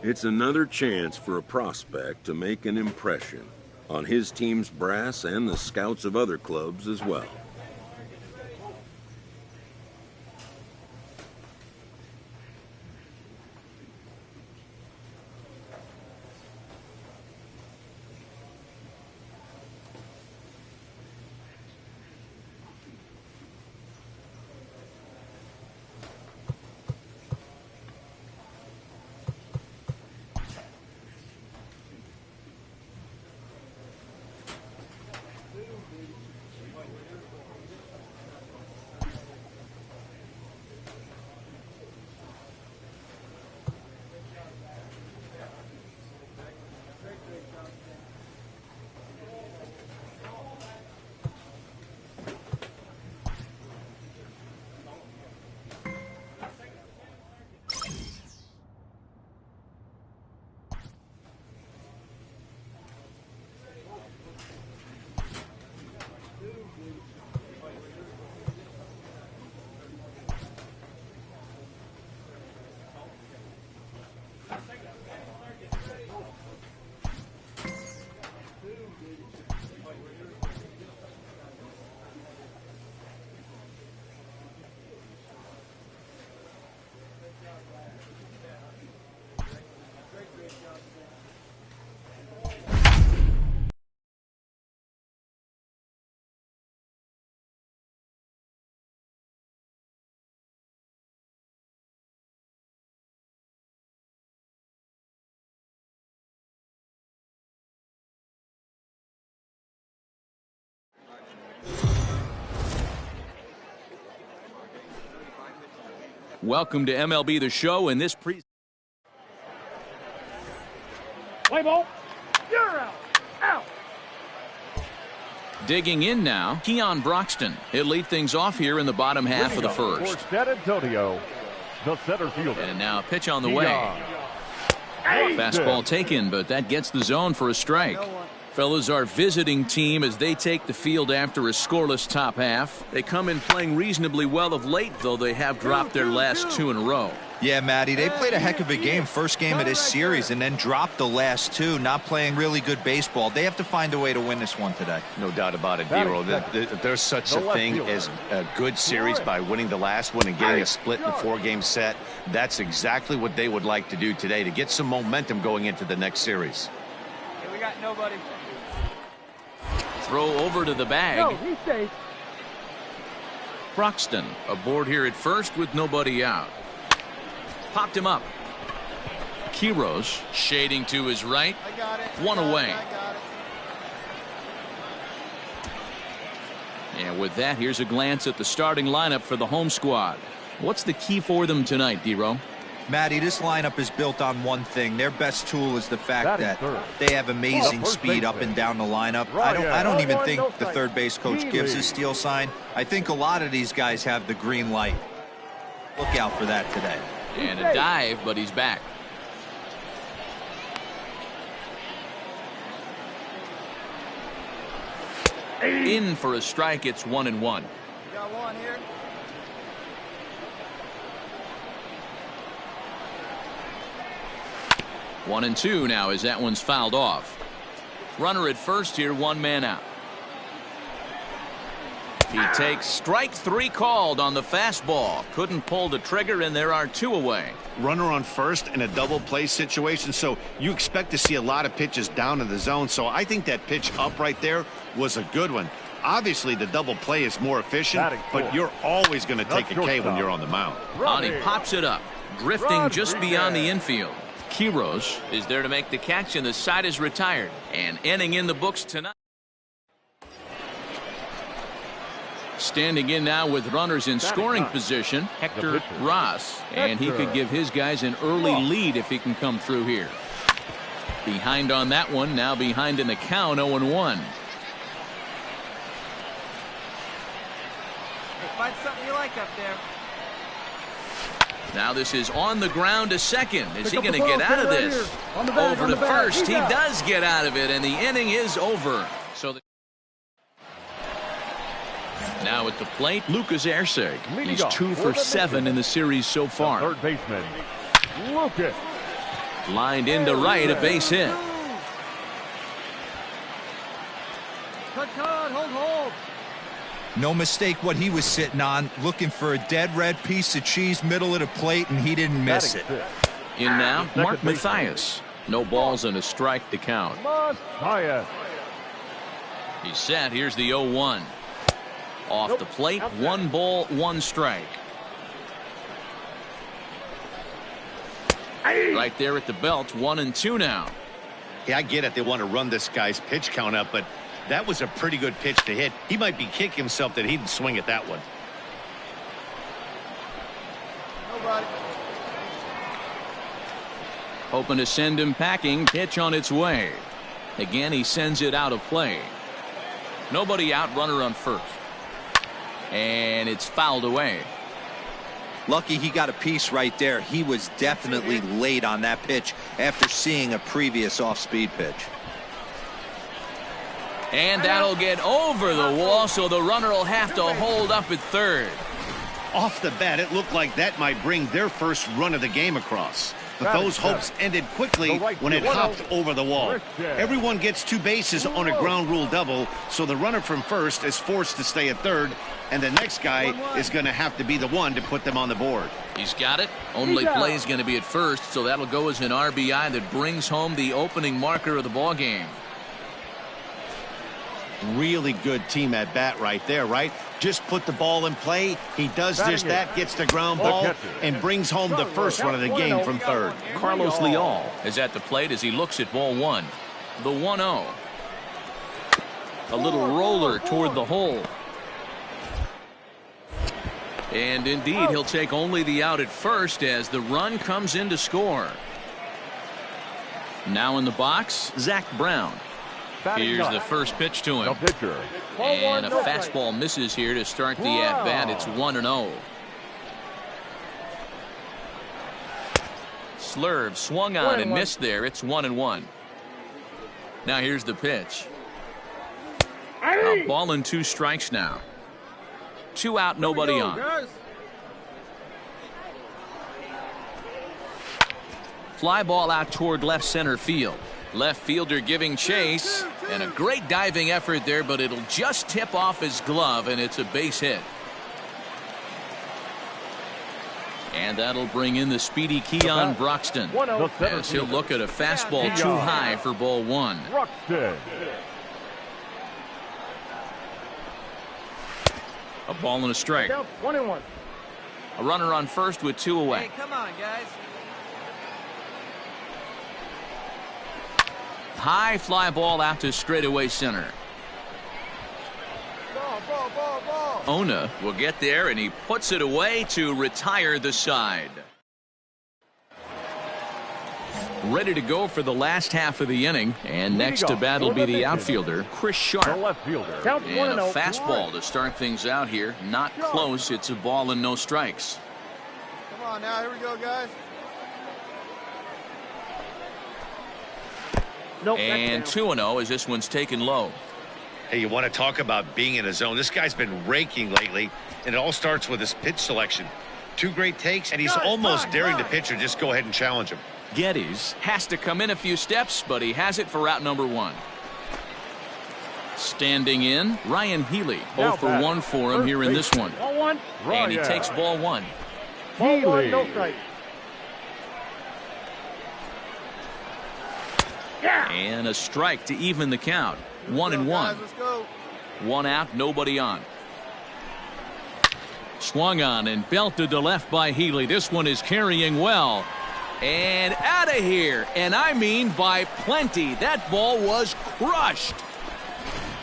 Speaker 8: It's another chance for a prospect to make an impression on his team's brass and the scouts of other clubs as well.
Speaker 1: Welcome to MLB The Show in this
Speaker 3: Play ball. You're out. Out.
Speaker 1: Digging in now, Keon Broxton. He'll lead things off here in the bottom half of the first.
Speaker 3: For San Antonio, the center fielder.
Speaker 1: And now a pitch on the way. Fastball taken, but that gets the zone for a strike. Fellas, our visiting team as they take the field after a scoreless top half. They come in playing reasonably well of late, though they have dropped their last 2 in a row.
Speaker 4: Yeah, Matty, they played a heck of a game, first game of this series, and then dropped the last 2, not playing really good baseball. They have to find a way to win this one today.
Speaker 2: No doubt about it, Dero. There's such a thing as a good series by winning the last one and getting a split in the 4-game set. That's exactly what they would like to do today to get some momentum going into the next series.
Speaker 5: Hey, we got nobody.
Speaker 1: Throw over to the bag.
Speaker 5: No, he's safe.
Speaker 1: Broxton aboard here at first with nobody out. Popped him up. Quiros shading to his right. One away. And with that, here's a glance at the starting lineup for the home squad. What's the key for them tonight, Dero?
Speaker 4: Matty, this lineup is built on one thing. Their best tool is the fact that they have amazing speed up and down the lineup. I don't even think the third base coach gives his steal sign. I think a lot of these guys have the green light. Look out for that today.
Speaker 1: And a dive, but he's back. In for a strike. It's 1-1.
Speaker 5: Got one here.
Speaker 1: One and two now as that one's fouled off. Runner at first here, 1 man out. He takes strike 3 called on the fastball. Couldn't pull the trigger, and there are 2 away.
Speaker 2: Runner on first in a double play situation, so you expect to see a lot of pitches down in the zone. So I think that pitch up right there was a good one. Obviously, the double play is more efficient, but you're always going to take a K when you're on the mound.
Speaker 1: And he pops it up, drifting just beyond the infield. Quiros is there to make the catch, and the side is retired. And inning in the books tonight. Standing in now with runners in scoring position, Hector Ross. And he could give his guys an early lead if he can come through here. Behind on that one, now behind in the count, 0-1.
Speaker 5: Hey, find something you like up there.
Speaker 1: Now this is on the ground to second. Is he going to get out of this? Over to first. He does get out of it, and the inning is over. So now at the plate, Lucas Erceg. He's 2 for 7 in the series so far.
Speaker 3: Third baseman, Lucas.
Speaker 1: Lined into right, a base hit.
Speaker 5: Cut, hold.
Speaker 4: No mistake what he was sitting on, looking for a dead red piece of cheese middle of the plate, and he didn't miss it.
Speaker 1: In now, Mark Mathias. No balls and a strike to count.
Speaker 3: Mathias.
Speaker 1: He's set. Here's the 0-1. Off the plate, 1 ball, 1 strike. Right there at the belt, 1-2 now.
Speaker 2: Yeah, I get it. They want to run this guy's pitch count up, but that was a pretty good pitch to hit. He might be kicking himself that he didn't swing at that one.
Speaker 5: Nobody.
Speaker 1: Hoping to send him packing. Pitch on its way. Again, he sends it out of play. Nobody out, runner on first. And it's fouled away.
Speaker 4: Lucky he got a piece right there. He was definitely late on that pitch after seeing a previous off-speed pitch.
Speaker 1: And that'll get over the wall, so the runner will have to hold up at third.
Speaker 2: Off the bat, it looked like that might bring their first run of the game across. But those hopes ended quickly when it hopped over the wall. Everyone gets 2 bases on a ground rule double, so the runner from first is forced to stay at third, and the next guy is going to have to be the one to put them on the board.
Speaker 1: He's got it. Only play is going to be at first, so that'll go as an RBI that brings home the opening marker of the ball game.
Speaker 2: Really good team at bat right there, right? Just put the ball in play. He does just that, gets the ground ball, and brings home the first run of the game from third.
Speaker 1: Carlos Leal is at the plate as he looks at ball 1. The 1-0. A little roller toward the hole. And indeed, he'll take only the out at first as the run comes in to score. Now in the box, Zach Brown. Here's the first pitch to him. And a fastball misses here to start the at-bat. It's 1-0. Slurve swung on and missed there. It's 1-1. Now here's the pitch. A ball and 2 strikes now. 2 out, nobody on. Fly ball out toward left center field. Left fielder giving chase, and a great diving effort there, but it'll just tip off his glove, and it's a base hit. And that'll bring in the speedy Keon Broxton as he'll look at a fastball too high for ball 1. A ball and a strike. A runner on first with 2 away.
Speaker 5: Hey, come on, guys.
Speaker 1: High fly ball out to straightaway center. Ona will get there, and he puts it away to retire the side. Ready to go for the last half of the inning, and next to bat will be the outfielder, Chris Sharp. And a fastball to start things out here. Not close. It's a ball and no strikes.
Speaker 5: Come on now, here we go, guys.
Speaker 1: And 2-0 as this one's taken low.
Speaker 2: Hey, you want to talk about being in a zone? This guy's been raking lately, and it all starts with his pitch selection. 2 great takes, and he's almost daring the pitcher just go ahead and challenge him.
Speaker 1: Geddes has to come in a few steps, but he has it for out number 1. Standing in, Ryan Healy. 0 for 1 for him here in this one. And he takes ball 1.
Speaker 5: Ball 1, no strike.
Speaker 1: And a strike to even the count. 1-1. 1 out, nobody on. Swung on and belted to left by Healy. This one is carrying well. And out of here. And I mean by plenty. That ball was crushed.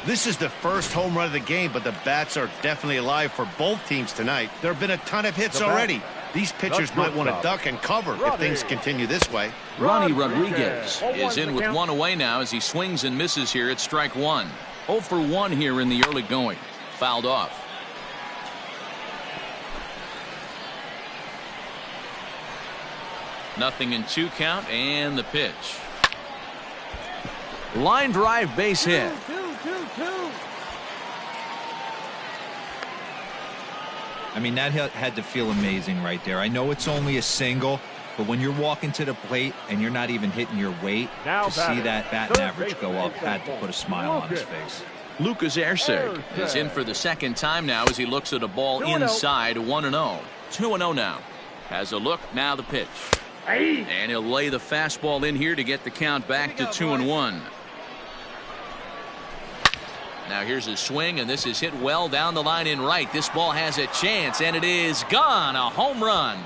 Speaker 2: This is the first home run of the game, but the bats are definitely alive for both teams tonight. There have been a ton of hits already. These pitchers might want to duck and cover if things continue this way.
Speaker 1: Ronnie Rodriguez is in with 1 away now as he swings and misses here at strike 1. 0 for 1 here in the early going. Fouled off. Nothing in 2 count, and the pitch. Line drive base hit.
Speaker 4: I mean, that had to feel amazing right there. I know it's only a single, but when you're walking to the plate and you're not even hitting your weight, to see that batting average go up had to put a smile on his face.
Speaker 1: Lucas Erceg is in for the second time now as he looks at a ball inside. 1-0. 2-0 now. Has a look, now the pitch. And he'll lay the fastball in here to get the count back to 2-1. Now here's a swing, and this is hit well down the line in right. This ball has a chance, and it is gone. A home run.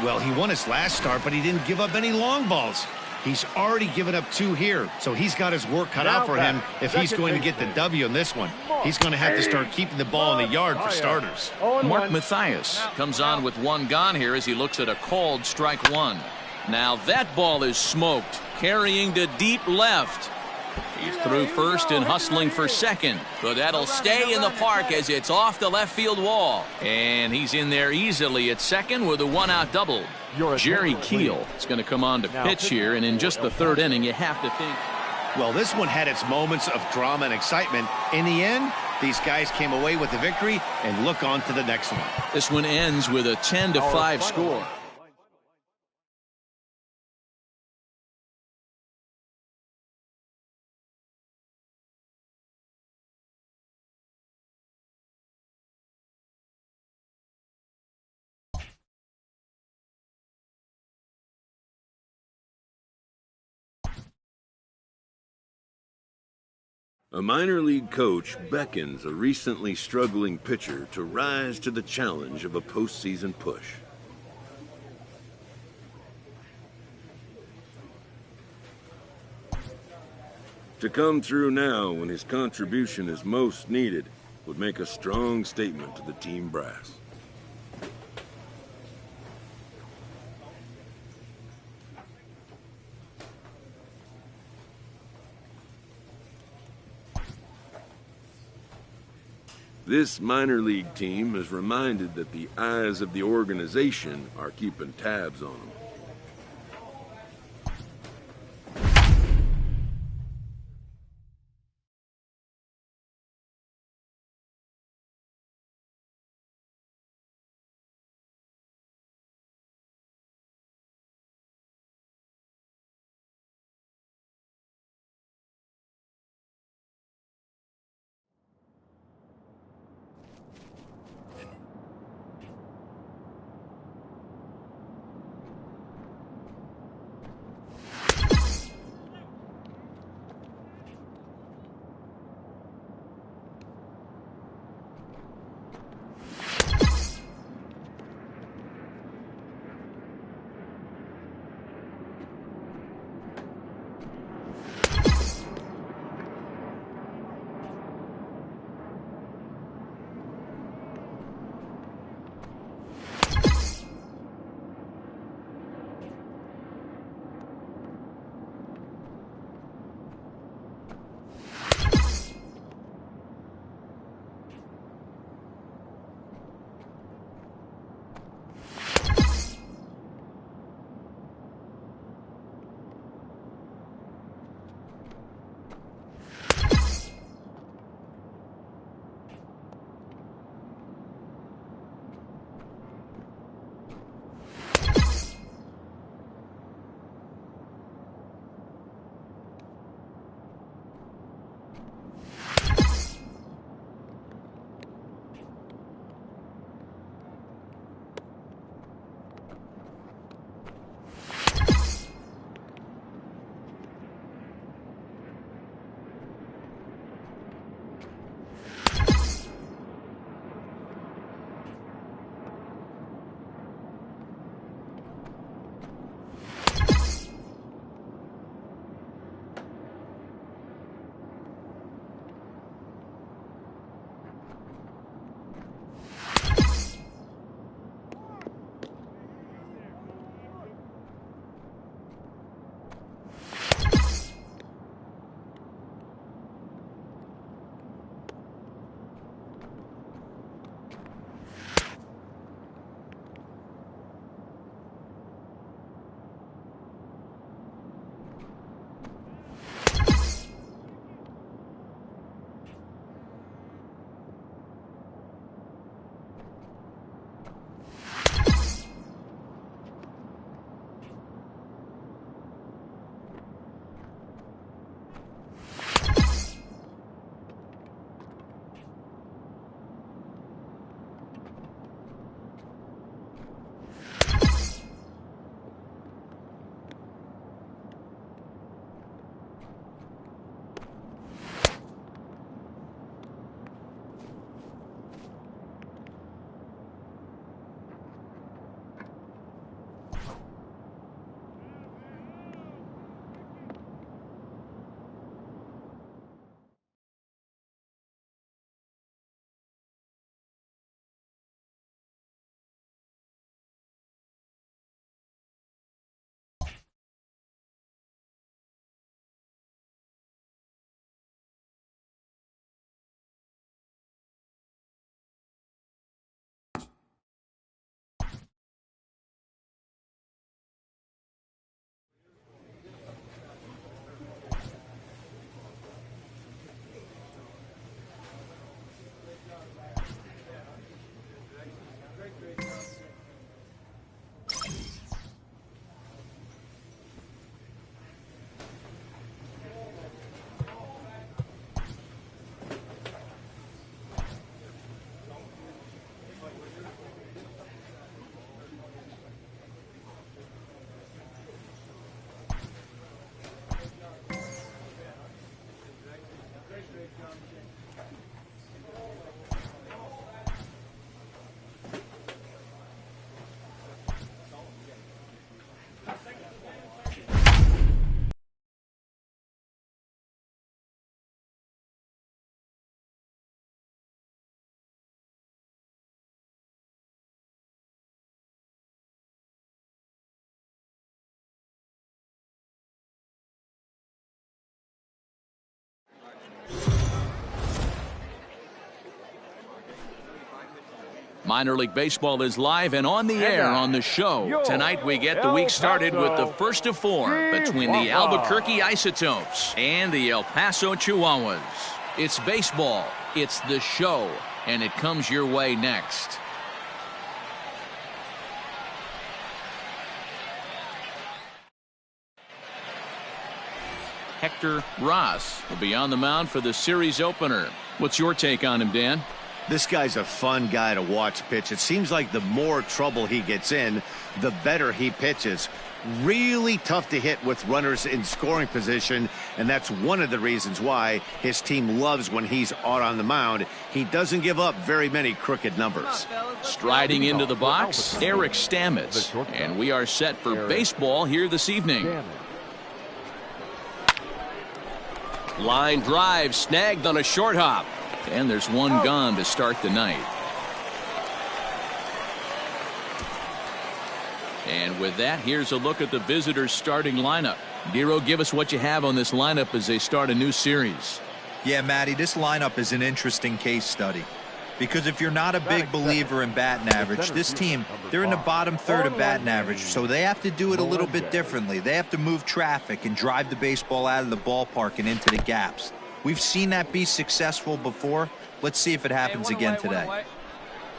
Speaker 2: Well, he won his last start, but he didn't give up any long balls. He's already given up 2 here, so he's got his work cut out for him if he's going to get the W in this one. He's going to have to start keeping the ball in the yard for starters.
Speaker 1: Mark Mathias comes on with 1 gone here as he looks at a called strike 1. Now that ball is smoked, carrying to deep left. He's through first and hustling for second, but that'll stay in the park as it's off the left field wall. And he's in there easily at second with a 1-out double. Jerry Keel is going to come on to pitch here, and in just the 3rd inning, you have to think.
Speaker 2: Well, this one had its moments of drama and excitement. In the end, these guys came away with the victory and look on to the next one.
Speaker 1: This one ends with a 10-5 score.
Speaker 8: A minor league coach beckons a recently struggling pitcher to rise to the challenge of a postseason push. To come through now when his contribution is most needed would make a strong statement to the team brass. This minor league team is reminded that the eyes of the organization are keeping tabs on them.
Speaker 1: Minor League Baseball is live and on the air on the show. Tonight we get the week started with the first of four between the Albuquerque Isotopes and the El Paso Chihuahuas. It's baseball, it's the show, and it comes your way next. Hector Ross will be on the mound for the series opener. What's your take on him, Dan?
Speaker 2: This guy's a fun guy to watch pitch. It seems like the more trouble he gets in, the better he pitches. Really tough to hit with runners in scoring position, and that's one of the reasons why his team loves when he's out on the mound. He doesn't give up very many crooked numbers.
Speaker 1: Striding into the box, Eric Stamets, and we are set for baseball here this evening. Line drive snagged on a short hop, and there's one gone to start the night. And with that, here's a look at the visitors' starting lineup. Dero, give us what you have on this lineup as they start a new series.
Speaker 4: Yeah, Matty, this lineup is an interesting case study. Because if you're not a big believer in batting average, this team, they're in the bottom third of batting average, so they have to do it a little bit differently. They have to move traffic and drive the baseball out of the ballpark and into the gaps. We've seen that be successful before. Let's see if it happens again today.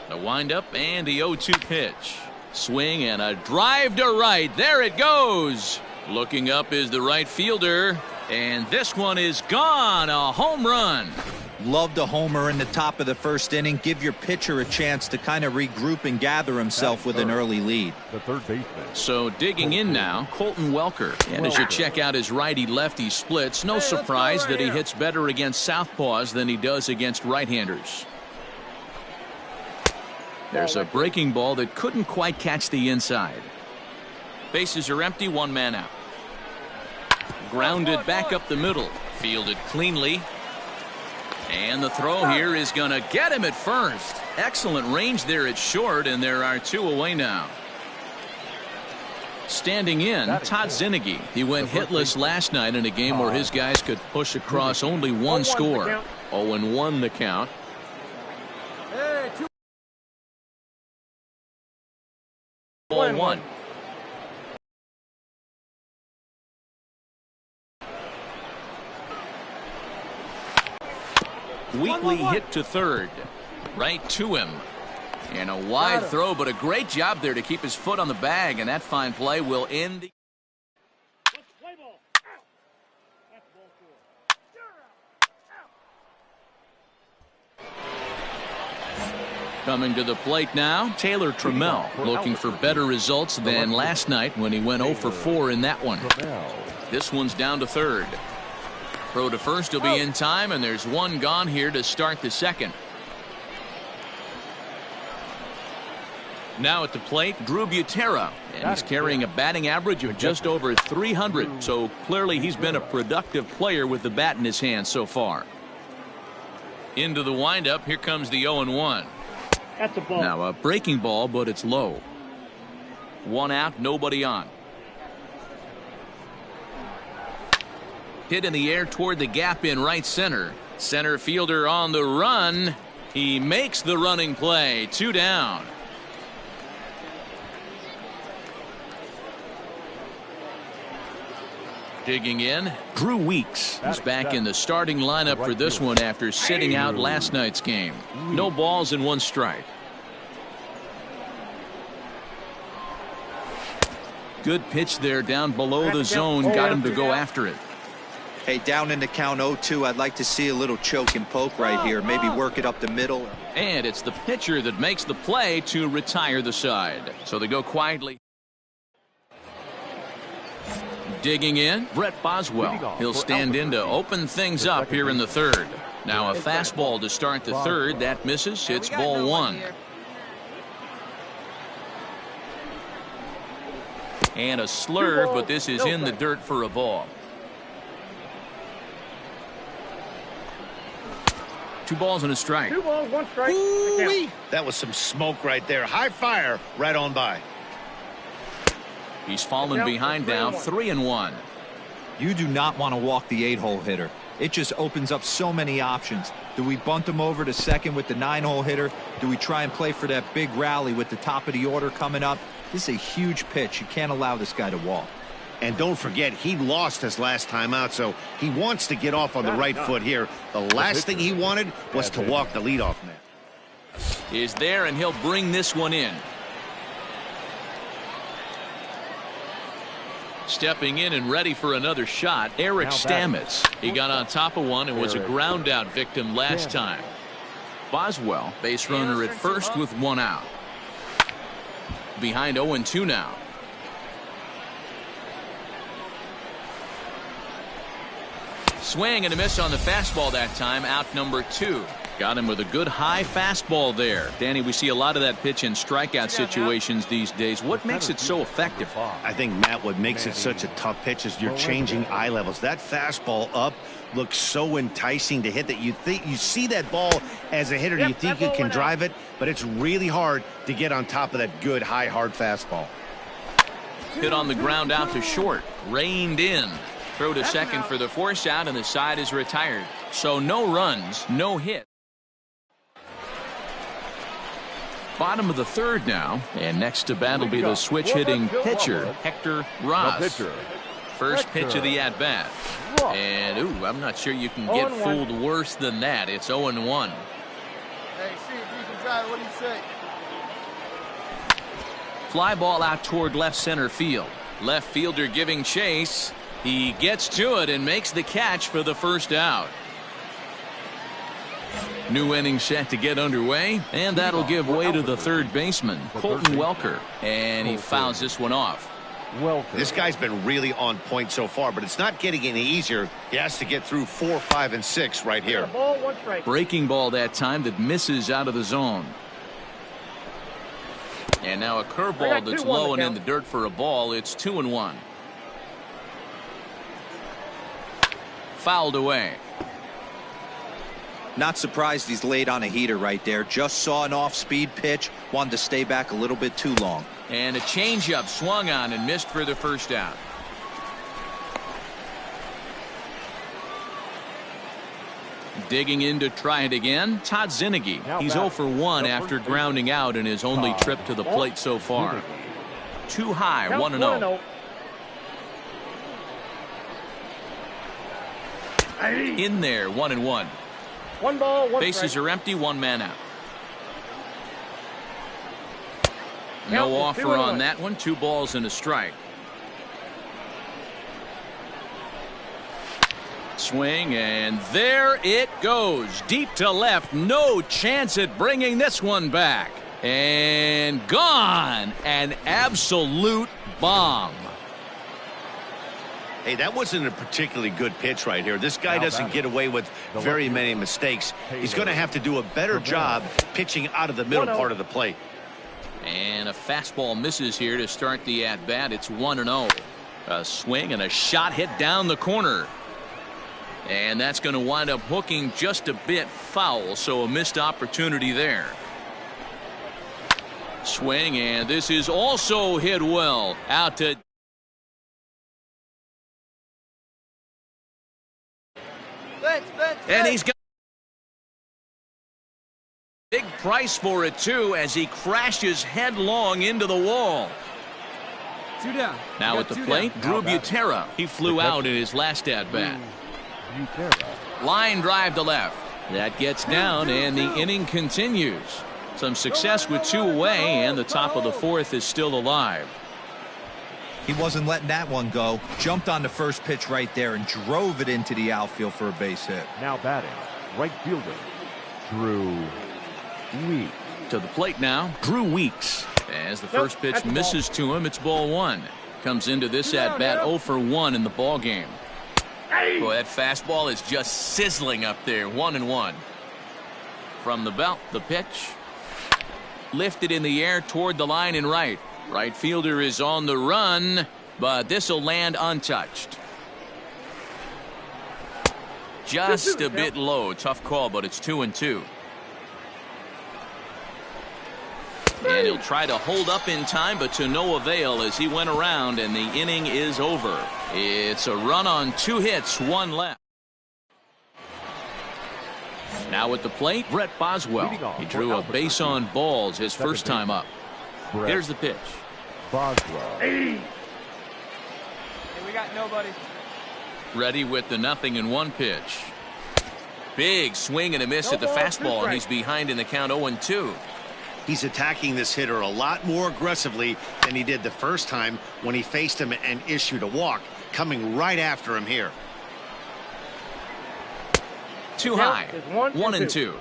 Speaker 1: The windup and the 0-2 pitch. Swing and a drive to right. There it goes. Looking up is the right fielder, and this one is gone. A home run.
Speaker 4: Love the homer in the top of the first inning. Give your pitcher a chance to kind of regroup and gather himself with an early lead.
Speaker 3: The third baseman.
Speaker 1: So digging in now, Colton Welker. And as you check out his righty-lefty splits, no surprise that he hits better against southpaws than he does against right-handers. There's a breaking ball that couldn't quite catch the inside. Bases are empty, one man out. Grounded back up the middle. Fielded cleanly. And the throw here is going to get him at first. Excellent range there at short, and there are two away now. Standing in, Todd Zinnigy. He went hitless last night in a game where his guys could push across only one score. 0-1 the count. Hey, 2-1. Wheatley hit to third. Right to him. And a wide throw, but a great job there to keep his foot on the bag, and that fine play will end the... Coming to the plate now, Taylor Trammell, looking for better results than last night when he went 0 for 4 in that one. This one's down to third. Throw to first will be in time, and there's one gone here to start the second. Now at the plate, Drew Butera, and he's carrying a batting average of just over 300, so clearly he's been a productive player with the bat in his hand so far. Into the windup, here comes the 0-1.
Speaker 5: That's a ball.
Speaker 1: Now a breaking ball, but it's low. One out, nobody on. Hit in the air toward the gap in right center. Center fielder on the run. He makes the running play. 2 down. Digging in, Drew Weeks is back in the starting lineup for this one after sitting out last night's game. No balls and 1 strike. Good pitch there down below the zone. Got him to go after it.
Speaker 4: Hey, down in the count 0-2, I'd like to see a little choke and poke right here. Maybe work it up the middle.
Speaker 1: And it's the pitcher that makes the play to retire the side. So they go quietly. Digging in, Brett Boswell. He'll stand in to open things up here in the third. Now a fastball to start the third. That misses. It's ball 1. And a slurve, but this is in the dirt for a ball. 2 balls and a strike.
Speaker 5: 2 balls, 1 strike.
Speaker 2: That was some smoke right there. High fire right on by.
Speaker 1: He's fallen behind now, 3-1.
Speaker 4: You do not want to walk the 8-hole hitter. It just opens up so many options. Do we bunt him over to second with the 9-hole hitter? Do we try and play for that big rally with the top of the order coming up? This is a huge pitch. You can't allow this guy to walk.
Speaker 2: And don't forget, he lost his last time out, so he wants to get off on the right foot here. The last thing he wanted was to walk the leadoff man.
Speaker 1: Is there, and he'll bring this one in. Stepping in and ready for another shot, Eric Stamets. He got on top of one and was a ground out victim last time. Boswell, base runner at first with one out. Behind 0-2 now. Swing and a miss on the fastball that time, out number 2. Got him with a good high fastball there. Danny, we see a lot of that pitch in strikeout situations these days. What makes it so effective?
Speaker 2: I think, Matt, what makes it such a tough pitch is you're changing eye levels. That fastball up looks so enticing to hit that you think you see that ball as a hitter. You think you can drive it, but it's really hard to get on top of that good high hard fastball.
Speaker 1: Hit on the ground out to short. Reined in. Throw to second for the force out, and the side is retired. So no runs, no hit. Bottom of the third now, and next to bat will be the switch-hitting pitcher, Hector Ross. First pitch of the at-bat. And, ooh, I'm not sure you can get fooled worse than that. It's 0-1.
Speaker 5: Hey, see if you can drive. What do you say?
Speaker 1: Fly ball out toward left center field. Left fielder giving chase. He gets to it and makes the catch for the first out. New inning set to get underway, and that'll give way to the third baseman, Colton Welker, and he fouls this one off.
Speaker 2: This guy's been really on point so far, but it's not getting any easier. He has to get through 4, 5, and 6 right here.
Speaker 1: Breaking ball that time that misses out of the zone. And now a curveball that's low and in the dirt for a ball. It's 2-1. Fouled away.
Speaker 4: Not surprised he's laid on a heater right there. Just saw an off-speed pitch. Wanted to stay back a little bit too long.
Speaker 1: And a changeup swung on and missed for the first out. Digging in to try it again, Todd Zinnigy. He's 0 for 1 after grounding out in his only trip to the plate so far. Too high, 1-0. In there, 1-1.
Speaker 5: 1 ball, 1
Speaker 1: Bases are empty, 1 man out. No offer on that one. 2 balls and a strike. Swing, and there it goes. Deep to left. No chance at bringing this one back. And gone. An absolute bomb.
Speaker 2: Hey, that wasn't a particularly good pitch right here. This guy doesn't get away with very many mistakes. He's going to have to do a better job pitching out of the middle part of the plate.
Speaker 1: And a fastball misses here to start the at-bat. It's 1-0. A swing and a shot hit down the corner. And that's going to wind up hooking just a bit foul, so a missed opportunity there. Swing, and this is also hit well. Out to... And he's got a big price for it, too, as he crashes headlong into the wall.
Speaker 6: 2 down.
Speaker 1: Now at the plate, Drew Butera. He flew out in his last at-bat. Line drive to left. That gets down, and the inning continues. Some success with 2 away, and the top of the 4th is still alive.
Speaker 4: He wasn't letting that one go. Jumped on the first pitch right there and drove it into the outfield for a base hit.
Speaker 3: Now batting, right fielder, Drew Weeks.
Speaker 1: To the plate now, Drew Weeks. As the first pitch misses to him, it's ball 1. Comes into this at-bat 0 for 1 in the ball game. Boy, that fastball is just sizzling up there. 1-1. From the belt, the pitch. Lifted in the air toward the line and right. Right fielder is on the run, but this will land untouched. Just a bit low. Tough call, but it's 2-2. And he'll try to hold up in time, but to no avail as he went around, and the inning is over. It's a run on 2 hits, 1 left. Now at the plate, Brett Boswell. He drew a base on balls his first time up. Here's the pitch.
Speaker 3: Boswell.
Speaker 5: Hey, we got nobody.
Speaker 1: Ready with the 0-1 pitch. Big swing and a miss at the fastball, and he's behind in the count 0-2.
Speaker 2: He's attacking this hitter a lot more aggressively than he did the first time when he faced him and issued a walk, coming right after him here.
Speaker 1: Too high. 1-2.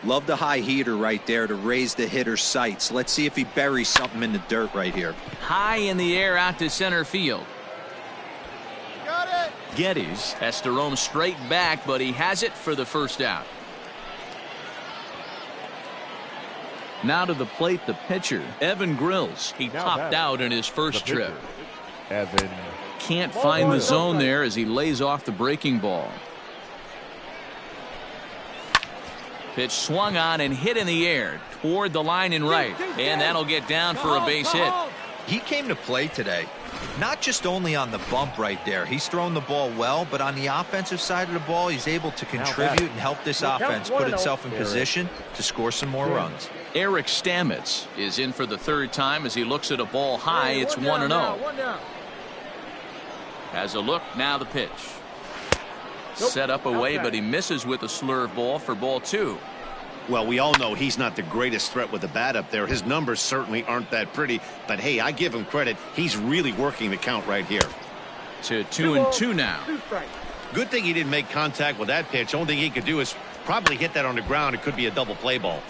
Speaker 4: Love the high heater right there to raise the hitter's sights. Let's see if he buries something in the dirt right here.
Speaker 1: High in the air out to center field.
Speaker 5: Got it.
Speaker 1: Geddes has to roam straight back, but he has it for the first out. Now to the plate, the pitcher, Evan Grills. He topped out in his first trip.
Speaker 3: Evan.
Speaker 1: Can't find the zone there as he lays off the breaking ball. Pitch swung on and hit in the air toward the line and right, and that'll get down for a base hit.
Speaker 4: He came to play today, not just only on the bump right there. He's thrown the ball well, but on the offensive side of the ball, he's able to contribute and help this offense put itself in position to score some more runs.
Speaker 1: Eric Stamets is in for the 3rd time as he looks at a ball high. It's 1-0. Has a look, now the pitch. Set up away, but he misses with a slurve ball for ball 2.
Speaker 2: Well, we all know he's not the greatest threat with the bat up there. His numbers certainly aren't that pretty, but hey, I give him credit. He's really working the count right here.
Speaker 1: To 2-2 now.
Speaker 2: Good thing he didn't make contact with that pitch. Only thing he could do is probably hit that on the ground. It could be a double play ball.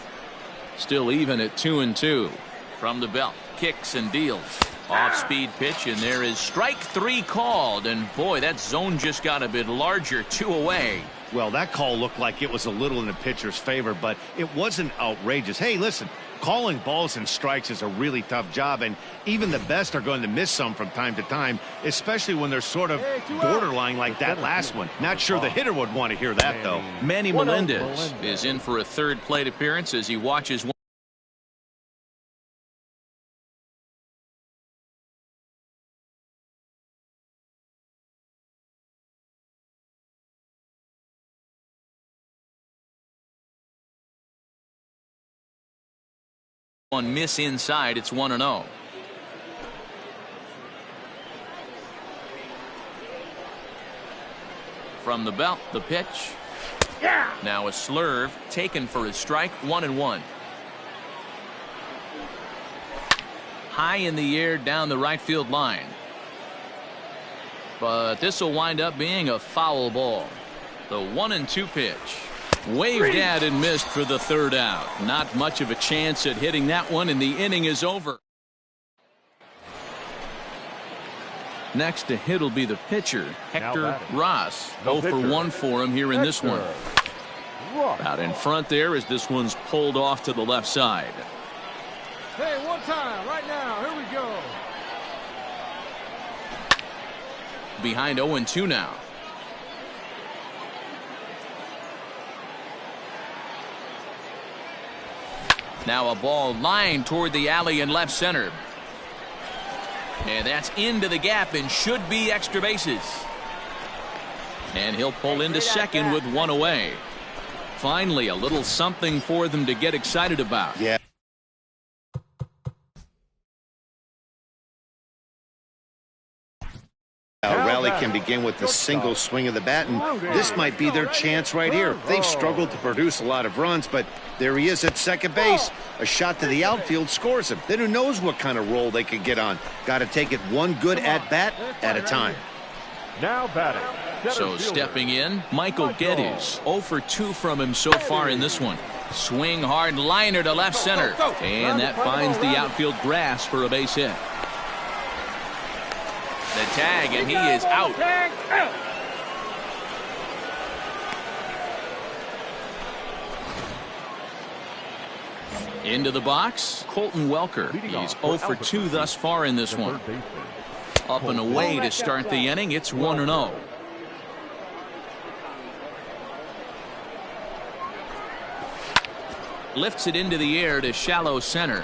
Speaker 1: Still even at 2-2. From the belt, kicks and deals. Off-speed pitch, and there is strike 3 called. And boy, that zone just got a bit larger, 2 away.
Speaker 2: Well, that call looked like it was a little in the pitcher's favor, but it wasn't outrageous. Hey, listen, calling balls and strikes is a really tough job, and even the best are going to miss some from time to time, especially when they're sort of borderline like that last one. Not sure the hitter would want to hear that, though.
Speaker 1: Manny Melendez is in for a 3rd plate appearance as he watches one. One miss inside. It's 1-0. From the belt, the pitch. Now a slurve taken for his strike. 1-1. High in the air down the right field line, but this will wind up being a foul ball. The 1-2 pitch. Waved at and missed for the 3rd out. Not much of a chance at hitting that one, and the inning is over. Next to hit will be the pitcher, Hector Ross. 0 for 1 for him here in this one. Out in front there as this one's pulled off to the left side.
Speaker 6: Hey, one time, right now. Here we go.
Speaker 1: Behind 0-2 now. Now a ball lined toward the alley in left center. And that's into the gap and should be extra bases. And he'll pull into second with 1 away. Finally, a little something for them to get excited about.
Speaker 2: Yeah. Rally can begin with the single swing of the bat, and this might be their chance right here. They've struggled to produce a lot of runs, but there he is at second base. A shot to the outfield scores him. Then who knows what kind of roll they could get on. Got to take it one good at-bat at a time.
Speaker 3: Now batting.
Speaker 1: So stepping in, Michael Geddes. 0 for 2 from him so far in this one. Swing hard liner to left center. And that finds the outfield grass for a base hit. The tag, and he is out. Into the box, Colton Welker. He's 0 for 2 thus far in this one. Up and away to start the inning. It's 1-0. Lifts it into the air to shallow center.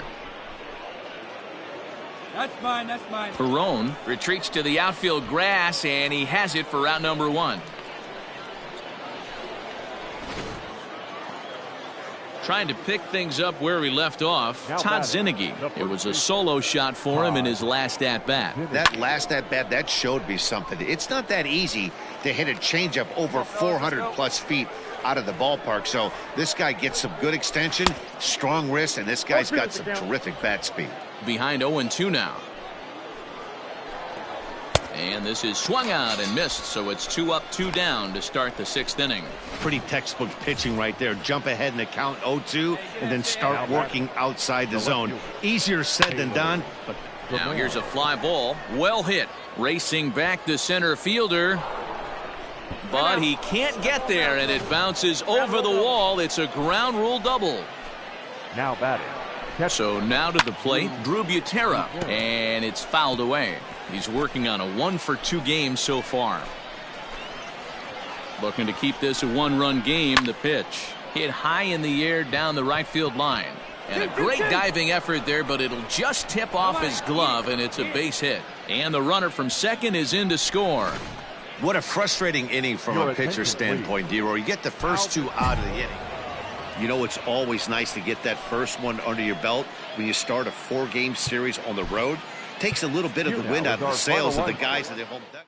Speaker 5: That's mine, that's mine.
Speaker 1: Perone retreats to the outfield grass, and he has it for out number 1. Trying to pick things up where we left off, Todd Zinnigy. It was a solo shot for him in his last at-bat.
Speaker 2: That last at-bat, that showed me something. It's not that easy to hit a changeup over 400-plus feet out of the ballpark. So this guy gets some good extension, strong wrist, and this guy's got some terrific bat speed.
Speaker 1: Behind 0-2 now. And this is swung out and missed, so it's 2 up, 2 down to start the 6th inning.
Speaker 2: Pretty textbook pitching right there. Jump ahead in the count 0-2 and then start working outside the zone. Easier said than done. But
Speaker 1: now here's a fly ball. Well hit. Racing back the center fielder. But he can't get there, and it bounces over the wall. It's a ground rule double.
Speaker 3: Now batting.
Speaker 1: So now to the plate, Drew Butera, and it's fouled away. He's working on a 1-for-2 game so far. Looking to keep this a 1-run game. The pitch hit high in the air down the right field line. And a great diving effort there, but it'll just tip off his glove, and it's a base hit. And the runner from second is in to score.
Speaker 2: what a frustrating inning from a pitcher standpoint, D-Roy. You get the first 2 out of the inning. You know, it's always nice to get that first one under your belt when you start a 4-game series on the road. Takes a little bit of the wind out of the sails of the guys at the home deck.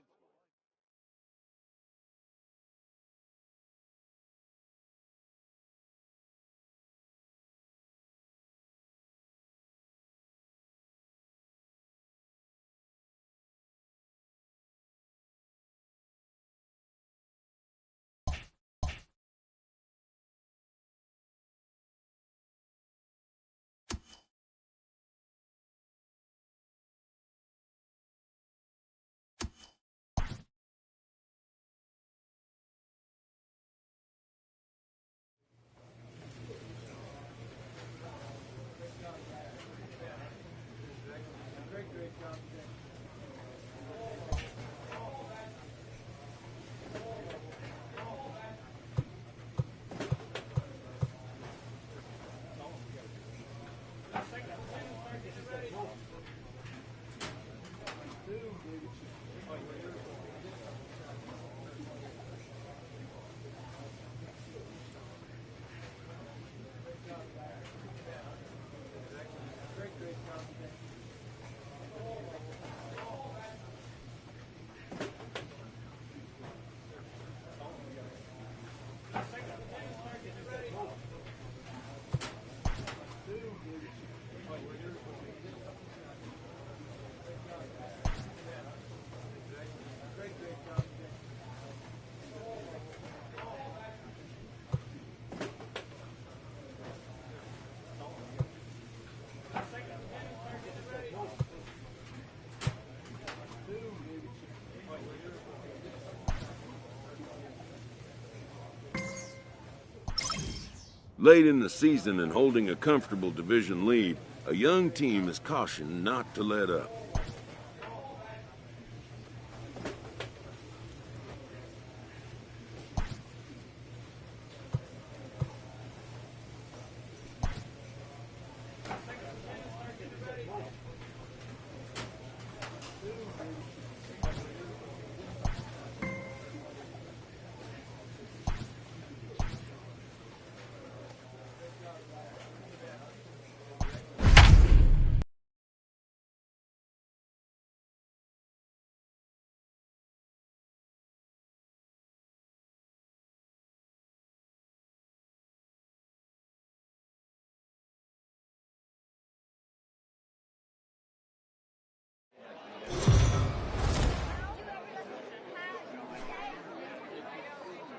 Speaker 8: Late in the season and holding a comfortable division lead, a young team is cautioned not to let up.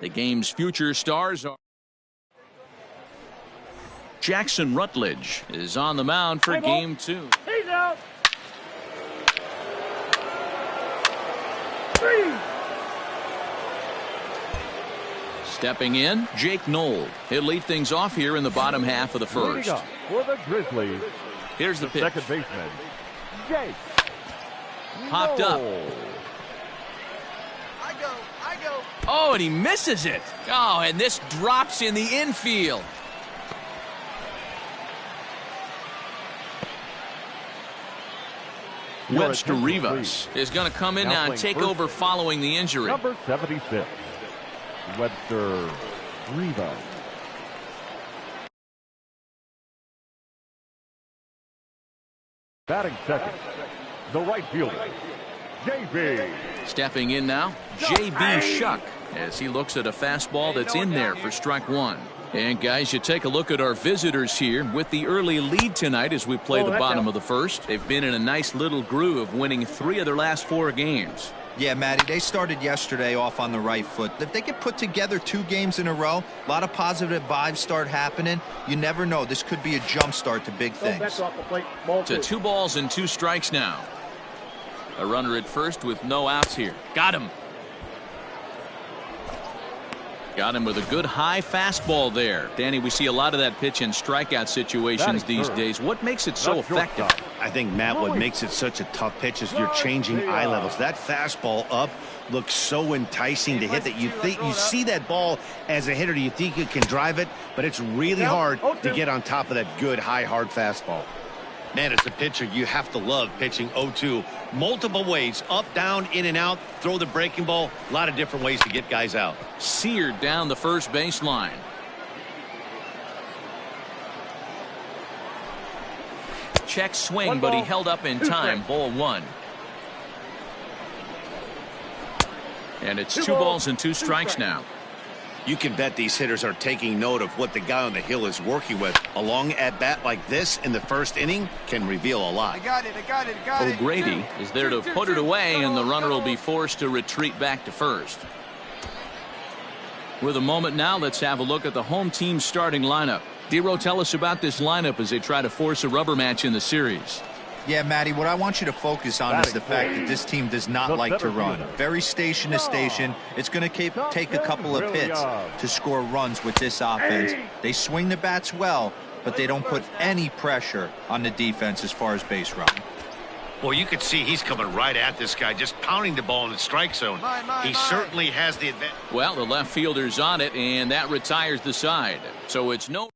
Speaker 1: The game's future stars are Jackson Rutledge is on the mound for game 2.
Speaker 5: He's out. 3.
Speaker 1: Stepping in, Jake Knoll. He'll lead things off here in the bottom half of the first.
Speaker 3: For the Grizzlies,
Speaker 1: Here's the pitch.
Speaker 3: second baseman, Jake.
Speaker 1: Popped up. Oh, and he misses it. Oh, and this drops in the infield. Webster Rivas is going to come in now and take over following the injury.
Speaker 3: Number 76, Webster Rivas. Batting second, the right fielder, J.B.
Speaker 1: Stepping in now, J.B. Shuck, as he looks at a fastball that's in there for strike one. And guys, you take a look at our visitors here with the early lead tonight as we play the bottom of the first. They've been in a nice little groove, winning 3 of their last 4 games.
Speaker 4: Yeah, Matty, they started yesterday off on the right foot. If they could put together 2 games in a row, a lot of positive vibes start happening. You never know. This could be a jump start to big things.
Speaker 1: To 2 balls and 2 strikes now. A runner at first with no outs here. Got him. Got him with a good high fastball there. Danny, we see a lot of that pitch in strikeout situations these days. What makes it so effective?
Speaker 2: I think, Matt, what makes it such a tough pitch is you're changing eye levels. That fastball up looks so enticing to hit that you see that ball as a hitter, you think you can drive it, but it's really hard to get on top of that good high hard fastball. Man, as a pitcher, you have to love pitching 0-2 multiple ways, up, down, in and out, throw the breaking ball, a lot of different ways to get guys out.
Speaker 1: Seared down the first baseline. Check swing, but he held up in time. Ball 1. And it's 2 balls and 2 strikes now.
Speaker 2: You can bet these hitters are taking note of what the guy on the hill is working with. A long at-bat like this in the first inning can reveal a lot.
Speaker 5: I got it.
Speaker 1: O'Grady is there to put it away, and the runner will be forced to retreat back to first. With a moment now, let's have a look at the home team starting lineup. Dero, tell us about this lineup as they try to force a rubber match in the series.
Speaker 4: Yeah, Matty, what I want you to focus on is the fact that this team does not like to run. Very station to station. It's going to take a couple of hits to score runs with this offense. They swing the bats well, but they don't put any pressure on the defense as far as base running.
Speaker 2: Well, you can see he's coming right at this guy, just pounding the ball in the strike zone. He certainly has the advantage.
Speaker 1: Well, the left fielder's on it, and that retires the side. So it's no.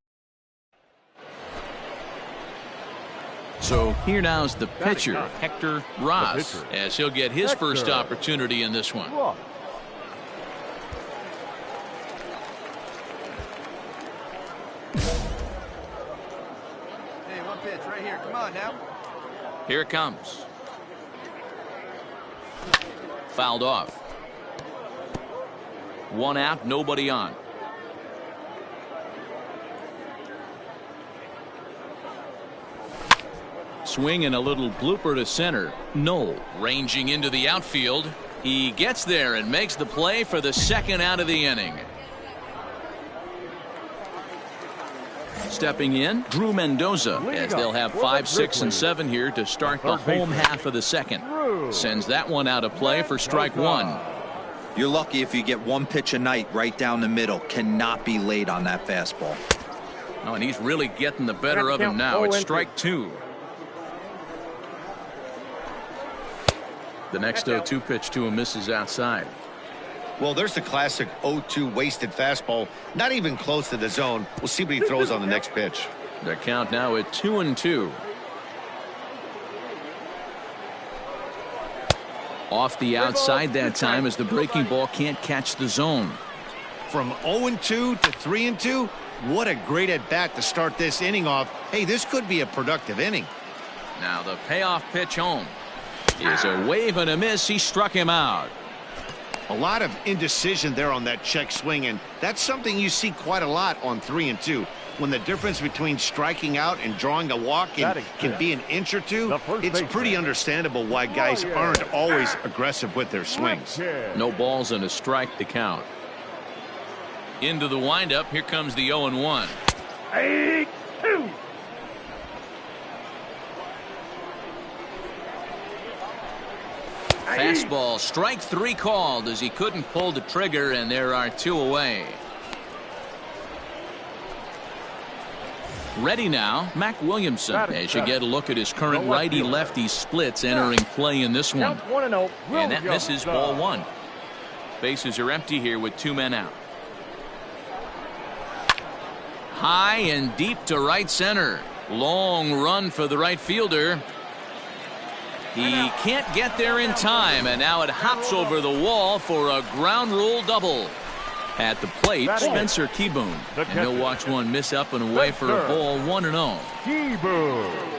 Speaker 1: So here now is the pitcher, Hector Ross, as he'll get his first opportunity in this one.
Speaker 5: Hey, 1 pitch right here. Come on now.
Speaker 1: Here it comes. Fouled off. 1 out, nobody on. Swing and a little blooper to center. No. Ranging into the outfield. He gets there and makes the play for the 2nd out of the inning. Stepping in, Drew Mendoza, as they'll have 5, 6, and 7 here to start the home half of the 2nd. Sends that one out of play for strike 1.
Speaker 4: You're lucky if you get 1 pitch a night right down the middle. Cannot be late on that fastball.
Speaker 1: Oh, and he's really getting the better of him now. It's strike 2. The next 0-2 pitch to him misses outside.
Speaker 2: Well, there's the classic 0-2 wasted fastball. Not even close to the zone. We'll see what he throws on the next pitch.
Speaker 1: The count now at 2-2. Off the outside that time as the breaking ball can't catch the zone.
Speaker 2: From 0-2 to 3-2, what a great at-bat to start this inning off. Hey, this could be a productive inning.
Speaker 1: Now the payoff pitch home is a wave and a miss. He struck him out.
Speaker 2: A lot of indecision there on that check swing, and that's something you see quite a lot on 3-2. When the difference between striking out and drawing a walk can be an inch or 2, it's pretty understandable why guys aren't always aggressive with their swings.
Speaker 1: No balls and a strike to count. Into the windup. Here comes the 0-1.
Speaker 3: 8-2.
Speaker 1: Fastball, strike 3 called as he couldn't pull the trigger, and there are 2 away. Ready now, Mac Williamson, as you get a look at his current righty-lefty splits entering play in this one. And that misses ball 1. Bases are empty here with 2 men out. High and deep to right center. Long run for the right fielder. He can't get there in time, and now it hops over the wall for a ground rule double. At the plate, Spencer Keyboom. And he'll watch one miss up and away for a ball, 1-0.
Speaker 3: Keyboom.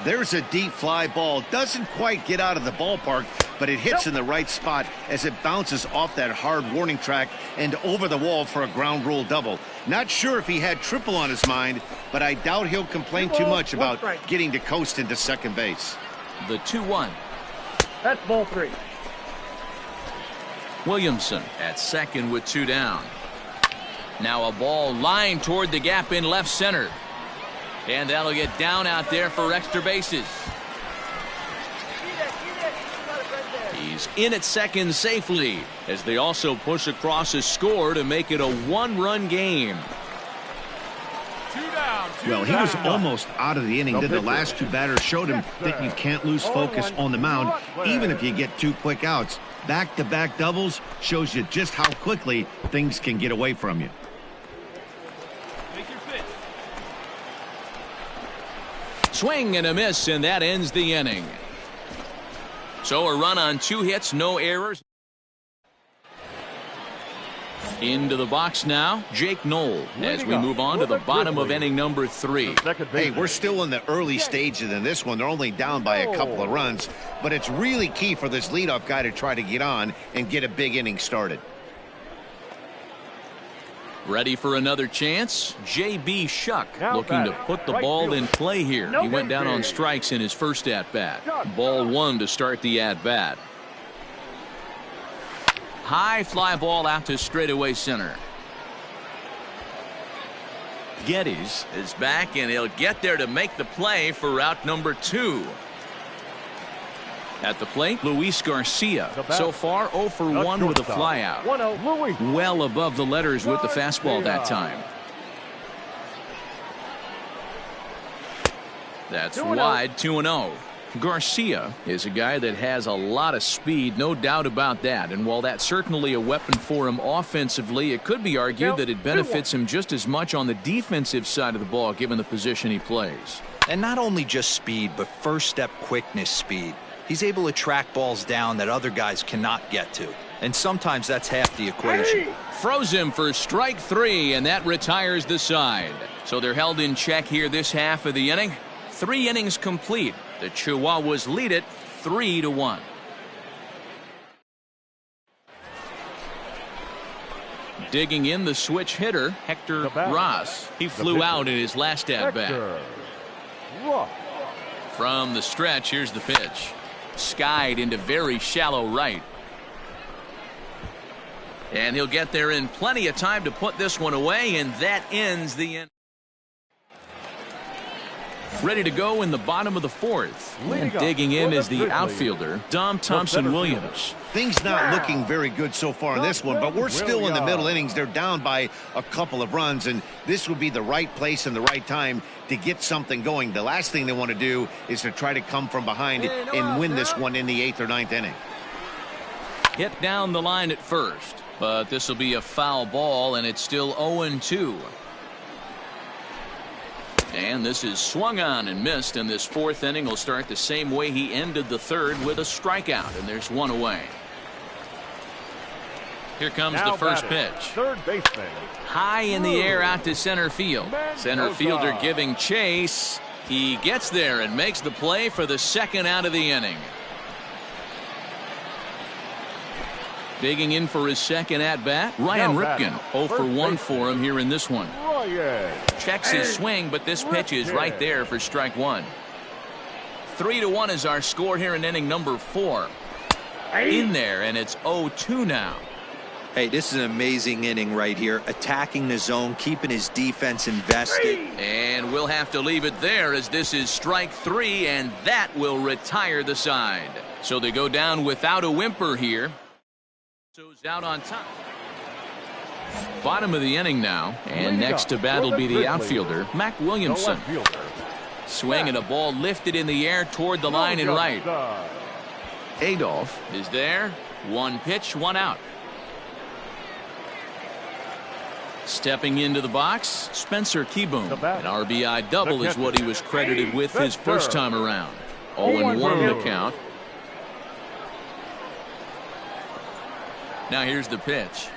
Speaker 2: There's a deep fly ball. Doesn't quite get out of the ballpark, but it hits in the right spot as it bounces off that hard warning track and over the wall for a ground rule double. Not sure if he had triple on his mind, but I doubt he'll complain too much about getting to coast into second base.
Speaker 1: The 2-1.
Speaker 5: That's ball 3.
Speaker 1: Williamson at second with 2 down. Now a ball lined toward the gap in left center. And that'll get down out there for extra bases. He's in at second safely as they also push across a score to make it a 1-run game.
Speaker 2: Well, he was almost out of the inning. Then the last 2 batters showed him that you can't lose focus on the mound, even if you get 2 quick outs. Back-to-back doubles shows you just how quickly things can get away from you.
Speaker 1: Swing and a miss, and that ends the inning. So a run on 2 hits, no errors. Into the box now, Jake Knoll, as we move on to the bottom of inning number 3.
Speaker 2: Hey, we're still in the early stages in this one. They're only down by a couple of runs, but it's really key for this leadoff guy to try to get on and get a big inning started.
Speaker 1: Ready for another chance? J.B. Shuck looking to put the ball in play here. He went down on strikes in his first at-bat. Ball 1 to start the at-bat. High fly ball out to straightaway center. Geddes is back, and he'll get there to make the play for out number 2. At the plate, Luis Garcia. So far, 0 for 1 with a flyout. Well above the letters with the fastball that time. That's wide, 2-0. Garcia is a guy that has a lot of speed, no doubt about that. And while that's certainly a weapon for him offensively, it could be argued that it benefits him just as much on the defensive side of the ball, given the position he plays.
Speaker 4: And not only just speed, but first step quickness speed. He's able to track balls down that other guys cannot get to. And sometimes that's half the equation.
Speaker 1: Froze him for strike 3, and that retires the side. So they're held in check here this half of the inning. 3 innings complete. The Chihuahuas lead it 3-1. Digging in the switch hitter, Hector Ross. He flew out in his last at-bat. From the stretch, here's the pitch. Skied into very shallow right. And he'll get there in plenty of time to put this one away, and that ends the inning. Ready to go in the bottom of the 4th. And digging in is the outfielder, Dom Thompson-Williams.
Speaker 2: Things not looking very good so far in this one, but we're still in the middle innings. They're down by a couple of runs, and this would be the right place and the right time to get something going. The last thing they want to do is to try to come from behind and win this one in the 8th or 9th inning.
Speaker 1: Hit down the line at first, but this will be a foul ball, and it's still 0-2. And this is swung on and missed, and this 4th inning will start the same way he ended the 3rd, with a strikeout, and there's 1 away. Here comes the first pitch.
Speaker 3: Third baseman.
Speaker 1: High in the air out to center field. Center fielder giving chase. He gets there and makes the play for the 2nd out of the inning. Digging in for his 2nd at-bat, Ryan Ripken. 0 for 1 for him here in this one. Checks his swing, but this pitch is right there for strike 1. 3-1 is our score here in inning number 4. In there, and it's 0-2 now.
Speaker 4: Hey, this is an amazing inning right here. Attacking the zone, keeping his defense invested.
Speaker 1: And we'll have to leave it there, as this is strike 3, and that will retire the side. So they go down without a whimper here. So it's out on top. Bottom of the inning now, and next to bat will be the outfielder, Mac Williamson. Swing and a ball lifted in the air toward the line and right. Adolph is there. 1 pitch, 1 out. Stepping into the box, Spencer Keyboom. An RBI double is what he was credited with his first time around. 0-1 the count. Now here's the pitch.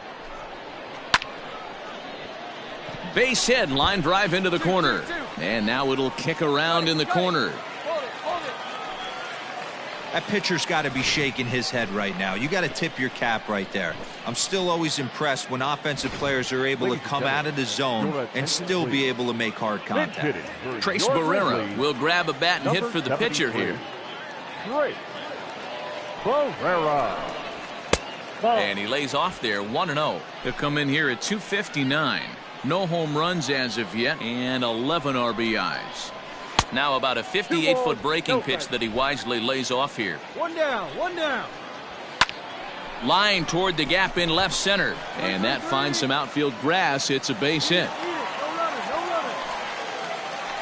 Speaker 1: Base hit, line drive into the corner. And now it'll kick around in the corner.
Speaker 4: That pitcher's got to be shaking his head right now. You got to tip your cap right there. I'm still always impressed when offensive players are able to come out of the zone and still be able to make hard contact.
Speaker 1: Trace Barrera will grab a bat and hit for the pitcher here.
Speaker 3: Barrera.
Speaker 1: And he lays off there, 1-0. He'll come in here at 259. No home runs as of yet, and 11 RBIs. Now about a 58-foot breaking pitch that he wisely lays off here.
Speaker 6: One down, one down.
Speaker 1: Line toward the gap in left center, and that finds some outfield grass. It's a base hit.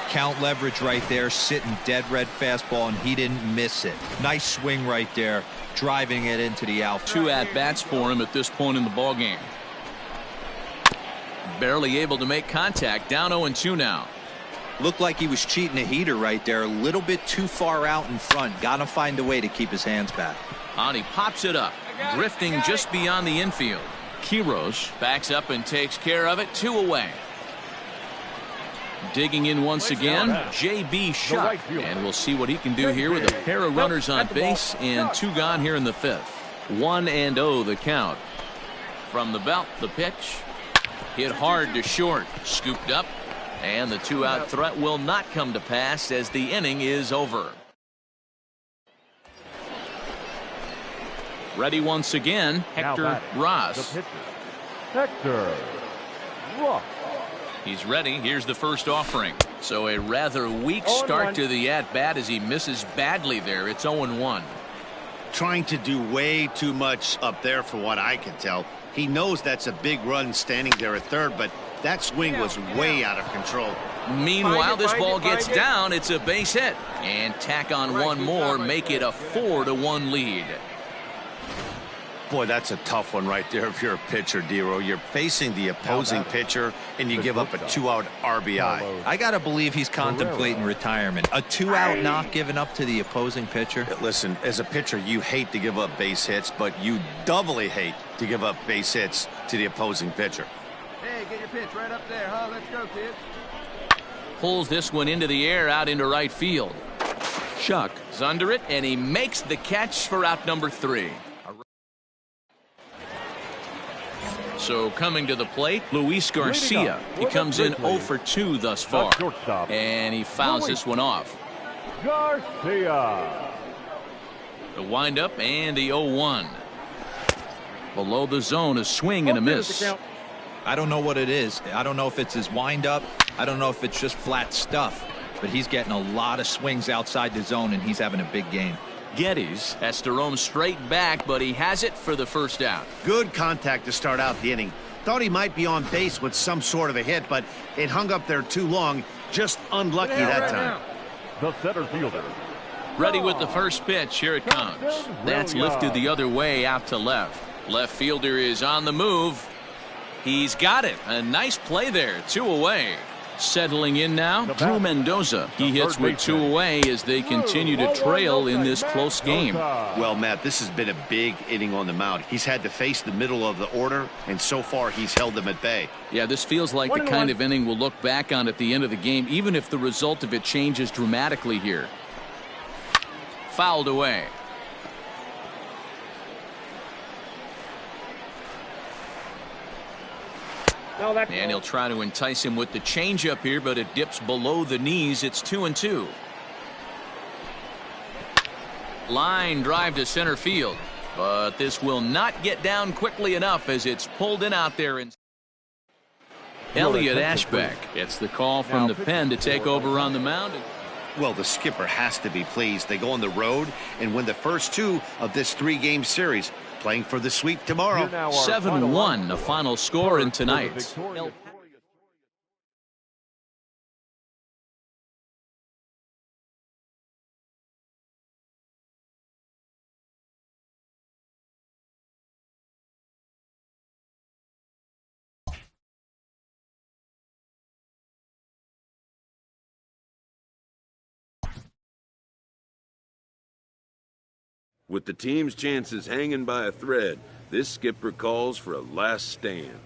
Speaker 4: Count leverage right there, sitting dead red fastball, and he didn't miss it. Nice swing right there, driving it into the outfield.
Speaker 1: 2 at-bats for him at this point in the ballgame. Barely able to make contact, down 0-2 now.
Speaker 4: Looked like he was cheating a heater right there, a little bit too far out in front. Got to find a way to keep his hands back.
Speaker 1: And he pops it up, drifting just beyond the infield. Quiros backs up and takes care of it, 2 away. Digging in once again, J.B. Shuck, and we'll see what he can do here with a pair of runners on base and 2 gone here in the 5th. 1-0 the count. From the belt, the pitch. Hit hard to short, scooped up. And the 2-out threat will not come to pass as the inning is over. Ready once again, Hector Ross.
Speaker 3: Hector Ross.
Speaker 1: He's ready. Here's the first offering. So a rather weak start to the at-bat as he misses badly there. It's 0-1.
Speaker 2: Trying to do way too much up there for what I can tell. He knows that's a big run standing there at third, but that swing was way out of control.
Speaker 1: Meanwhile, this ball gets down. It's a base hit. And tack on one more, make it a 4-1 lead.
Speaker 2: Boy, that's a tough one right there if you're a pitcher, Dero. You're facing the opposing pitcher, and you give up a 2-out RBI.
Speaker 4: I got to believe he's contemplating retirement. A 2-out not given up to the opposing pitcher.
Speaker 2: Listen, as a pitcher, you hate to give up base hits, but you doubly hate to give up base hits to the opposing pitcher.
Speaker 5: Hey, get your pitch right up there, huh? Let's go, kid.
Speaker 1: Pulls this one into the air out into right field. Shuck is under it, and he makes the catch for out number 3. So coming to the plate, Luis Garcia. He comes in 0 for 2 thus far. And he fouls this one off.
Speaker 3: Garcia.
Speaker 1: The windup and the 0-1. Below the zone, a swing and a miss.
Speaker 4: I don't know what it is. I don't know if it's his windup. I don't know if it's just flat stuff. But he's getting a lot of swings outside the zone, and he's having a big game.
Speaker 1: Geddes has to roam straight back, but he has it for the first out.
Speaker 2: Good contact to start out the inning. Thought he might be on base with some sort of a hit, but it hung up there too long. Just unlucky that time.
Speaker 3: The center fielder.
Speaker 1: Ready with the first pitch. Here it comes. That's lifted the other way out to left. Left fielder is on the move. He's got it. A nice play there. 2 away. Settling in now, Drew Mendoza. He hits with 2 away as they continue to trail in this close game.
Speaker 2: Well, Matt, this has been a big inning on the mound. He's had to face the middle of the order, and so far he's held them at bay.
Speaker 1: Yeah, this feels like the kind of inning we'll look back on at the end of the game, even if the result of it changes dramatically here. Fouled away. And he'll try to entice him with the changeup here, but it dips below the knees. It's 2-2. Line drive to center field, but this will not get down quickly enough as it's pulled in out there. And Elliot Ashbeck gets the call from the pen to take over on the mound.
Speaker 2: Well, the skipper has to be pleased. They go on the road and win the first 2 of this 3-game series. Playing for the sweep tomorrow.
Speaker 1: 7-1, the final score in tonight's.
Speaker 8: With the team's chances hanging by a thread, This skipper calls for a last stand.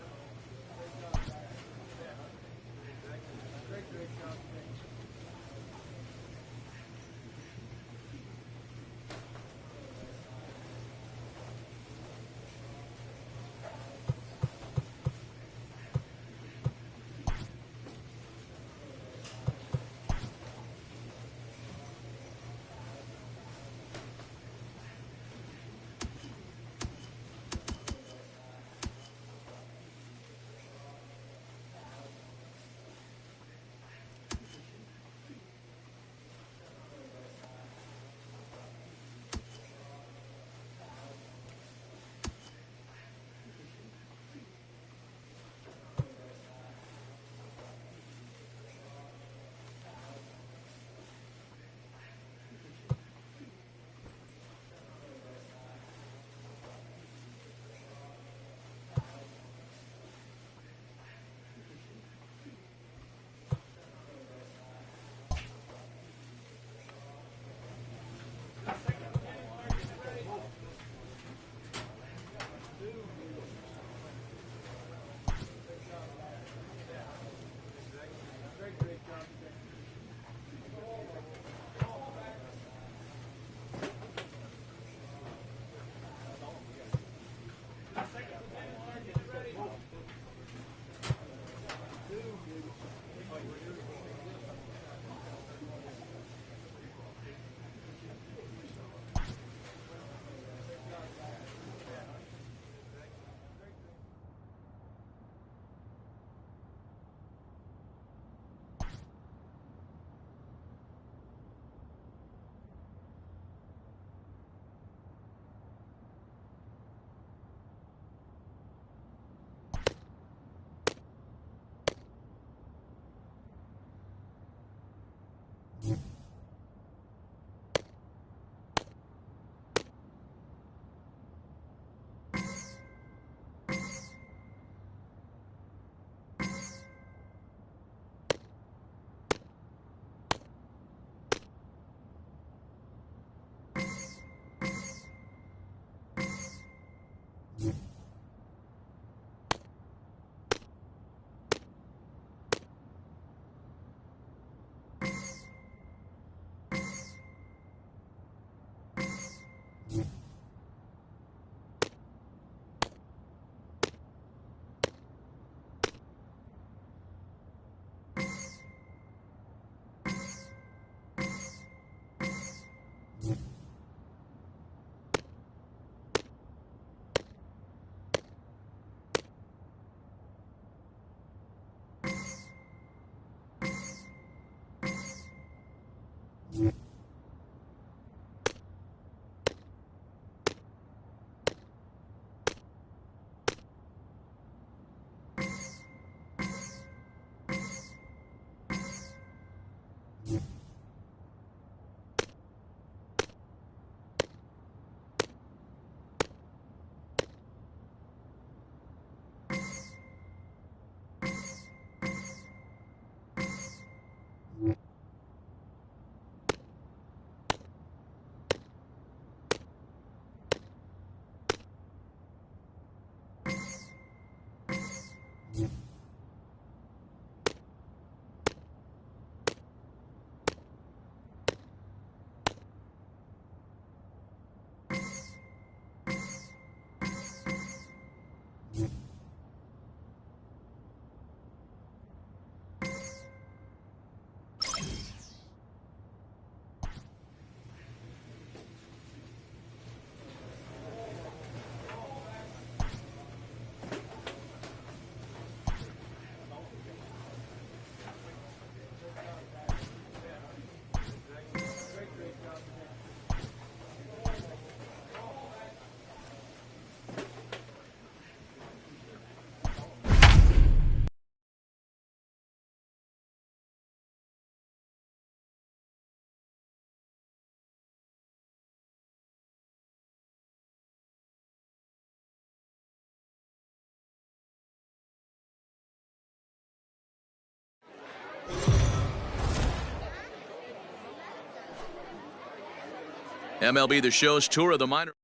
Speaker 1: MLB The Show's tour of the minor.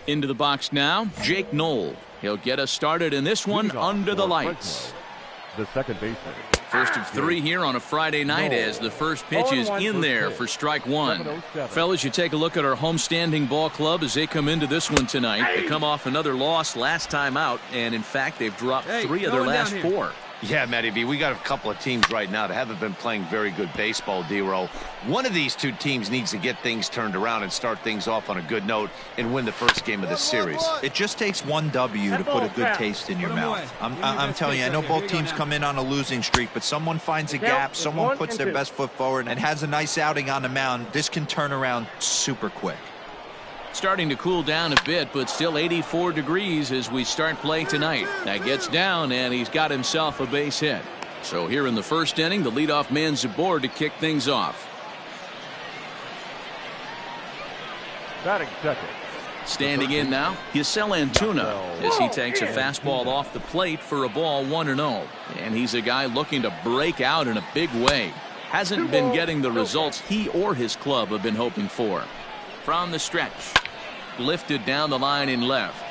Speaker 1: Into the box now, Jake Knoll. He'll get us started in this one under the lights.
Speaker 3: The second baseman.
Speaker 1: First of 3 here on a Friday night as the first pitch is in there for strike one. Fellas, you take a look at our homestanding ball club as they come into this one tonight. They come off another loss last time out, and in fact, they've dropped 3 of their last 4.
Speaker 2: Yeah, Matty B, we got a couple of teams right now that haven't been playing very good baseball, D-Roll. One of these 2 teams needs to get things turned around and start things off on a good note and win the first game of this series.
Speaker 4: It just takes one W to put a good taste in your mouth. I'm telling you, I know both teams come in on a losing streak, but someone finds a gap, someone puts their best foot forward and has a nice outing on the mound. This can turn around super quick.
Speaker 1: Starting to cool down a bit, but still 84 degrees as we start play tonight. That gets down, and he's got himself a base hit. So here in the first inning, the leadoff man's aboard to kick things off.
Speaker 3: Batting second.
Speaker 1: Standing in now, Yusel Antuna as he takes a fastball off the plate for a ball 1-0. And he's a guy looking to break out in a big way. Hasn't been getting the results he or his club have been hoping for. From the stretch, lifted down the line in left.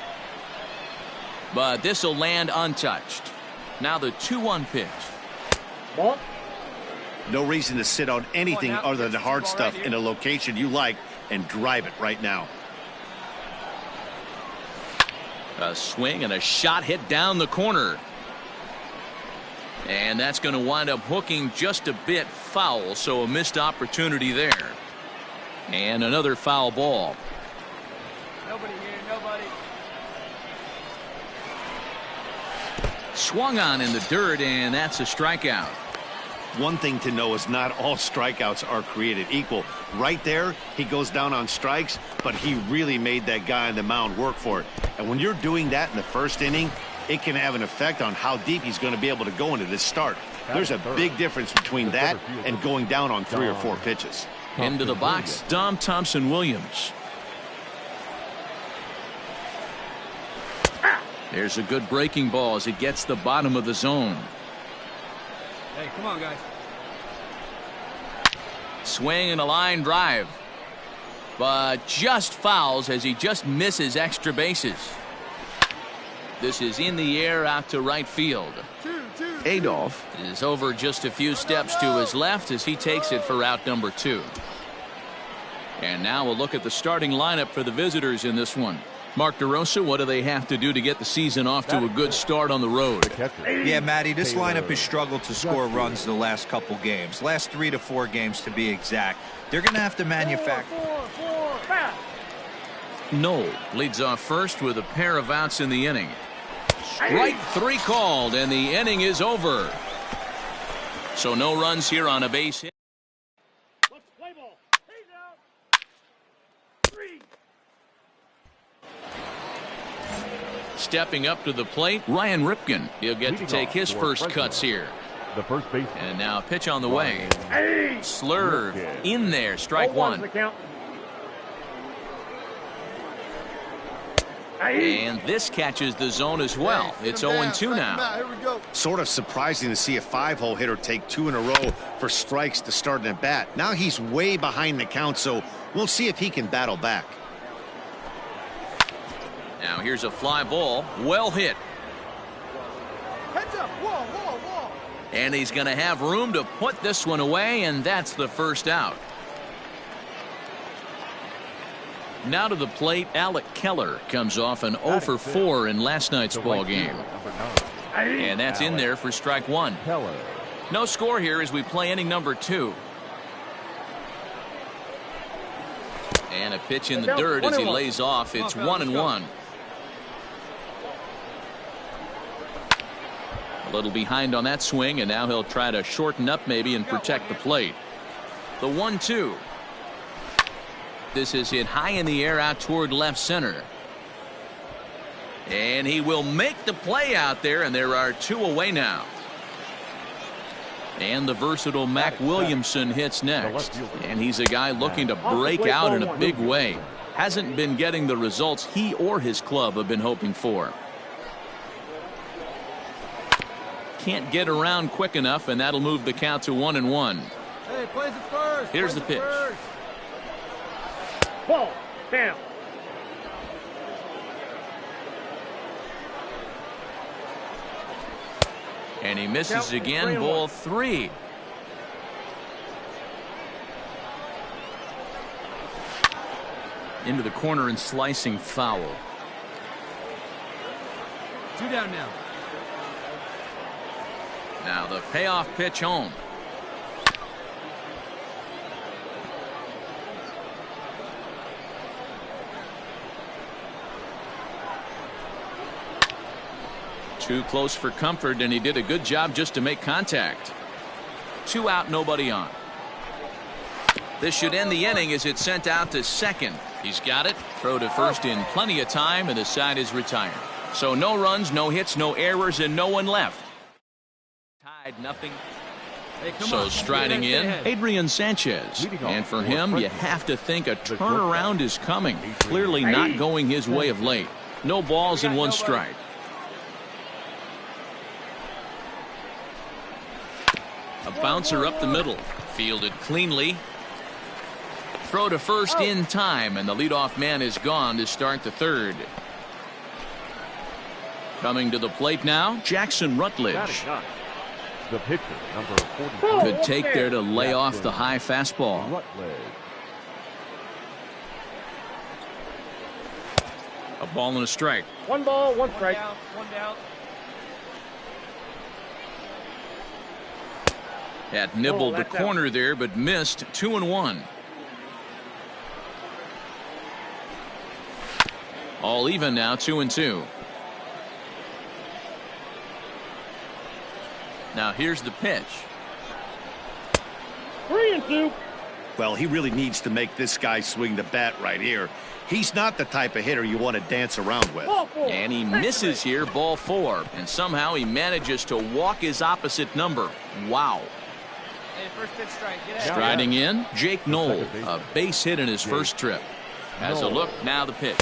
Speaker 1: But this will land untouched. Now the 2-1 pitch.
Speaker 2: No reason to sit on anything other than hard stuff in a location you like and drive it right now.
Speaker 1: A swing and a shot hit down the corner. And that's going to wind up hooking just a bit foul, so a missed opportunity there. And another foul ball.
Speaker 5: Nobody here, nobody.
Speaker 1: Swung on in the dirt, and that's a strikeout.
Speaker 2: One thing to know is not all strikeouts are created equal. Right there, he goes down on strikes, but he really made that guy on the mound work for it. And when you're doing that in the first inning, it can have an effect on how deep he's going to be able to go into this start. There's a big difference between that and going down on 3 or 4 pitches.
Speaker 1: Into the box, Dom Thompson-Williams. There's a good breaking ball as it gets the bottom of the zone.
Speaker 6: Hey, come on, guys.
Speaker 1: Swing and a line drive. But just fouls as he just misses extra bases. This is in the air out to right field. Adolph is over just a few steps to his left as he takes it for out number 2. And now we'll look at the starting lineup for the visitors in this one. Mark DeRosa, what do they have to do to get the season off to a good start on the road?
Speaker 4: Yeah, Matty, this lineup has struggled to score runs the last couple games. Last 3 to 4 games to be exact. They're going to have to manufacture.
Speaker 1: Knoll leads off first with a pair of outs in the inning. Strike 3 called, and the inning is over. So no runs here on a base hit.
Speaker 5: Let's play ball. He's out. 3.
Speaker 1: Stepping up to the plate, Ryan Ripken. He'll get to take his first cuts here.
Speaker 3: The first baseman.
Speaker 1: And now a pitch on the way. Slurve in there, strike 1. And this catches the zone as well. It's 0-2 now.
Speaker 6: Here we go.
Speaker 2: Sort of surprising to see a 5-hole hitter take 2 in a row for strikes to start an at bat. Now he's way behind the count, so we'll see if he can battle back.
Speaker 1: Now here's a fly ball, well hit.
Speaker 6: Heads up. Whoa.
Speaker 1: And he's going to have room to put this one away, and that's the first out. Now to the plate, Alec Keller comes off an 0 for 4 in last night's ball game. And that's in there for strike 1. No score here as we play inning number 2. And a pitch in the dirt as he lays off. It's 1-1. A little behind on that swing, and now he'll try to shorten up maybe and protect the plate. The 1-2. This is hit high in the air out toward left center. And he will make the play out there, and there are 2 away now. And the versatile Mac Williamson hits next. And he's a guy looking to break out in a big way. Hasn't been getting the results he or his club have been hoping for. Can't get around quick enough, and that'll move the count to 1-1.
Speaker 6: Hey, plays it first.
Speaker 1: Here's the pitch.
Speaker 5: Ball. Down.
Speaker 1: And he misses again, ball 3. Into the corner and slicing foul.
Speaker 6: 2 down now.
Speaker 1: Now the payoff pitch home. Too close for comfort, and he did a good job just to make contact. 2 out, nobody on. This should end the inning as it's sent out to second. He's got it. Throw to first in plenty of time, and the side is retired. So no runs, no hits, no errors, and no one left. Tied nothing. So striding in, Adrian Sanchez. And for him, you have to think a turnaround is coming. Clearly not going his way of late. No balls and 1 strike. A bouncer up the middle. Fielded cleanly. Throw to first in time, and the leadoff man is gone to start the 3rd. Coming to the plate now, Jackson Rutledge.
Speaker 3: The pitcher, number 44.
Speaker 1: Good take there to lay off the high fastball.
Speaker 3: Rutledge.
Speaker 1: A ball and a strike.
Speaker 5: 1 ball, 1 strike. 1 down.
Speaker 1: Had nibbled the corner there, but missed. 2-1. All even now, 2-2. Now here's the pitch.
Speaker 5: 3-2.
Speaker 2: Well, he really needs to make this guy swing the bat right here. He's not the type of hitter you want to dance around with.
Speaker 1: And he misses here, ball 4. And somehow he manages to walk his opposite number. Wow.
Speaker 5: Hey, first pitch strike. Get
Speaker 1: Striding in, Jake Knoll. A base hit in his first trip. Has a look, now the pitch.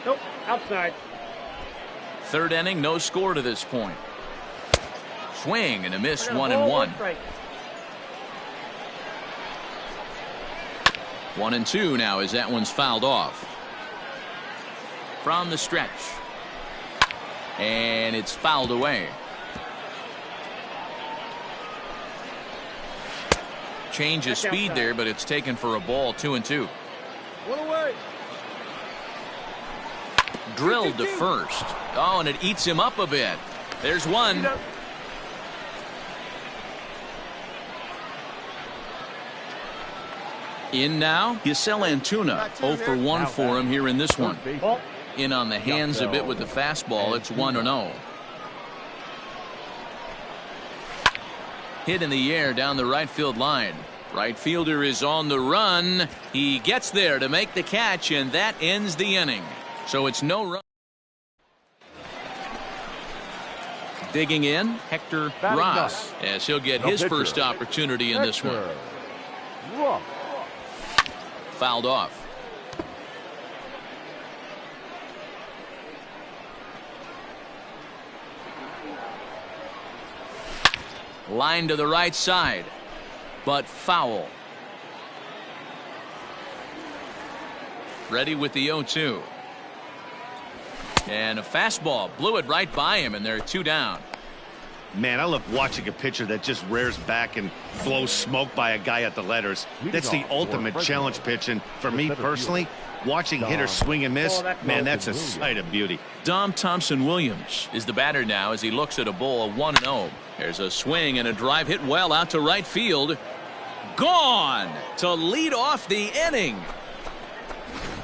Speaker 5: Nope, outside.
Speaker 1: 3rd inning, no score to this point. Swing and a miss, 1-1. 1-2 now as that one's fouled off. From the stretch. And it's fouled away. Change of speed there, but it's taken for a ball. 2-2.
Speaker 5: 1 away.
Speaker 1: Drilled to first. Oh, and it eats him up a bit. There's 1. In now, Yasel Antuna. 0 for 1 for him here in this one. In on the hands a bit with the fastball. It's 1-0. Hit in the air down the right field line. Right fielder is on the run. He gets there to make the catch, and that ends the inning. So it's no run. Digging in, Hector Ross, as he'll get his first opportunity in this one. Fouled off. Line to the right side, but foul. Ready with the 0-2. And a fastball blew it right by him, and they're 2 down.
Speaker 2: Man, I love watching a pitcher that just rears back and blows smoke by a guy at the letters. That's the ultimate challenge pitch, and for me personally, watching hitters swing and miss, man, that's a sight of beauty.
Speaker 1: Dom Thompson-Williams is the batter now as he looks at a ball of 1-0. There's a swing and a drive hit well out to right field. Gone to lead off the inning.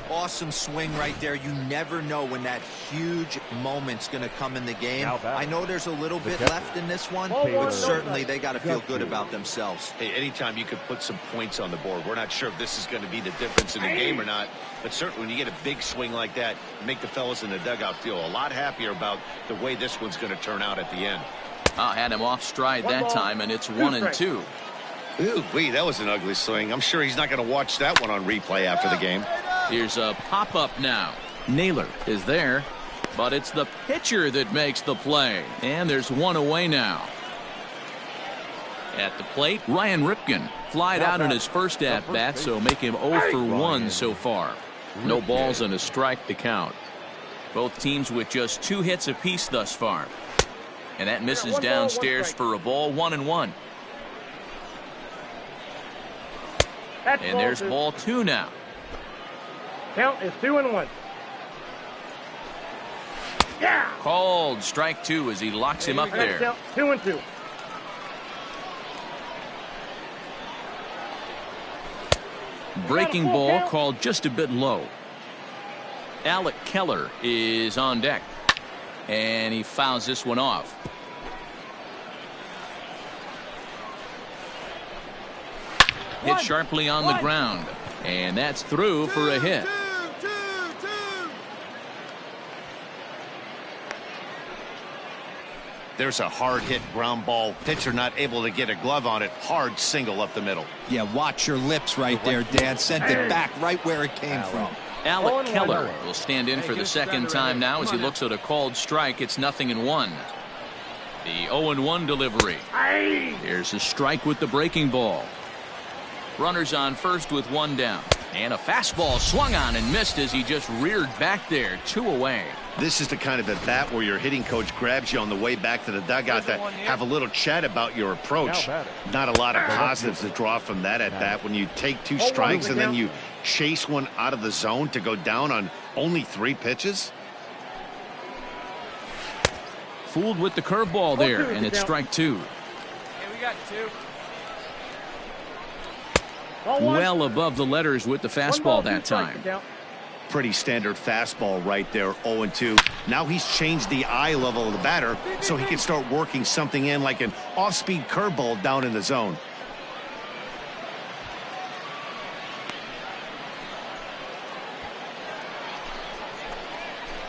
Speaker 4: Awesome swing right there. You never know when that huge moment's going to come in the game. I know there's a little bit left in this one, but certainly they got to feel good about themselves.
Speaker 2: Hey, anytime you could put some points on the board, we're not sure if this is going to be the difference in the game or not, but certainly when you get a big swing like that, you make the fellas in the dugout feel a lot happier about the way this one's going to turn out at the end.
Speaker 1: Had him off stride that time, and it's 1-2.
Speaker 2: Ooh, that was an ugly swing. I'm sure he's not going to watch that one on replay after the game.
Speaker 1: Here's a pop-up now. Naylor is there, but it's the pitcher that makes the play. And there's 1 away now. At the plate, Ryan Ripken flied out in his first at-bat, so make him 0 for 1 so far. No balls and a strike to count. Both teams with just 2 hits apiece thus far. And that misses downstairs for a ball, 1-1. And there's ball 2 now.
Speaker 5: Count is 2-1. Yeah.
Speaker 1: Called strike 2 as he locks him up there.
Speaker 5: 2-2.
Speaker 1: Breaking ball called just a bit low. Alec Keller is on deck. And he fouls this one off. Hit sharply on the ground. And that's through for a hit.
Speaker 2: There's a hard hit ground ball. Pitcher not able to get a glove on it. Hard single up the middle.
Speaker 4: Yeah, watch your lips right there, Dan. Sent it back right where it came from.
Speaker 1: Alec Keller will stand in for the second time now as he looks at a called strike. It's 0-1. The 0-1 delivery. Here's a strike with the breaking ball. Runners on first with 1 down. And a fastball swung on and missed as he just reared back there. 2 away.
Speaker 2: This is the kind of at bat where your hitting coach grabs you on the way back to the dugout to have a little chat about your approach. Not a lot of positives to draw from that at bat when you take 2 strikes and then you chase one out of the zone to go down on only 3 pitches.
Speaker 1: Fooled with the curveball there, and it's strike 2.
Speaker 5: Hey, we got 2.
Speaker 1: Well above the letters with the fastball that time.
Speaker 2: Pretty standard fastball right there, 0-2. Now he's changed the eye level of the batter so he can start working something in like an off-speed curveball down in the zone.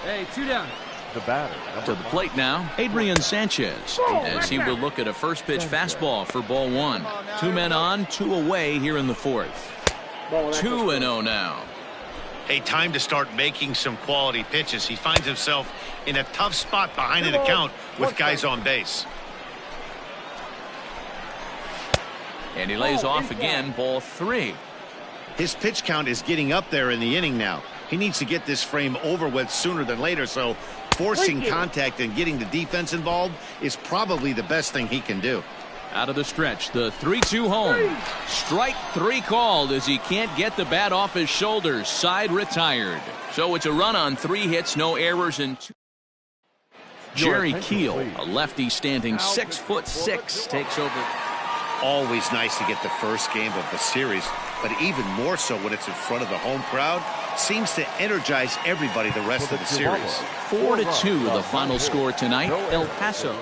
Speaker 6: Hey, 2 down.
Speaker 3: The batter.
Speaker 1: To the plate now, Adrian Sanchez, as he will look at a first pitch fastball for ball 1. 2 men on, 2 away here in the 4th. 2-0 now.
Speaker 2: Hey, time to start making some quality pitches. He finds himself in a tough spot behind an account with guys on base.
Speaker 1: And he lays off again, ball 3.
Speaker 2: His pitch count is getting up there in the inning now. He needs to get this frame over with sooner than later, so forcing contact and getting the defense involved is probably the best thing he can do.
Speaker 1: Out of the stretch, the 3-2 home. Strike 3 called as he can't get the bat off his shoulders. Side retired. So it's a run on 3 hits, no errors, and 2. Jerry Keel, a lefty standing 6'6", takes over.
Speaker 2: Always nice to get the first game of the series, but even more so when it's in front of the home crowd. Seems to energize everybody the rest of the series.
Speaker 1: 4-2 the final score tonight. El Paso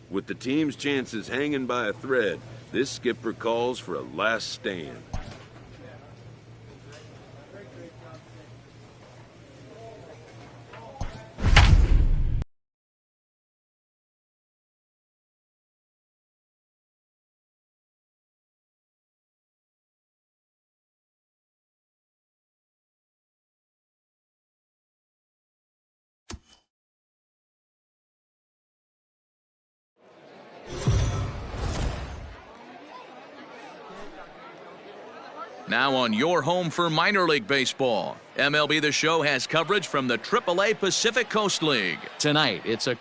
Speaker 8: With the team's chances hanging by a thread, this skipper calls for a last stand.
Speaker 1: Now on your home for minor league baseball, MLB The Show has coverage from the AAA Pacific Coast League. Tonight, it's a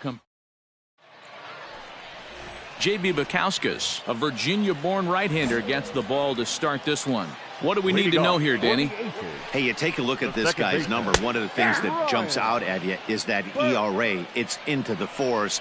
Speaker 1: J.B. Bukowskis, a Virginia-born right-hander, gets the ball to start this one. What do we need to know here, Danny?
Speaker 2: Hey, you take a look at this guy's number. One of the things that jumps out at you is that ERA. It's into the fours.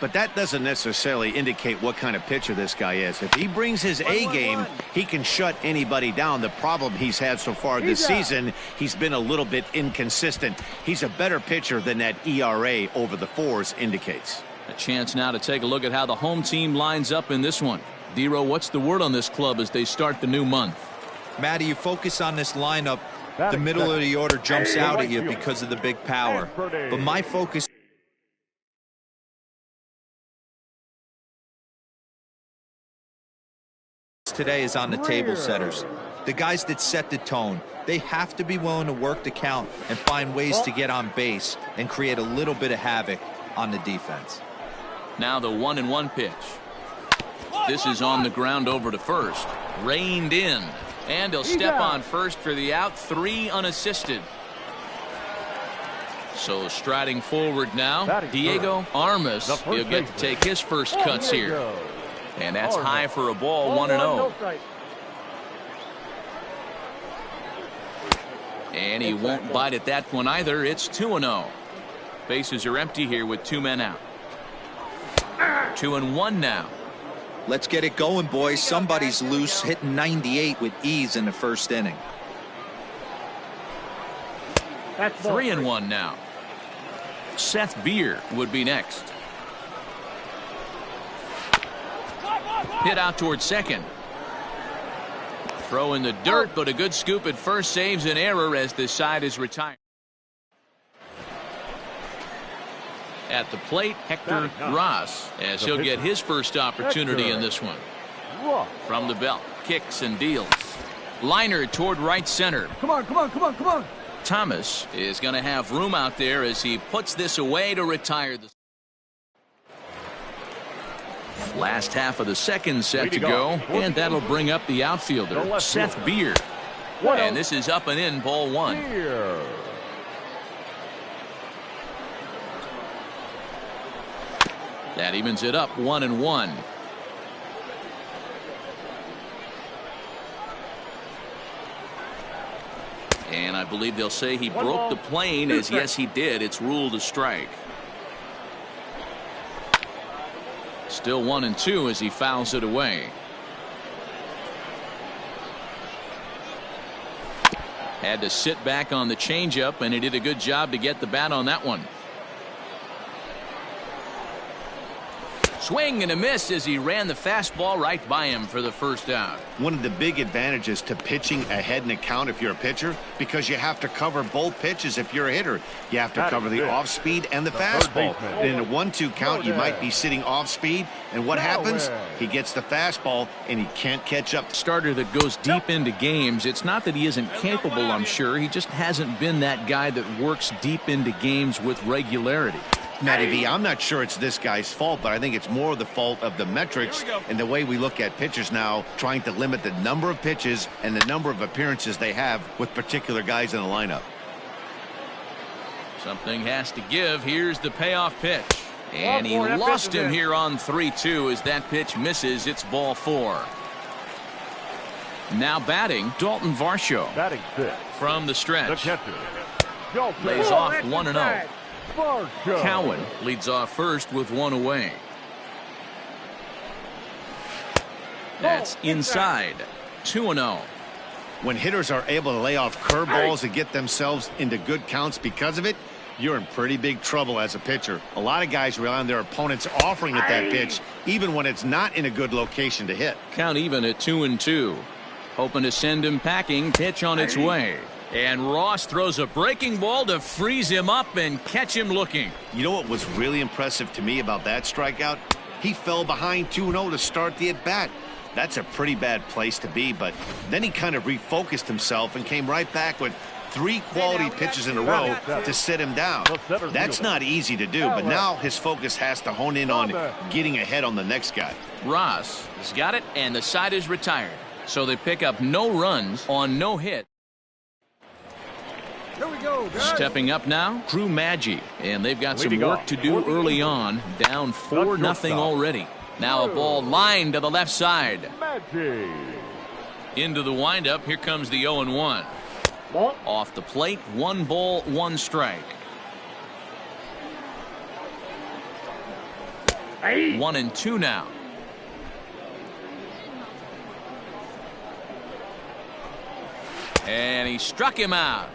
Speaker 2: But that doesn't necessarily indicate what kind of pitcher this guy is. If he brings his A game, he can shut anybody down. The problem he's had so far this season, he's been a little bit inconsistent. He's a better pitcher than that ERA over the fours indicates.
Speaker 1: A chance now to take a look at how the home team lines up in this one. D-Row, what's the word on this club as they start the new month?
Speaker 4: Matty, you focus on this lineup, the middle of the order jumps out at you because of the big power. But my focus today is on the table setters, the guys that set the tone. They have to be willing to work the count and find ways to get on base and create a little bit of havoc on the defense.
Speaker 1: Now the 1-1 pitch. This is on the ground over to first. Reined in. And he'll step on first for the out. 3 unassisted. So striding forward now, Diego Armas. He'll get to take his first cuts here. And that's high for a ball, 1-0. And he won't bite at that one either. It's 2-0. Bases are empty here with 2 men out. 2-1 now.
Speaker 4: Let's get it going, boys. Somebody's loose, hitting 98 with ease in the first inning.
Speaker 1: 3-1 now. Seth Beer would be next. Hit out towards second. Throw in the dirt, but a good scoop at first saves an error as this side is retired. At the plate, Hector Ross, as he'll get his first opportunity in this one. From the belt, kicks and deals. Liner toward right center.
Speaker 6: Come on, come on, come on, come on.
Speaker 1: Thomas is going to have room out there as he puts this away to retire the last half of the second set to go, and that'll bring up the outfielder, Seth Beer. And this is up and in, ball 1. That evens it up, 1-1. And I believe they'll say he broke the plane, as yes he did. It's ruled a strike. Still 1-2 as he fouls it away. Had to sit back on the changeup, and he did a good job to get the bat on that one. Swing and a miss as he ran the fastball right by him for the first out.
Speaker 2: One of the big advantages to pitching ahead in a count if you're a pitcher, because you have to cover both pitches if you're a hitter. You have to cover the off speed and the fastball. And in a 1-2 count, you might be sitting off speed, and what happens? He gets the fastball and he can't catch up.
Speaker 1: Starter that goes deep into games. It's not that he isn't capable, I'm sure. He just hasn't been that guy that works deep into games with regularity.
Speaker 2: Matty V, I'm not sure it's this guy's fault, but I think it's more the fault of the metrics and the way we look at pitchers now, trying to limit the number of pitches and the number of appearances they have with particular guys in the lineup.
Speaker 1: Something has to give. Here's the payoff pitch. And he lost him here on 3-2 as that pitch misses. It's ball 4. Now batting, Dalton Varsho.
Speaker 3: Batting fifth.
Speaker 1: From the stretch.
Speaker 3: The catcher.
Speaker 1: Lays off 1-0. Cowan leads off first with 1 away. That's inside. 2-0.
Speaker 2: When hitters are able to lay off curveballs and get themselves into good counts because of it, You're in pretty big trouble as a pitcher. A lot of guys rely on their opponents offering at that pitch, even when it's not in a good location to hit.
Speaker 1: Count even at 2-2. Hoping to send him packing. Pitch on its way. And Ross throws a breaking ball to freeze him up and catch him looking.
Speaker 2: You know what was really impressive to me about that strikeout? He fell behind 2-0 to start the at-bat. That's a pretty bad place to be, but then he kind of refocused himself and came right back with 3 quality pitches in a row to sit him down. That's not easy to do, but now his focus has to hone in on getting ahead on the next guy.
Speaker 1: Ross has got it, and the side is retired. So they pick up no runs on no hit.
Speaker 6: Here we go, guys.
Speaker 1: Stepping up now, Drew Maggi, and they've got some work to do early on, down 4-0 already. Now a ball lined to the left side. Into the windup, here comes the 0-1. Off the plate, 1 ball, 1 strike. 1-2 now. And he struck him out.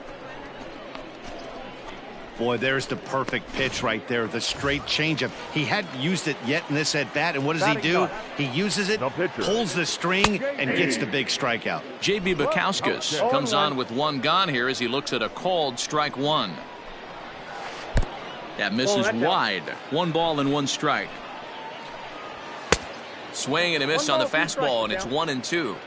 Speaker 2: Boy, there's the perfect pitch right there, the straight changeup. He hadn't used it yet in this at-bat, and what does he do? He uses it, pulls the string, and gets the big strikeout.
Speaker 1: J.B. Bukowskis comes on with 1 gone here as he looks at a called strike 1. That misses wide. 1 ball and 1 strike. Swing and a miss on the fastball, and it's 1-2.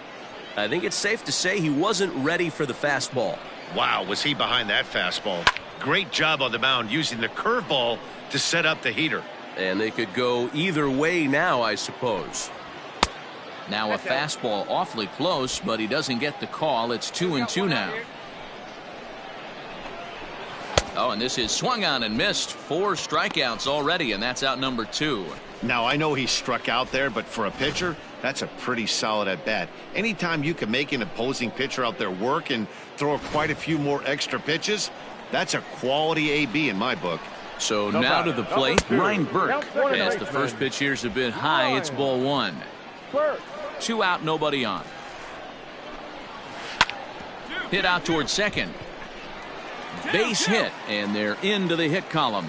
Speaker 7: I think it's safe to say he wasn't ready for the fastball.
Speaker 2: Wow, was he behind that fastball. Great job on the mound using the curveball to set up the heater.
Speaker 7: And they could go either way now, I suppose.
Speaker 1: Now a fastball awfully close, but he doesn't get the call. It's 2-2 now. Oh, and this is swung on and missed. 4 strikeouts already, and that's out number 2.
Speaker 2: Now, I know he struck out there, but for a pitcher, that's a pretty solid at-bat. Anytime you can make an opposing pitcher out there work and throw quite a few more extra pitches, that's a quality AB in my book.
Speaker 1: So now to the plate, Ryan Burke. As the first pitch here's a bit high, it's ball 1. 2 out, nobody on. Hit out towards second. Base hit, and they're into the hit column.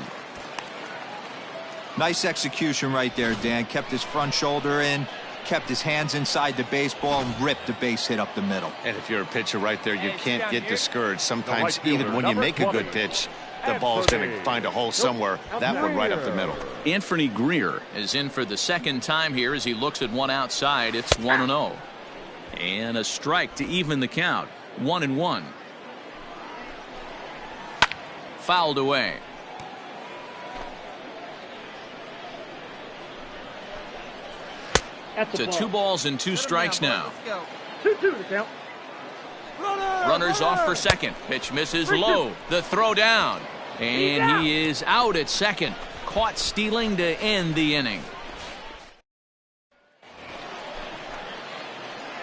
Speaker 4: Nice execution right there, Dan. Kept his front shoulder in, kept his hands inside the baseball, and ripped the base hit up the middle.
Speaker 2: And if you're a pitcher right there, you can't get discouraged. Sometimes even when you make a good pitch, the ball's going to find a hole somewhere. That one right up the middle.
Speaker 1: Anthony Greer is in for the second time here as he looks at one outside. It's 1-0. And a strike to even the count. 1-1. Fouled away. To 2 balls and 2 strikes now.
Speaker 5: 2-2 to count.
Speaker 1: Runners off for second. Pitch misses low. The throw down. And he is out at second. Caught stealing to end the inning.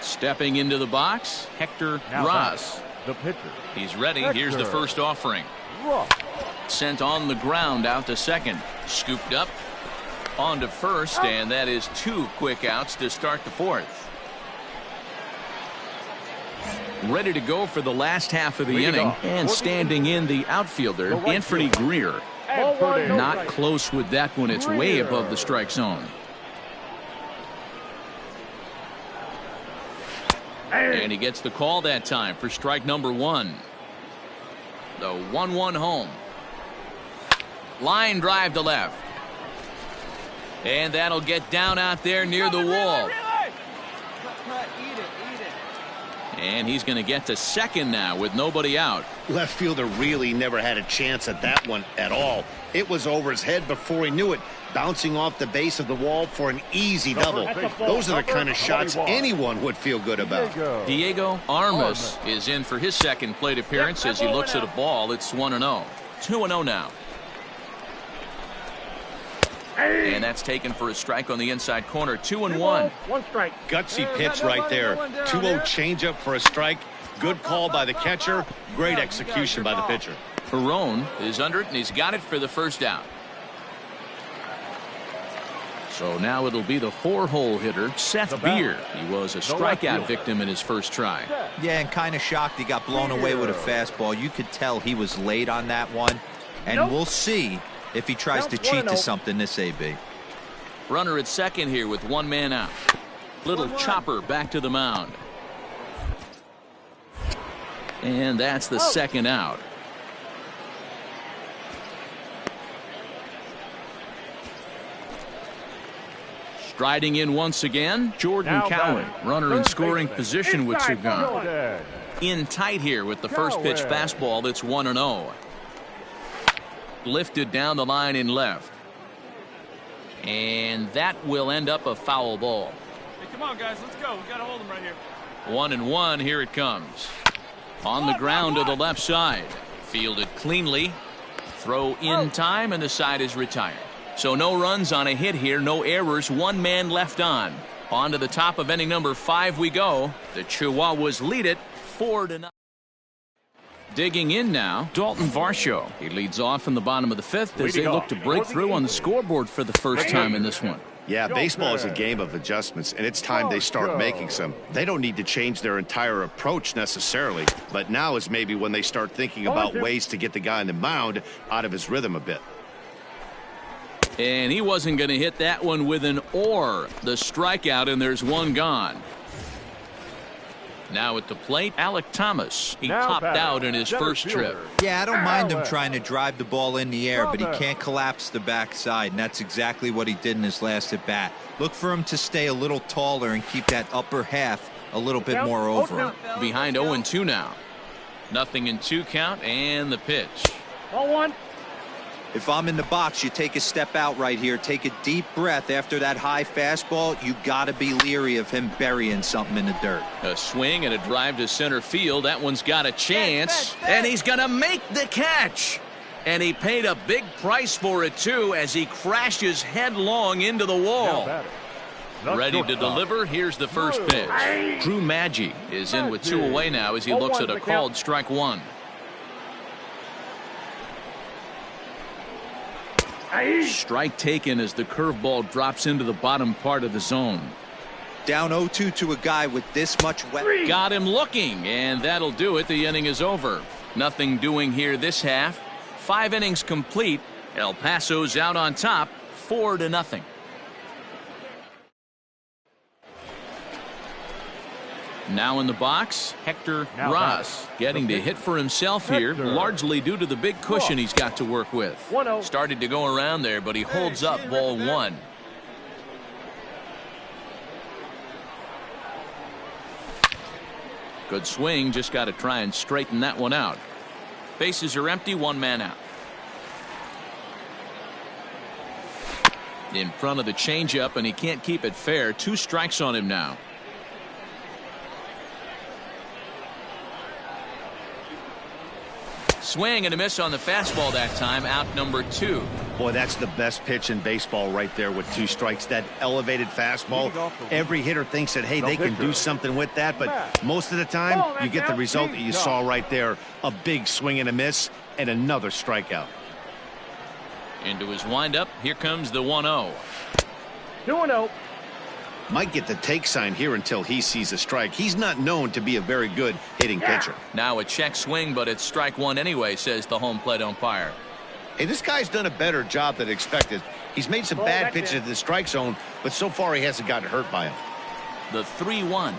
Speaker 1: Stepping into the box, Hector Ross.
Speaker 3: The pitcher.
Speaker 1: He's ready. Here's the first offering. Sent on the ground out to second. Scooped up. On to first, and that is 2 quick outs to start the 4th. Ready to go for the last half of the inning, and standing in the outfielder, Anthony Greer. Not close with that one. It's way above the strike zone. And he gets the call that time for strike number 1. The 1-1 home. Line drive to left. And that'll get down out there near the wall. And he's going to get to second now with nobody out.
Speaker 2: Left fielder really never had a chance at that one at all. It was over his head before he knew it, bouncing off the base of the wall for an easy double. Those are the kind of shots anyone would feel good about.
Speaker 1: Diego Armas is in for his second plate appearance as he looks at a ball. It's 1-0. 2-0 now. And that's taken for a strike on the inside corner. 2-1.
Speaker 5: 1 strike.
Speaker 2: Gutsy pitch right there. 2-0 changeup for a strike. Good call by the catcher. Great execution by the pitcher.
Speaker 1: Perone is under it, and he's got it for the first out. So now it'll be the 4-hole hitter, Seth Beer. He was a strikeout victim in his first try.
Speaker 4: Yeah, and kind of shocked he got blown away with a fastball. You could tell he was late on that one. And we'll see if he tries to cheat to something this AB.
Speaker 1: Runner at second here with one man out. Little chopper back to the mound. And that's the second out. Striding in once again, Jordan Cowan. Runner in scoring position with two gone. In tight here with the first pitch fastball that's 1-0. Lifted down the line in left. And that will end up a foul ball.
Speaker 5: Hey, come on, guys, let's go. We got to hold him right here.
Speaker 1: 1-1, here it comes. On the ground to the left side. Fielded cleanly. Throw in time, and the side is retired. So no runs on a hit here, no errors, one man left on. On to the top of inning number 5 we go. The Chihuahuas lead it 4-0. Digging in now, Dalton Varsho. He leads off in the bottom of the 5th as they look to break through on the scoreboard for the first time in this one.
Speaker 2: Yeah, baseball is a game of adjustments, and it's time they start making some. They don't need to change their entire approach necessarily, but now is maybe when they start thinking about ways to get the guy on the mound out of his rhythm a bit.
Speaker 1: And he wasn't going to hit that one with an or. The strikeout, and there's one gone. Now at the plate, Alec Thomas. He popped out in his first trip.
Speaker 4: Yeah, I don't mind him trying to drive the ball in the air, but he can't collapse the backside, and that's exactly what he did in his last at bat. Look for him to stay a little taller and keep that upper half a little bit more over him.
Speaker 1: Behind 0-2 now. 0-2 count, and the pitch.
Speaker 5: 0-1.
Speaker 4: If I'm in the box, you take a step out right here, take a deep breath after that high fastball. You got to be leery of him burying something in the dirt.
Speaker 1: A swing and a drive to center field. That one's got a chance, and he's going to make the catch. And he paid a big price for it too as he crashes headlong into the wall. Ready to deliver. Here's the first pitch. Drew Maggi is in with 2 away now as he looks at a called strike 1. Strike taken as the curveball drops into the bottom part of the zone.
Speaker 4: Down 0-2 to a guy with this much weight.
Speaker 1: Got him looking, and that'll do it. The inning is over. Nothing doing here this half. 5 innings complete. El Paso's out on top, 4-0. Now in the box, Hector Ross getting to hit for himself here, largely due to the big cushion he's got to work with. Started to go around there, but he holds up ball 1. Good swing, just got to try and straighten that one out. Bases are empty, 1 man out. In front of the changeup, and he can't keep it fair. 2 strikes on him now. Swing and a miss on the fastball that time. Out number 2.
Speaker 2: Boy, that's the best pitch in baseball right there with 2 strikes. That elevated fastball. Every hitter thinks that, hey, they can do something with that, but most of the time you get the result that you saw right there. A big swing and a miss and another strikeout.
Speaker 1: Into his windup. Here comes the 1-0.
Speaker 5: 2-0.
Speaker 2: Might get the take sign here until he sees a strike. He's not known to be a very good hitting pitcher.
Speaker 1: Now a check swing, but it's strike 1 anyway, says the home plate umpire.
Speaker 2: Hey, this guy's done a better job than expected. He's made some bad pitches in the strike zone, but so far he hasn't gotten hurt by him.
Speaker 1: The 3-1.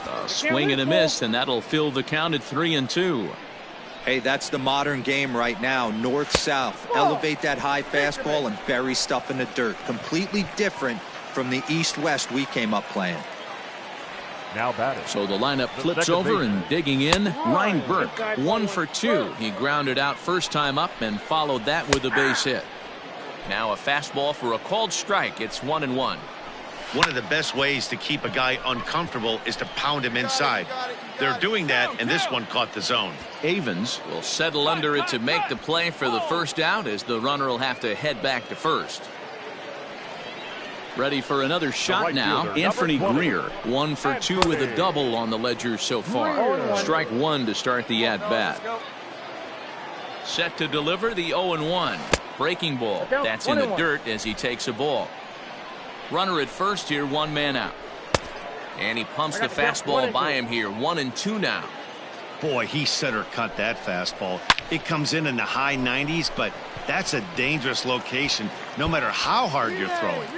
Speaker 1: A swing and a miss, and that'll fill the count at 3-2.
Speaker 4: Hey, that's the modern game right now. North-south. Elevate that high fastball and bury stuff in the dirt. Completely different from the east-west we came up playing.
Speaker 3: Now batting.
Speaker 1: So the lineup flips over, and digging in, Ryan Burke, 1 for 2. He grounded out first time up and followed that with a base hit. Now a fastball for a called strike. It's 1-1.
Speaker 2: One of the best ways to keep a guy uncomfortable is to pound him inside. They're doing that, and this one caught the zone.
Speaker 1: Avens will settle under it to make the play for the first out, as the runner will have to head back to first. Ready for another shot now. Anthony Greer, 1 for 2 with a double on the ledger so far. Strike 1 to start the at-bat. Set to deliver the 0-1. Breaking ball. That's in the dirt as he takes a ball. Runner at first here, 1 man out. And he pumps the fastball by him here. 1-2 now.
Speaker 2: Boy, he center cut that fastball. It comes in the high 90s, but that's a dangerous location no matter how hard you're throwing.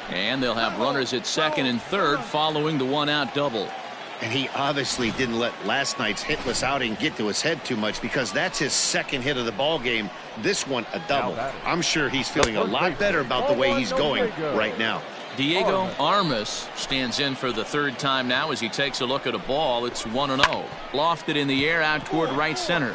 Speaker 1: And they'll have runners at second and third following the one-out double.
Speaker 2: And he obviously didn't let last night's hitless outing get to his head too much, because that's his second hit of the ball game. This one a double. I'm sure he's feeling a lot better about the way he's going right now.
Speaker 1: Diego Armas stands in for the third time now as he takes a look at a ball. It's 1-0. Lofted in the air out toward right center.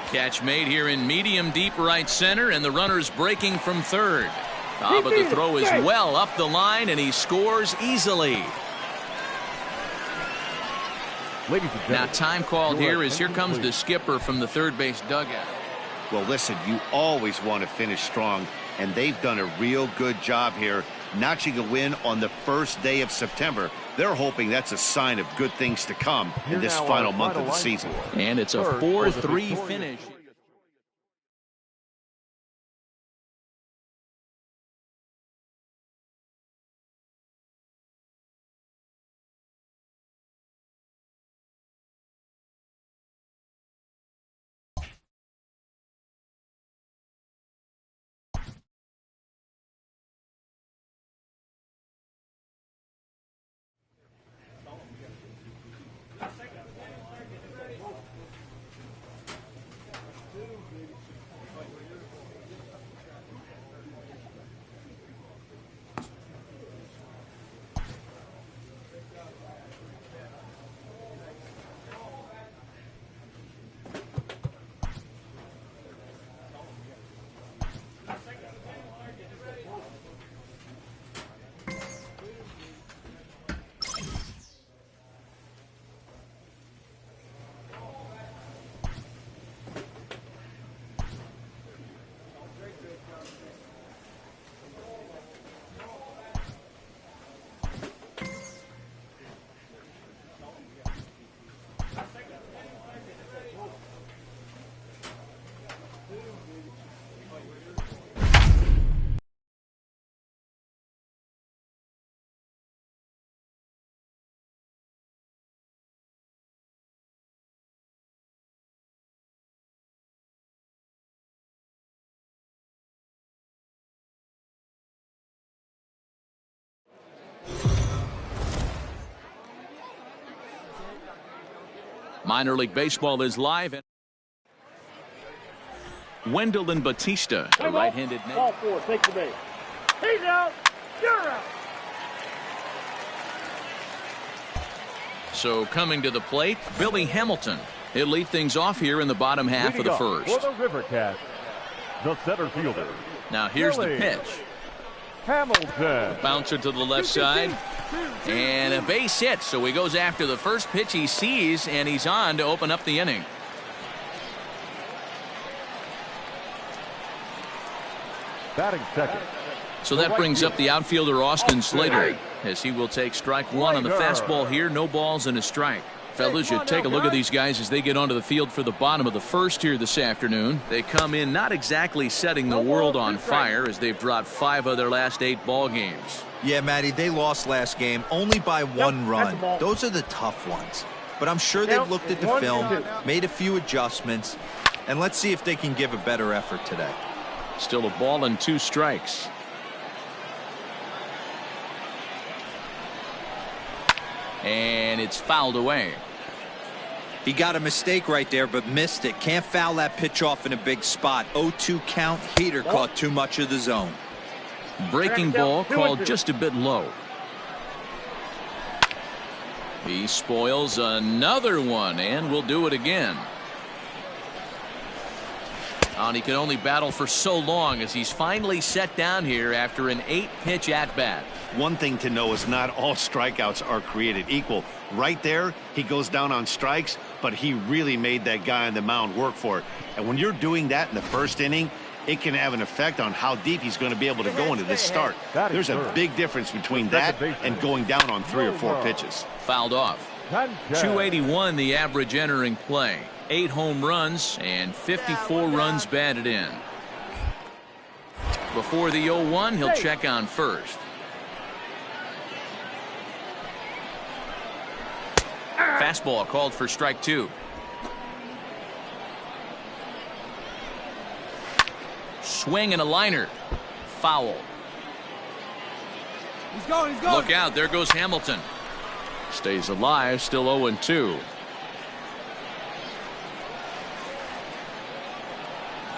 Speaker 1: Catch made here in medium deep right center, and the runner's breaking from third. But the throw is well up the line, and he scores easily. Now time called here as here comes the skipper from the third base dugout.
Speaker 2: Well, listen, you always want to finish strong, and they've done a real good job here, notching a win on the first day of September. They're hoping that's a sign of good things to come in this final month of the season.
Speaker 1: And it's a 4-3 finish. Minor League Baseball is live. Wendell and Batista, the right-handed name.
Speaker 5: Ball four, take the base. He's out. You're out.
Speaker 1: So coming to the plate, Billy Hamilton. He'll lead things off here in the bottom half of the first.
Speaker 3: For the River Cats, the center fielder.
Speaker 1: Now here's the pitch.
Speaker 3: Hamilton.
Speaker 1: Bouncer to the left side. And a base hit. So he goes after the first pitch he sees, and he's on to open up the inning.
Speaker 3: Batting second.
Speaker 1: So that brings up the outfielder Austin Slater, as he will take strike one on the fastball here. No balls and a strike. Fellas, you take a look at these guys as they get onto the field for the bottom of the first here this afternoon. They come in not exactly setting the world on fire, as they've dropped 5 of their last 8 ball games.
Speaker 4: Yeah, Matty, they lost last game only by 1 run. Those are the tough ones. But I'm sure they've looked at the film, made a few adjustments, and let's see if they can give a better effort today.
Speaker 1: Still a ball and 2 strikes. And it's fouled away.
Speaker 4: He got a mistake right there, but missed it. Can't foul that pitch off in a big spot. 0-2 count. Heater caught too much of the zone.
Speaker 1: Breaking ball called just a bit low. He spoils another one, and will do it again. And he can only battle for so long as he's finally set down here after an 8-pitch at-bat.
Speaker 2: One thing to know is not all strikeouts are created equal. Right there, he goes down on strikes, but he really made that guy on the mound work for it. And when you're doing that in the first inning, it can have an effect on how deep he's going to be able to go into this start. There's a big difference between that and going down on 3 or 4 pitches.
Speaker 1: Fouled off. 281 the average entering play. 8 home runs and 54 runs batted in. Before the 0-1, he'll check on first. fastball called for strike 2. Swing and a liner. Foul.
Speaker 6: He's going, he's going.
Speaker 1: Look out, there goes Hamilton. Stays alive, still 0-2.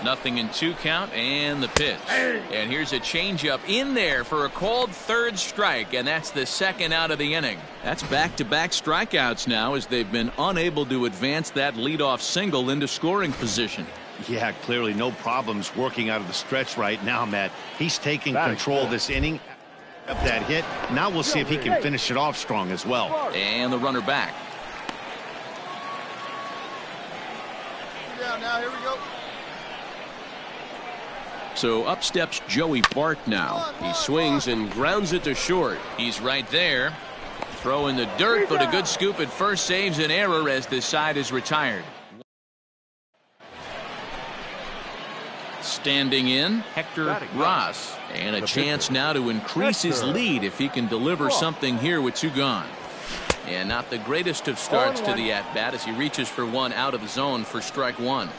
Speaker 1: Nothing in 2 count, and the pitch. And here's a changeup in there for a called third strike, and that's the second out of the inning. That's back-to-back strikeouts now as they've been unable to advance that leadoff single into scoring position.
Speaker 2: Yeah, clearly no problems working out of the stretch right now, Matt. He's taking control of this inning. Up that hit. Now we'll see if he can finish it off strong as well.
Speaker 1: And the runner back.
Speaker 6: Down now, here we go.
Speaker 1: So up steps Joey Bart now.
Speaker 7: He swings and grounds it to short.
Speaker 1: He's right there. Throw in the dirt, but a good scoop at first saves an error as this side is retired. Standing in, Hector Ross. And a chance now to increase his lead if he can deliver something here with 2 gone. And not the greatest of starts to the at-bat as he reaches for 1 out of the zone for strike 1.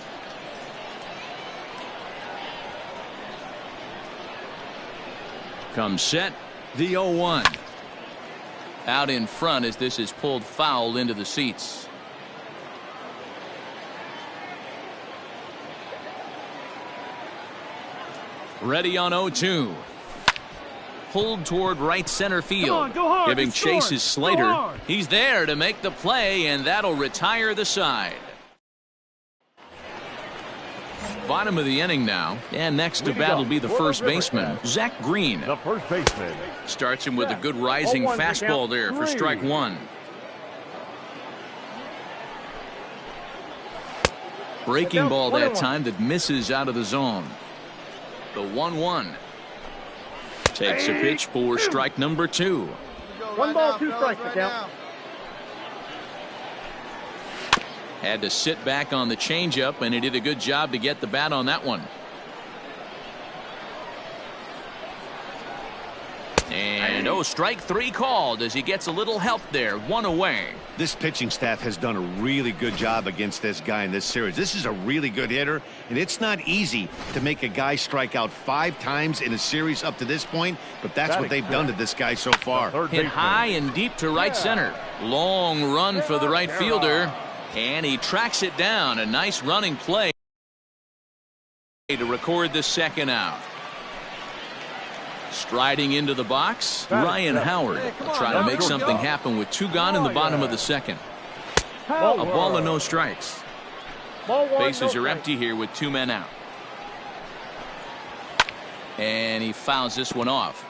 Speaker 1: Comes set, the 0-1. Out in front as this is pulled foul into the seats. Ready on 0-2. Pulled toward right center field.
Speaker 6: Go hard,
Speaker 1: giving chase is Slater. He's there to make the play, and that'll retire the side. Bottom of the inning now, and next to bat will be the first baseman, Zach Green.
Speaker 3: The first baseman.
Speaker 1: Starts him with a good rising fastball there for strike 1. Breaking ball that time that misses out of the zone. The 1-1. Takes a pitch for strike number 2.
Speaker 5: 1 ball, 2 strikes to count.
Speaker 1: Had to sit back on the changeup, and he did a good job to get the bat on that one. And strike 3 called as he gets a little help there. 1 away.
Speaker 2: This pitching staff has done a really good job against this guy in this series. This is a really good hitter, and it's not easy to make a guy strike out 5 times in a series up to this point, but that's what they've done to this guy so far.
Speaker 1: Hit high and deep to right center. Long run for the right fielder, and he tracks it down. A nice running play to record the second out. Striding into the box, Ryan Howard will try to make something happen with 2 gone in the bottom of the second. A ball and no strikes. Bases are empty here with 2 men out. And he fouls this one off.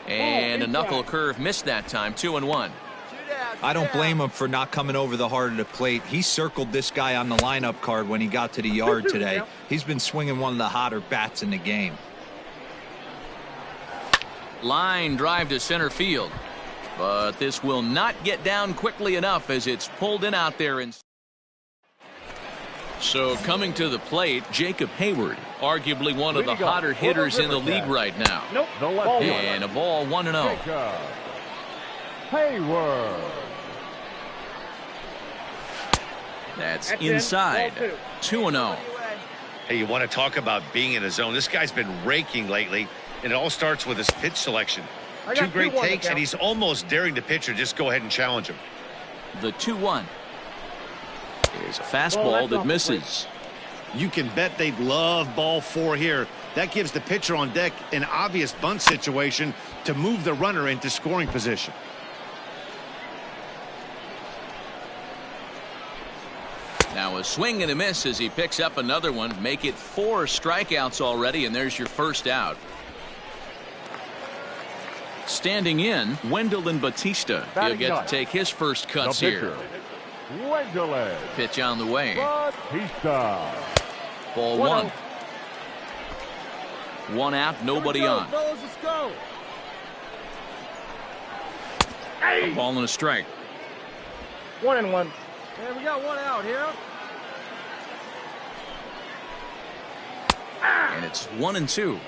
Speaker 1: And a knuckle curve missed that time. 2-1.
Speaker 4: I don't blame him for not coming over the heart of the plate. He circled this guy on the lineup card when he got to the yard today. He's been swinging one of the hotter bats in the game.
Speaker 1: Line drive to center field. But this will not get down quickly enough as it's pulled in out there. So coming to the plate, Jacob Hayward, arguably one of the hotter hitters in the league right now. And a ball 1-0.
Speaker 3: Hayward.
Speaker 1: That's inside. 2-0.
Speaker 2: Hey, you want to talk about being in a zone? This guy's been raking lately, and it all starts with his pitch selection. 2 great takes, and he's almost daring the pitcher just go ahead and challenge him.
Speaker 1: The 2-1 is a fastball that misses.
Speaker 2: You can bet they'd love ball 4 here. That gives the pitcher on deck an obvious bunt situation to move the runner into scoring position.
Speaker 1: Now a swing and a miss as he picks up another one. Make it 4 strikeouts already, and there's your first out. Standing in, Wendell Batista. He'll get to take his first cuts here.
Speaker 3: Wendell.
Speaker 1: Pitch on the way.
Speaker 3: Batista.
Speaker 1: Ball 1. 1 out, nobody on.
Speaker 6: Let's go.
Speaker 1: A ball and a strike.
Speaker 5: 1-1.
Speaker 6: And we got 1 out here.
Speaker 1: And it's 1-2.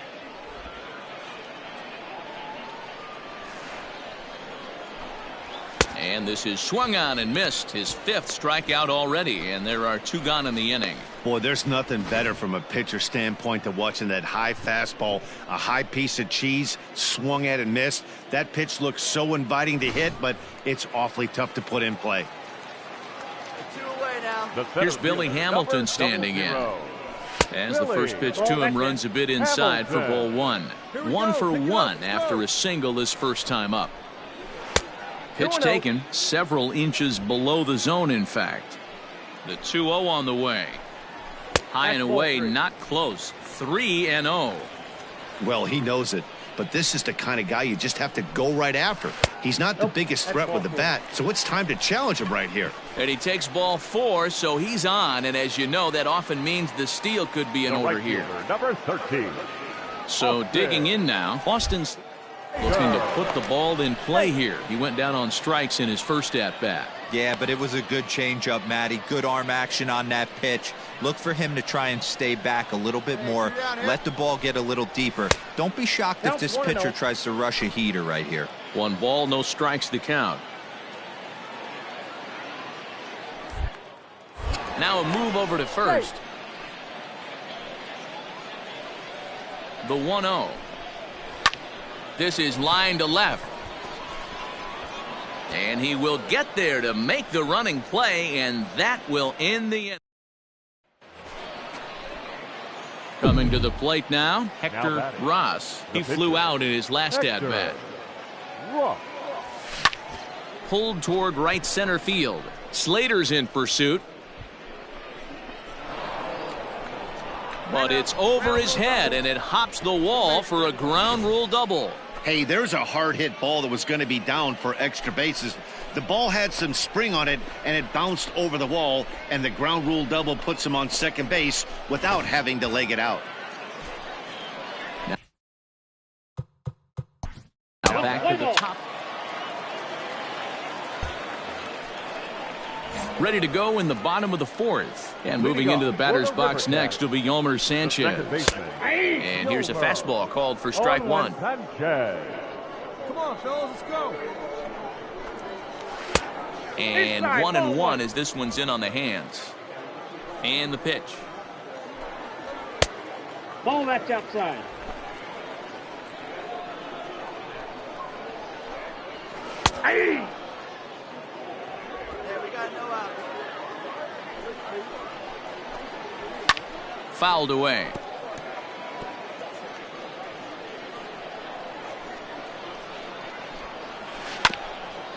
Speaker 1: And this is swung on and missed. His 5th strikeout already, and there are 2 gone in the inning.
Speaker 2: Boy, there's nothing better from a pitcher standpoint than watching that high fastball, a high piece of cheese, swung at and missed. That pitch looks so inviting to hit, but it's awfully tough to put in play.
Speaker 5: 2 away now.
Speaker 1: Here's Billy Hamilton standing in. As the first pitch to him runs a bit inside for ball 1. 1 for 1 after a single his first time up. Pitch taken several inches below the zone, in fact. The 2-0 on the way. High and away, not close. 3-0.
Speaker 2: Well, he knows it, but this is the kind of guy you just have to go right after. He's not the biggest threat with the bat, so it's time to challenge him right here.
Speaker 1: And he takes ball 4, so he's on, and as you know, that often means the steal could be in order here.
Speaker 3: Number 13.
Speaker 1: So digging in now, Austin's looking to put the ball in play here. He went down on strikes in his first at-bat.
Speaker 4: Yeah, but it was a good changeup, Matty. Good arm action on that pitch. Look for him to try and stay back a little bit more. Let the ball get a little deeper. Don't be shocked if this pitcher tries to rush a heater right here.
Speaker 1: 1 ball, no strikes to count. Now a move over to first. The 1-0. This is line to left. And he will get there to make the running play, and that will end the inning. Coming to the plate now, Hector Ross. He flew out in his last at-bat. Pulled toward right center field. Slater's in pursuit. But it's over his head, and it hops the wall for a ground rule double.
Speaker 2: Hey, there's a hard hit ball that was going to be down for extra bases. The ball had some spring on it, and it bounced over the wall, and the ground rule double puts him on second base without having to leg it out.
Speaker 1: Now back to the top. Ready to go in the bottom of the 4th. And moving into the batter's box next will be Yolmer Sanchez. And here's a fastball called for strike 1.
Speaker 6: Come on, fellas, let's go.
Speaker 1: And 1-1 as this one's in on the hands. And the pitch.
Speaker 5: Ball that's outside.
Speaker 6: Hey!
Speaker 1: Fouled away.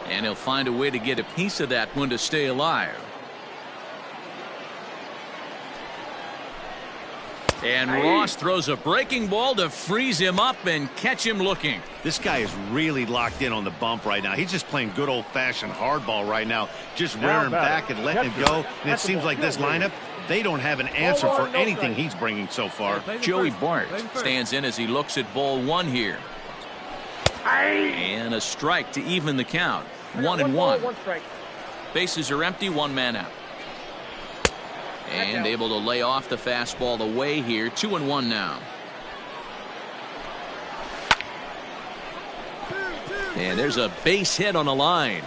Speaker 1: And he'll find a way to get a piece of that one to stay alive. And Ross throws a breaking ball to freeze him up and catch him looking.
Speaker 2: This guy is really locked in on the bump right now. He's just playing good old-fashioned hardball right now, just rearing back and letting it go. And it seems like this lineup, they don't have an answer for anything he's bringing so far.
Speaker 1: Joey Bart stands in as he looks at ball 1 here. And a strike to even the count. 1-1. Bases are empty, 1 man out. And able to lay off the fastball away here. 2-1 now. And there's a base hit on the line.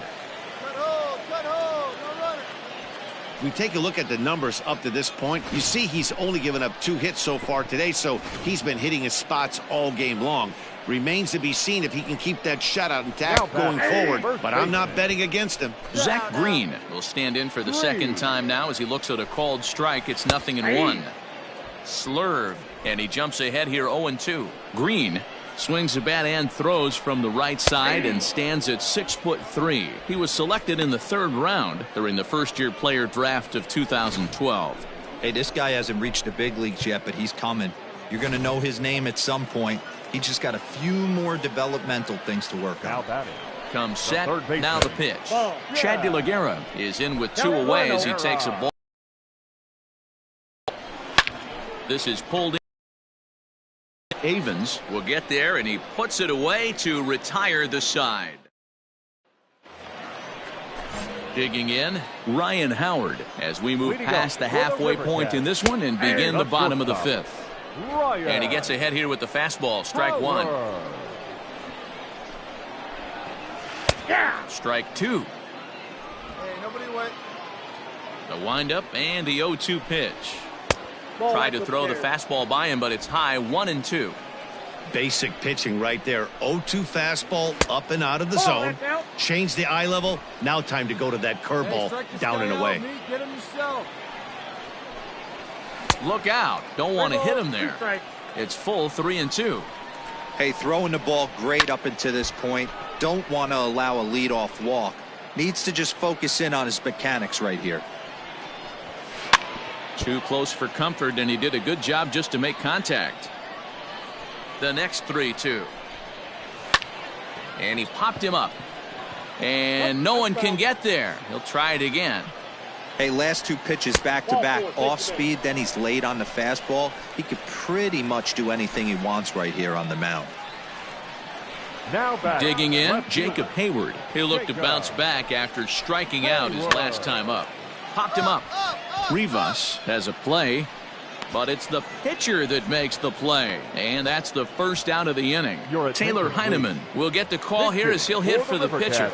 Speaker 2: We take a look at the numbers up to this point. You see he's only given up 2 hits so far today, so he's been hitting his spots all game long. Remains to be seen if he can keep that shutout intact going forward, but I'm not betting against him.
Speaker 1: Zach Green will stand in for the second time now as he looks at a called strike. It's 0-1. Slurve, and he jumps ahead here 0-2. Green swings the bat and throws from the right side and stands at 6'3". He was selected in the 3rd round during the first-year player draft of 2012.
Speaker 4: Hey, this guy hasn't reached the big leagues yet, but he's coming. You're going to know his name at some point. He just got a few more developmental things to work on.
Speaker 1: Comes set, now the pitch. Chad De La Guerra is in with 2 away as he takes a ball. This is pulled in. Avens will get there, and he puts it away to retire the side. Digging in, Ryan Howard as we move past the halfway point in this one and begin the bottom of the 5th. And he gets ahead here with the fastball. Strike 1. Strike 2. The windup and the 0-2 pitch. Tried to throw the fastball by him, but it's high, 1-2.
Speaker 2: Basic pitching right there. 0-2 fastball up and out of the zone. Change the eye level. Now time to go to that curveball down and away.
Speaker 1: Look out. Don't want to hit him there. It's full 3-2.
Speaker 4: Hey, throwing the ball great up until this point. Don't want to allow a leadoff walk. Needs to just focus in on his mechanics right here.
Speaker 1: Too close for comfort, and he did a good job just to make contact. The next 3-2. And he popped him up. And no one can get there. He'll try it again.
Speaker 4: Hey, last two pitches back-to-back, off speed, then he's late on the fastball. He could pretty much do anything he wants right here on the mound.
Speaker 3: Now back.
Speaker 1: Digging in, Jacob Hayward. He'll look to bounce back after striking out his last time up. Popped him up. Rivas has a play, but it's the pitcher that makes the play. And that's the first out of the inning. Taylor Heineman will get the call here as he'll hit for the pitcher.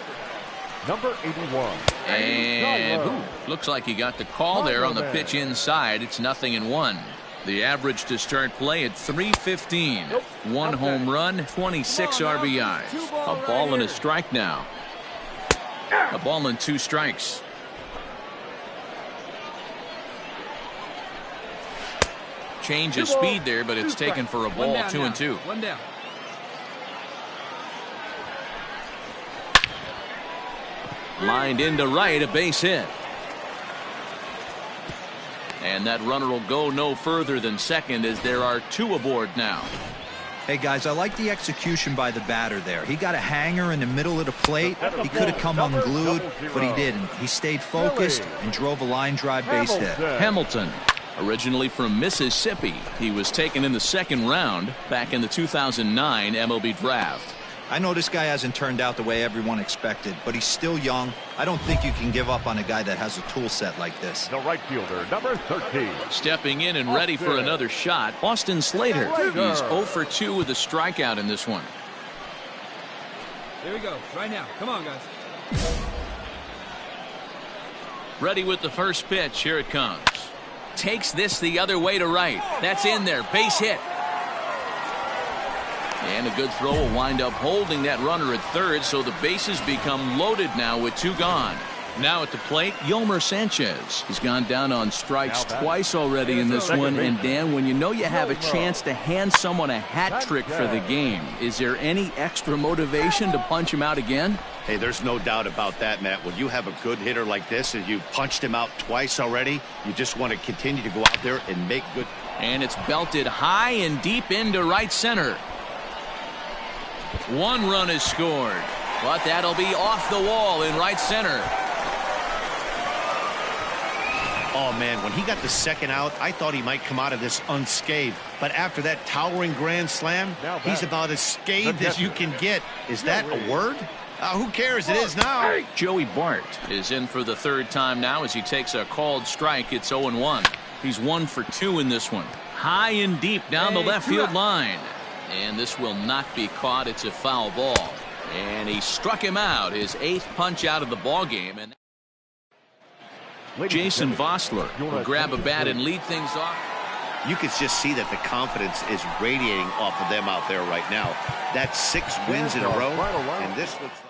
Speaker 3: Number 81.
Speaker 1: And looks like he got the call there on the pitch inside. It's 0-1. The average to start play at 315. One home run, 26 RBIs. A ball and a strike now. A ball and 2 strikes. Change of speed there, but it's taken for a ball. 2-2.
Speaker 6: One down.
Speaker 1: Lined into right, a base hit. And that runner will go no further than second as there are 2 aboard now.
Speaker 4: Hey, guys, I like the execution by the batter there. He got a hanger in the middle of the plate. He could have come unglued, but he didn't. He stayed focused and drove a line drive base hit.
Speaker 1: Hamilton, originally from Mississippi, he was taken in the 2nd round back in the 2009 MLB draft.
Speaker 4: I know this guy hasn't turned out the way everyone expected, but he's still young. I don't think you can give up on a guy that has a tool set like this.
Speaker 3: The right fielder, number 13.
Speaker 1: Stepping in and ready for another shot, Austin Slater. He's 0 for 2 with a strikeout in this one.
Speaker 6: Here we go. Right now. Come on, guys.
Speaker 1: Ready with the first pitch. Here it comes. Takes this the other way to right. That's in there. Base hit. And a good throw will wind up holding that runner at third, so the bases become loaded now with 2 gone. Now at the plate, Yolmer Sanchez. He's gone down on strikes twice already in this one. And Dan, when you know you have a chance to hand someone a hat trick for the game, is there any extra motivation to punch him out again?
Speaker 2: Hey, there's no doubt about that, Matt. When you have a good hitter like this and you punched him out twice already, you just want to continue to go out there and make good.
Speaker 1: And it's belted high and deep into right center. 1 run is scored, but that'll be off the wall in right center.
Speaker 2: Oh, man, when he got the 2nd out, I thought he might come out of this unscathed. But after that towering grand slam, he's about as scathed as you can get. Is that a word? Who cares? It is now.
Speaker 1: Joey Bart is in for the 3rd time now as he takes a called strike. It's 0-1. He's 1 for 2 in this one. High and deep down the left field line. And this will not be caught. It's a foul ball. And he struck him out, his 8th punch out of the ball game. And Jason Vossler will grab a bat and lead things off.
Speaker 2: You can just see that the confidence is radiating off of them out there right now. That's 6 wins in a row, and this looks like.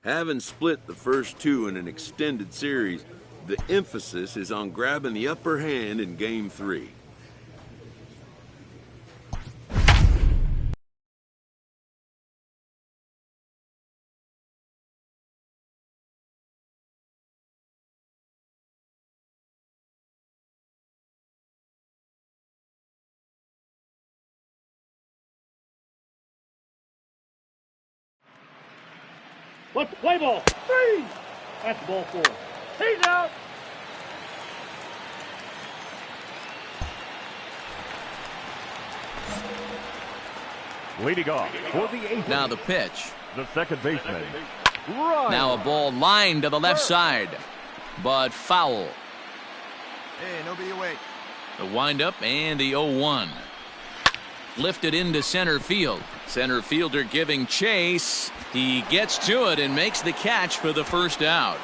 Speaker 8: Having split the first 2 in an extended series, the emphasis is on grabbing the upper hand in Game 3.
Speaker 5: Let's play ball. 3. That's ball 4. He's out.
Speaker 3: Leading off for the 8th.
Speaker 1: Now the pitch.
Speaker 3: The second baseman.
Speaker 1: Now a ball lined to the left side, but foul.
Speaker 6: Hey, nobody away.
Speaker 1: The windup and the 0-1. Lifted into center field. Center fielder giving chase. He gets to it and makes the catch for the first out.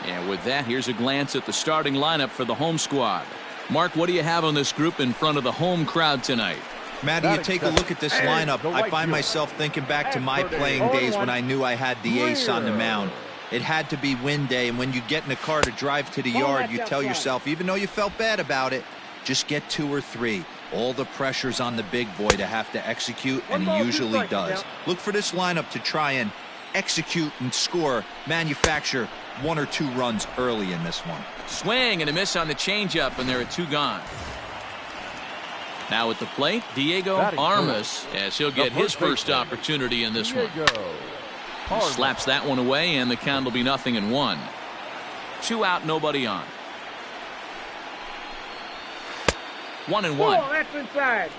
Speaker 1: And with that, here's a glance at the starting lineup for the home squad. Mark, what do you have on this group in front of the home crowd tonight?
Speaker 4: Matty, you take a look at this lineup. I find myself thinking back to my playing days when I knew I had the ace on the mound. It had to be win day, and when you get in a car to drive to the yard, you tell yourself, even though you felt bad about it, just get 2 or 3. All the pressure's on the big boy to have to execute, and he usually does. Look for this lineup to try and execute and score, manufacture 1 or 2 runs early in this one.
Speaker 1: Swing and a miss on the changeup, and there are 2 gone. Now at the plate, Diego Armas, as he'll get his first opportunity in this one. He slaps that one away, and the count will be 0-1. 2 out, nobody on. 1-1.
Speaker 5: Oh, that's inside.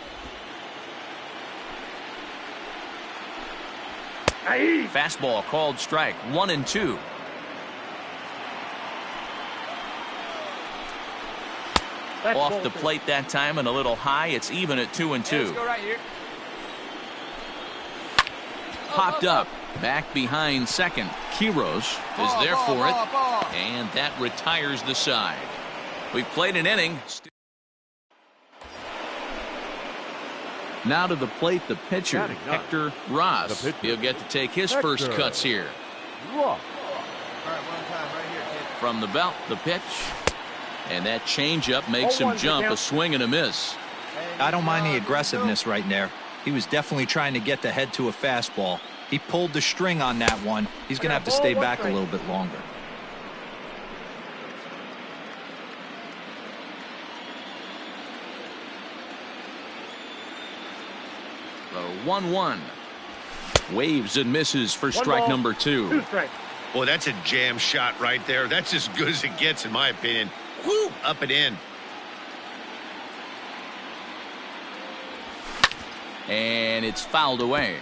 Speaker 1: Fastball called strike. 1-2. Off the plate that time and a little high. It's even at 2-2.
Speaker 5: Let's go right here.
Speaker 1: Popped up. Back behind second. Quiros is there for it. And that retires the side. We've played an inning. Now to the plate, the pitcher, Hector Ross. He'll get to take his first cuts here. From the belt, the pitch. And that changeup makes him jump. A swing and a miss.
Speaker 4: I don't mind the aggressiveness right there. He was definitely trying to get the head to a fastball. He pulled the string on that one. He's going to have to stay back a little bit longer.
Speaker 1: The 1-1. Waves and misses for strike number 2.
Speaker 5: 2 strikes.
Speaker 2: Boy, that's a jam shot right there. That's as good as it gets, in my opinion. Woo, up and in.
Speaker 1: And it's fouled away.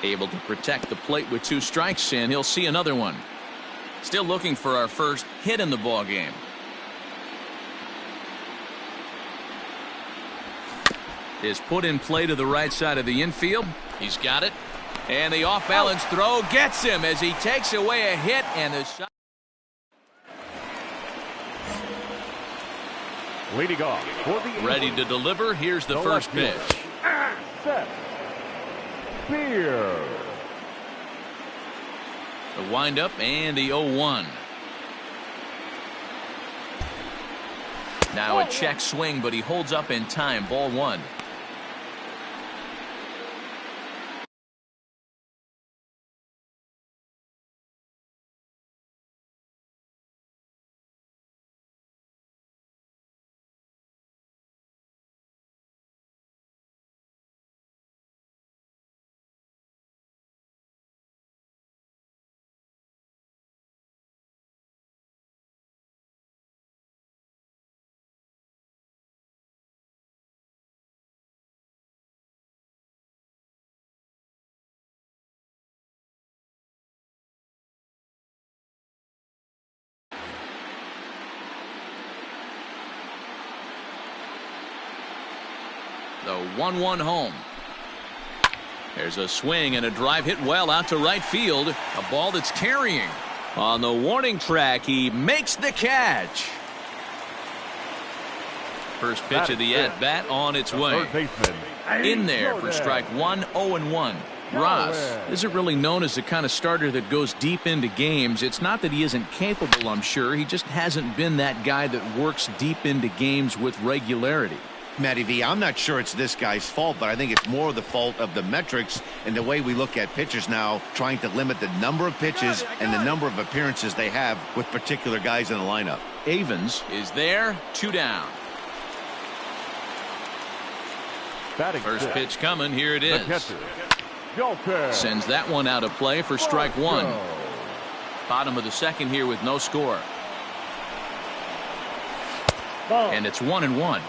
Speaker 1: Able to protect the plate with 2 strikes, and he'll see another one. Still looking for our first hit in the ball game. Is put in play to the right side of the infield. He's got it. And the off-balance throw gets him as he takes away a hit, and the shot.
Speaker 3: Leading off for the
Speaker 1: Ready to deliver. Here's the first pitch.
Speaker 3: Set. Beer.
Speaker 1: The windup and the 0-1. Now a check swing, but he holds up in time. Ball 1. The 1-1 home. There's a swing and a drive hit well out to right field. A ball that's carrying. On the warning track, he makes the catch. First pitch of the at-bat on its way. In there for strike 1, 0-1. Ross isn't really known as the kind of starter that goes deep into games. It's not that he isn't capable, I'm sure. He just hasn't been that guy that works deep into games with regularity.
Speaker 2: Matty V, I'm not sure it's this guy's fault, but I think it's more the fault of the metrics and the way we look at pitchers now, trying to limit the number of pitches and the number of appearances they have with particular guys in the lineup.
Speaker 1: Avens is there, 2 down. First pitch coming, here it is. Sends that one out of play for strike 1. Bottom of the second here with no score. And it's 1-1.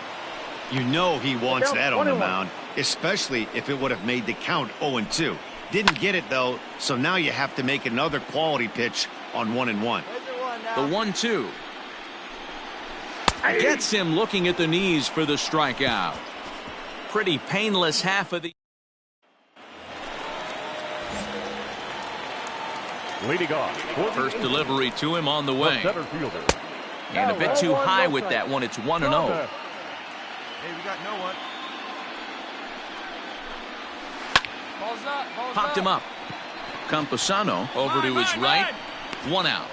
Speaker 2: You know he wants that on the mound, especially if it would have made the count 0-2. Didn't get it, though, so now you have to make another quality pitch on 1-1.
Speaker 1: The 1-2. Gets him looking at the knees for the strikeout. Pretty painless half of the...
Speaker 3: Leading off.
Speaker 1: First delivery to him on the way.
Speaker 3: Center fielder.
Speaker 1: And a bit too high with that one. It's 1-0.
Speaker 5: Hey, we got no one. Balls up, balls
Speaker 1: Popped him up. Campusano over to his right. 1 out.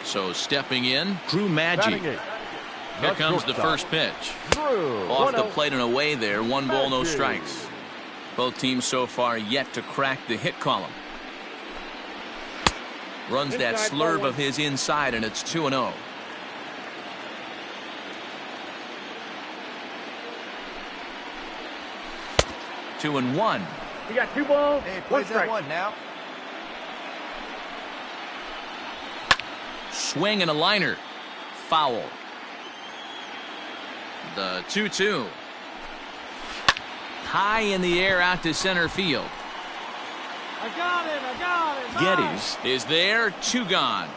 Speaker 1: So stepping in, Drew Maggi. Here comes the first pitch. Off the plate and away there. 1 ball, no strikes. Both teams so far yet to crack the hit column. Runs that slurve of his inside, and it's 2-0. Two and one.
Speaker 5: We got 2 balls.
Speaker 6: Hey, plays that 1 now.
Speaker 1: Swing and a liner. Foul. The 2-2. High in the air out to center field.
Speaker 6: I got it.
Speaker 1: Geddes is there, 2 gone.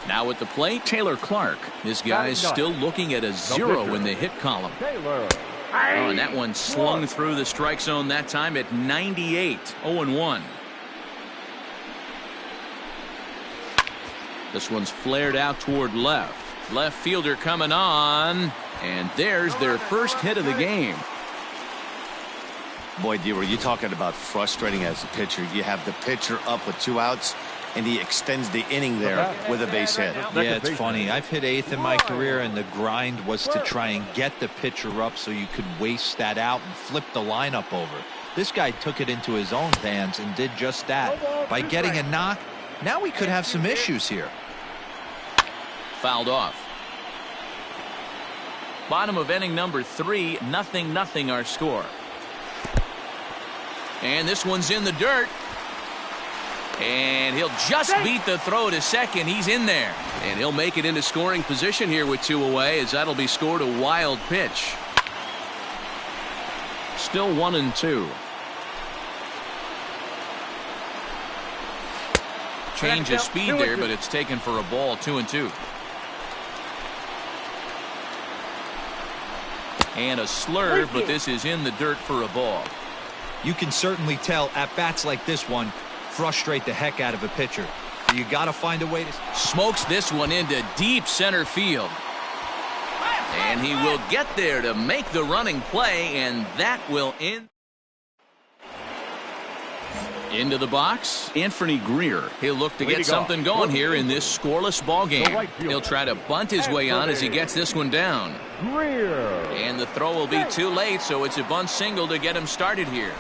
Speaker 1: Now at the plate, Taylor Clark. This guy's still looking at a 0 in the hit column.
Speaker 3: Taylor.
Speaker 1: Oh, and that one slung through the strike zone that time at 98. 0-1. This one's flared out toward left. Left fielder coming on. And there's their first hit of the game.
Speaker 2: Boy, D, were you talking about frustrating as a pitcher? You have the pitcher up with 2 outs, and he extends the inning there with a base hit.
Speaker 4: Yeah, it's funny. I've hit 8th in my career, and the grind was to try and get the pitcher up so you could waste that out and flip the lineup over. This guy took it into his own hands and did just that. By getting a knock, now we could have some issues here.
Speaker 1: Fouled off. Bottom of inning number 3, 0-0 our score. And this one's in the dirt. And he'll just beat the throw to second. He's in there. And he'll make it into scoring position here with 2 away, as that'll be scored a wild pitch. Still 1-2. Change of speed there, but it's taken for a ball. 2-2. And a slurve, but this is in the dirt for a ball.
Speaker 4: You can certainly tell at bats like this one frustrate the heck out of a pitcher. You got to find a way to...
Speaker 1: Smokes this one into deep center field. And he will get there to make the running play, and that will end. Into the box, Anthony Greer. He'll look to get something going here in this scoreless ball game. He'll try to bunt his way on as he gets this one down. And the throw will be too late, so it's a bunt single to get him started here.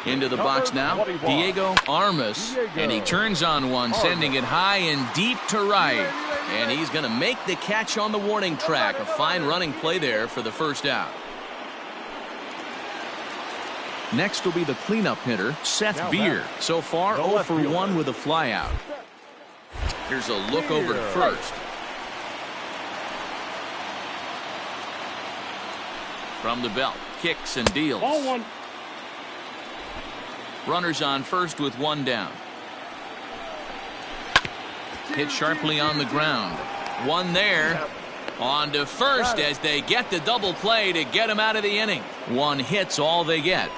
Speaker 1: Into the box now, Diego Armas, and he turns on one, sending it high and deep to right. And he's going to make the catch on the warning track. A fine running play there for the first out. Next will be the cleanup hitter, Seth Beer. So far, 0 for 1 with a flyout. Here's a look over to first. From the belt, kicks and deals. Runners on first with 1 down. Hit sharply on the ground. 1 there. On to first as they get the double play to get him out of the inning. 1 hit's all they get.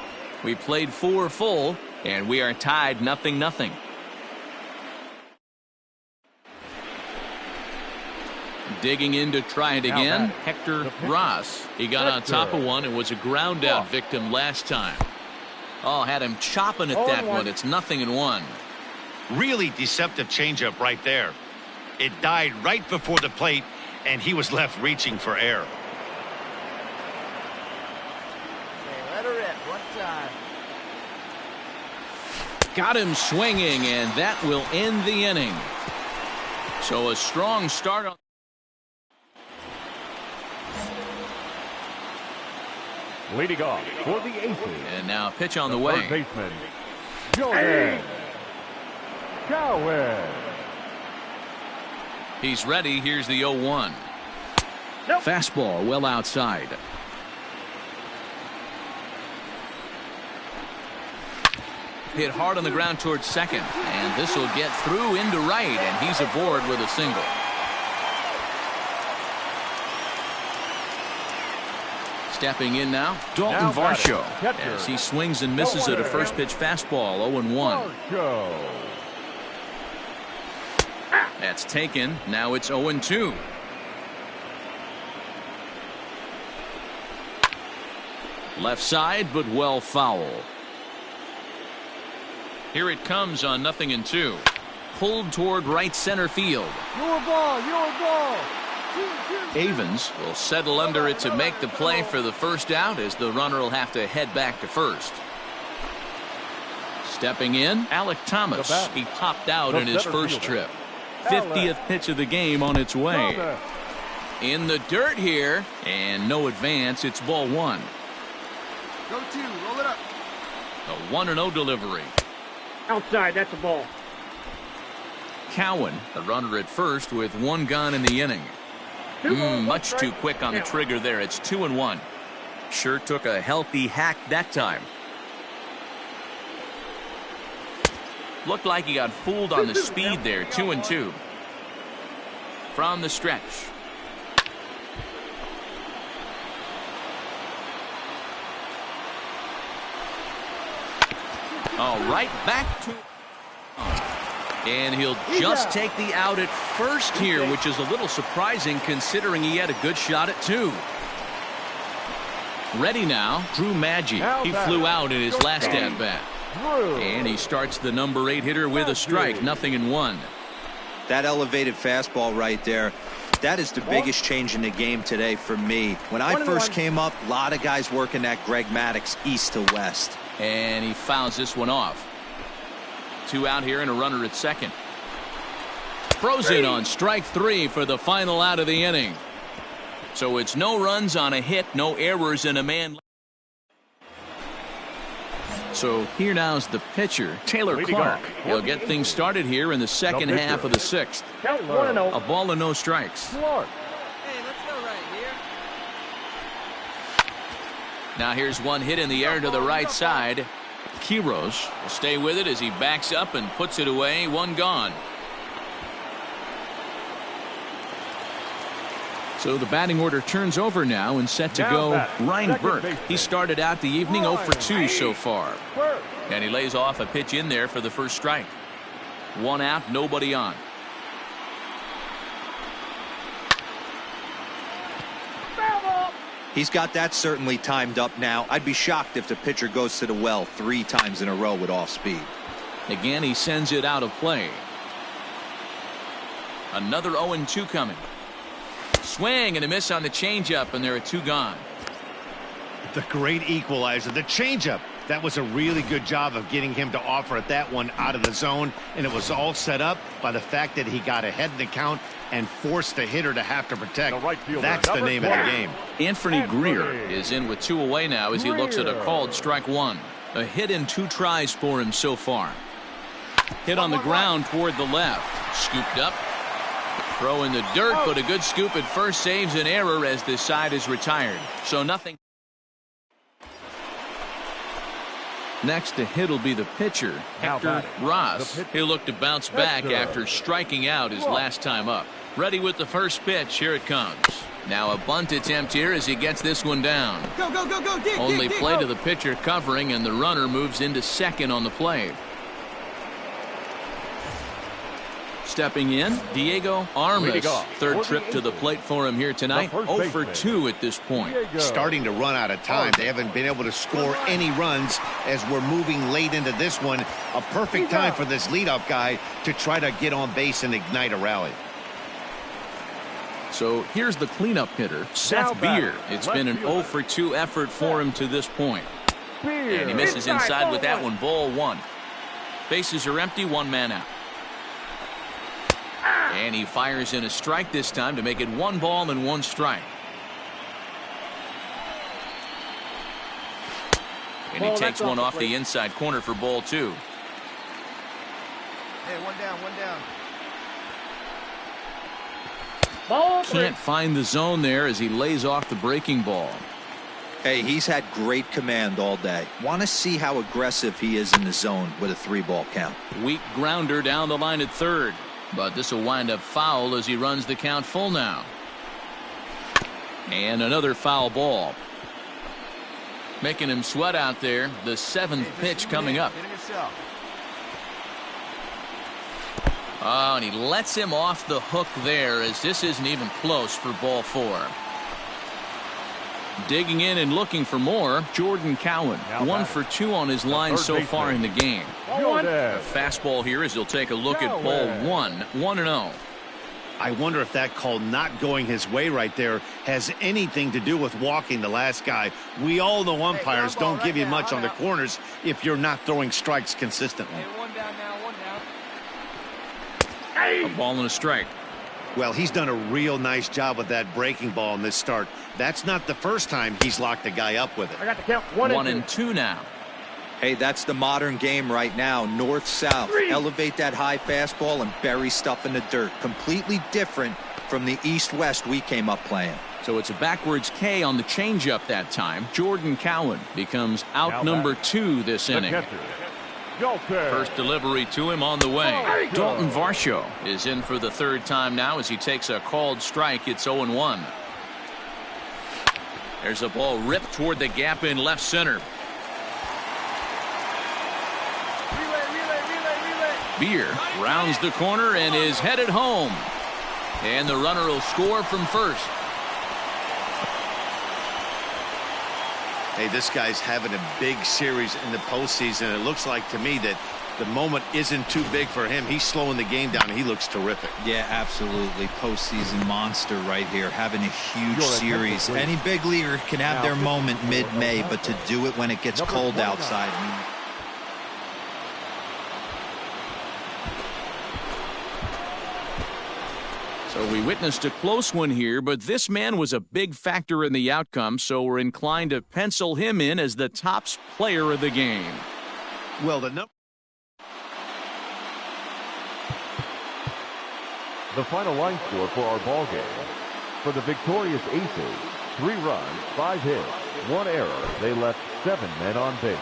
Speaker 1: We played 4 full, and we are tied 0-0. Digging in to try it again, Hector Ross. He got on top of one and was a ground out victim last time. Oh, had him chopping at that one. It's 0-1.
Speaker 2: Really deceptive changeup right there. It died right before the plate, and he was left reaching for air.
Speaker 5: Okay, let her rip. One time.
Speaker 1: Got him swinging, and that will end the inning. So a strong start on.
Speaker 3: Leading off for the Aces.
Speaker 1: And now pitch on the way.
Speaker 3: Third baseman, Jordan Cowan.
Speaker 1: He's ready. Here's the 0-1. Nope. Fastball well outside. Hit hard on the ground towards second. And this will get through into right. And he's aboard with a single. Stepping in now, Dalton Varsho, as he swings and misses at a first pitch fastball, 0-1. That's taken. Now it's 0-2. Left side, but well foul. Here it comes on 0-2. Pulled toward right center field.
Speaker 6: Your ball, your ball.
Speaker 1: Avens will settle under it to make the play for the first out, as the runner will have to head back to first. Stepping in, Alec Thomas. He popped out in his first trip. 50th pitch of the game on its way. In the dirt here, and no advance. It's ball one.
Speaker 6: Go two, roll it up.
Speaker 1: A 1-0 delivery.
Speaker 5: Outside, that's a ball.
Speaker 1: Cowan, the runner at first with one gone in the inning. Much too quick on the trigger there. It's 2-1. Sure took a healthy hack that time. Looked like he got fooled on the speed there. 2-2. From the stretch. All right, back to. And he'll just take the out at first here, which is a little surprising considering he had a good shot at two. Ready now, Drew Maggi. He flew out in his last at-bat. And he starts the number 8 hitter with a strike, 0-1.
Speaker 4: That elevated fastball right there, that is the biggest change in the game today for me. When I first came up, a lot of guys working that Greg Maddux east to west.
Speaker 1: And he fouls this one off. 2 out here and a runner at second. Frozen on strike 3 for the final out of the inning. So it's no runs on a hit, no errors, and a man. So here now's the pitcher, Taylor Clark. He'll get things started here in the second half of the 6th. A ball and no strikes.
Speaker 5: Hey, let's go right here.
Speaker 1: Now here's one hit in the air to the right side. Quiros will stay with it as he backs up and puts it away. One gone. So the batting order turns over now and set to go Ryan Burke. He started out the evening 0 for 2 so far. And he lays off a pitch in there for the first strike. 1 out, nobody on.
Speaker 4: He's got that certainly timed up now. I'd be shocked if the pitcher goes to the well 3 times in a row with off speed.
Speaker 1: Again, he sends it out of play. Another 0-2 coming. Swing and a miss on the changeup, and there are 2 gone.
Speaker 2: The great equalizer, the changeup. That was a really good job of getting him to offer at that one out of the zone, and it was all set up by the fact that he got ahead in the count and forced the hitter to have to protect. That's the name of the game.
Speaker 1: Anthony Greer is in with 2 away now as he looks at a called strike 1. A hit in 2 tries for him so far. Hit on the ground toward the left. Scooped up. Throw in the dirt, but a good scoop at first saves an error as this side is retired. So nothing. Next to hit will be the pitcher, Hector Ross. He'll look to bounce back after striking out his last time up. Ready with the first pitch. Here it comes. Now a bunt attempt here as he gets this one down.
Speaker 6: Go, go, go, go. Dig,
Speaker 1: Only
Speaker 6: dig,
Speaker 1: play
Speaker 6: dig,
Speaker 1: to the pitcher covering, and the runner moves into second on the play. Stepping in, Diego Armas. Third trip to the plate for him here tonight. 0 for 2 at this point.
Speaker 2: Starting to run out of time. They haven't been able to score any runs as we're moving late into this one. A perfect time for this leadoff guy to try to get on base and ignite a rally.
Speaker 1: So here's the cleanup hitter, Seth Beer. It's been an 0 for 2 effort for him to this point. And he misses inside with that one. Ball 1. Bases are empty, 1 man out. And he fires in a strike this time to make it 1 ball and 1 strike. And he takes one off the inside corner for ball 2.
Speaker 4: Hey, 1 down, 1 down.
Speaker 1: Can't find the zone there as he lays off the breaking ball.
Speaker 4: Hey, he's had great command all day. Want to see how aggressive he is in the zone with a 3-ball count.
Speaker 1: Weak grounder down the line at third. But this will wind up foul as he runs the count full now. And another foul ball. Making him sweat out there. The 7th pitch coming up. Oh, and he lets him off the hook there as this isn't even close for ball 4. Digging in and looking for more, Jordan Cowan. 1 for 2 on his line so far in the game. A fastball here as he'll take a look at ball 1. 1-0.
Speaker 2: I wonder if that call not going his way right there has anything to do with walking the last guy. We all know umpires don't give you much on the corners if you're not throwing strikes consistently.
Speaker 5: Hey, 1 down now, 1 down.
Speaker 1: A ball and a strike.
Speaker 2: Well, he's done a real nice job with that breaking ball in this start. That's not the first time he's locked a guy up with it.
Speaker 5: I got the count. 1
Speaker 1: and 2 now.
Speaker 4: Hey, that's the modern game right now. North-south. Elevate that high fastball and bury stuff in the dirt. Completely different from the east-west we came up playing.
Speaker 1: So it's a backwards K on the changeup that time. Jordan Cowan becomes out number 2 this inning. First delivery to him on the way. Dalton Varsho is in for the 3rd time now as he takes a called strike. It's 0-1. There's a ball ripped toward the gap in left center. Beer rounds the corner and is headed home. And the runner will score from first.
Speaker 2: Hey, this guy's having a big series in the postseason. It looks like to me that the moment isn't too big for him. He's slowing the game down. He looks terrific.
Speaker 4: Yeah, absolutely. Postseason monster right here. Having a huge series. Any big leaguer can have their moment mid-May, but to do it when it gets cold outside.
Speaker 1: So we witnessed a close one here, but this man was a big factor in the outcome, so we're inclined to pencil him in as the top player of the game.
Speaker 2: Well, the
Speaker 3: final line score for our ball game. For the victorious Aces, 3 runs, 5 hits, 1 error. They left 7 men on base.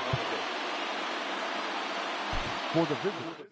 Speaker 3: For the visitors.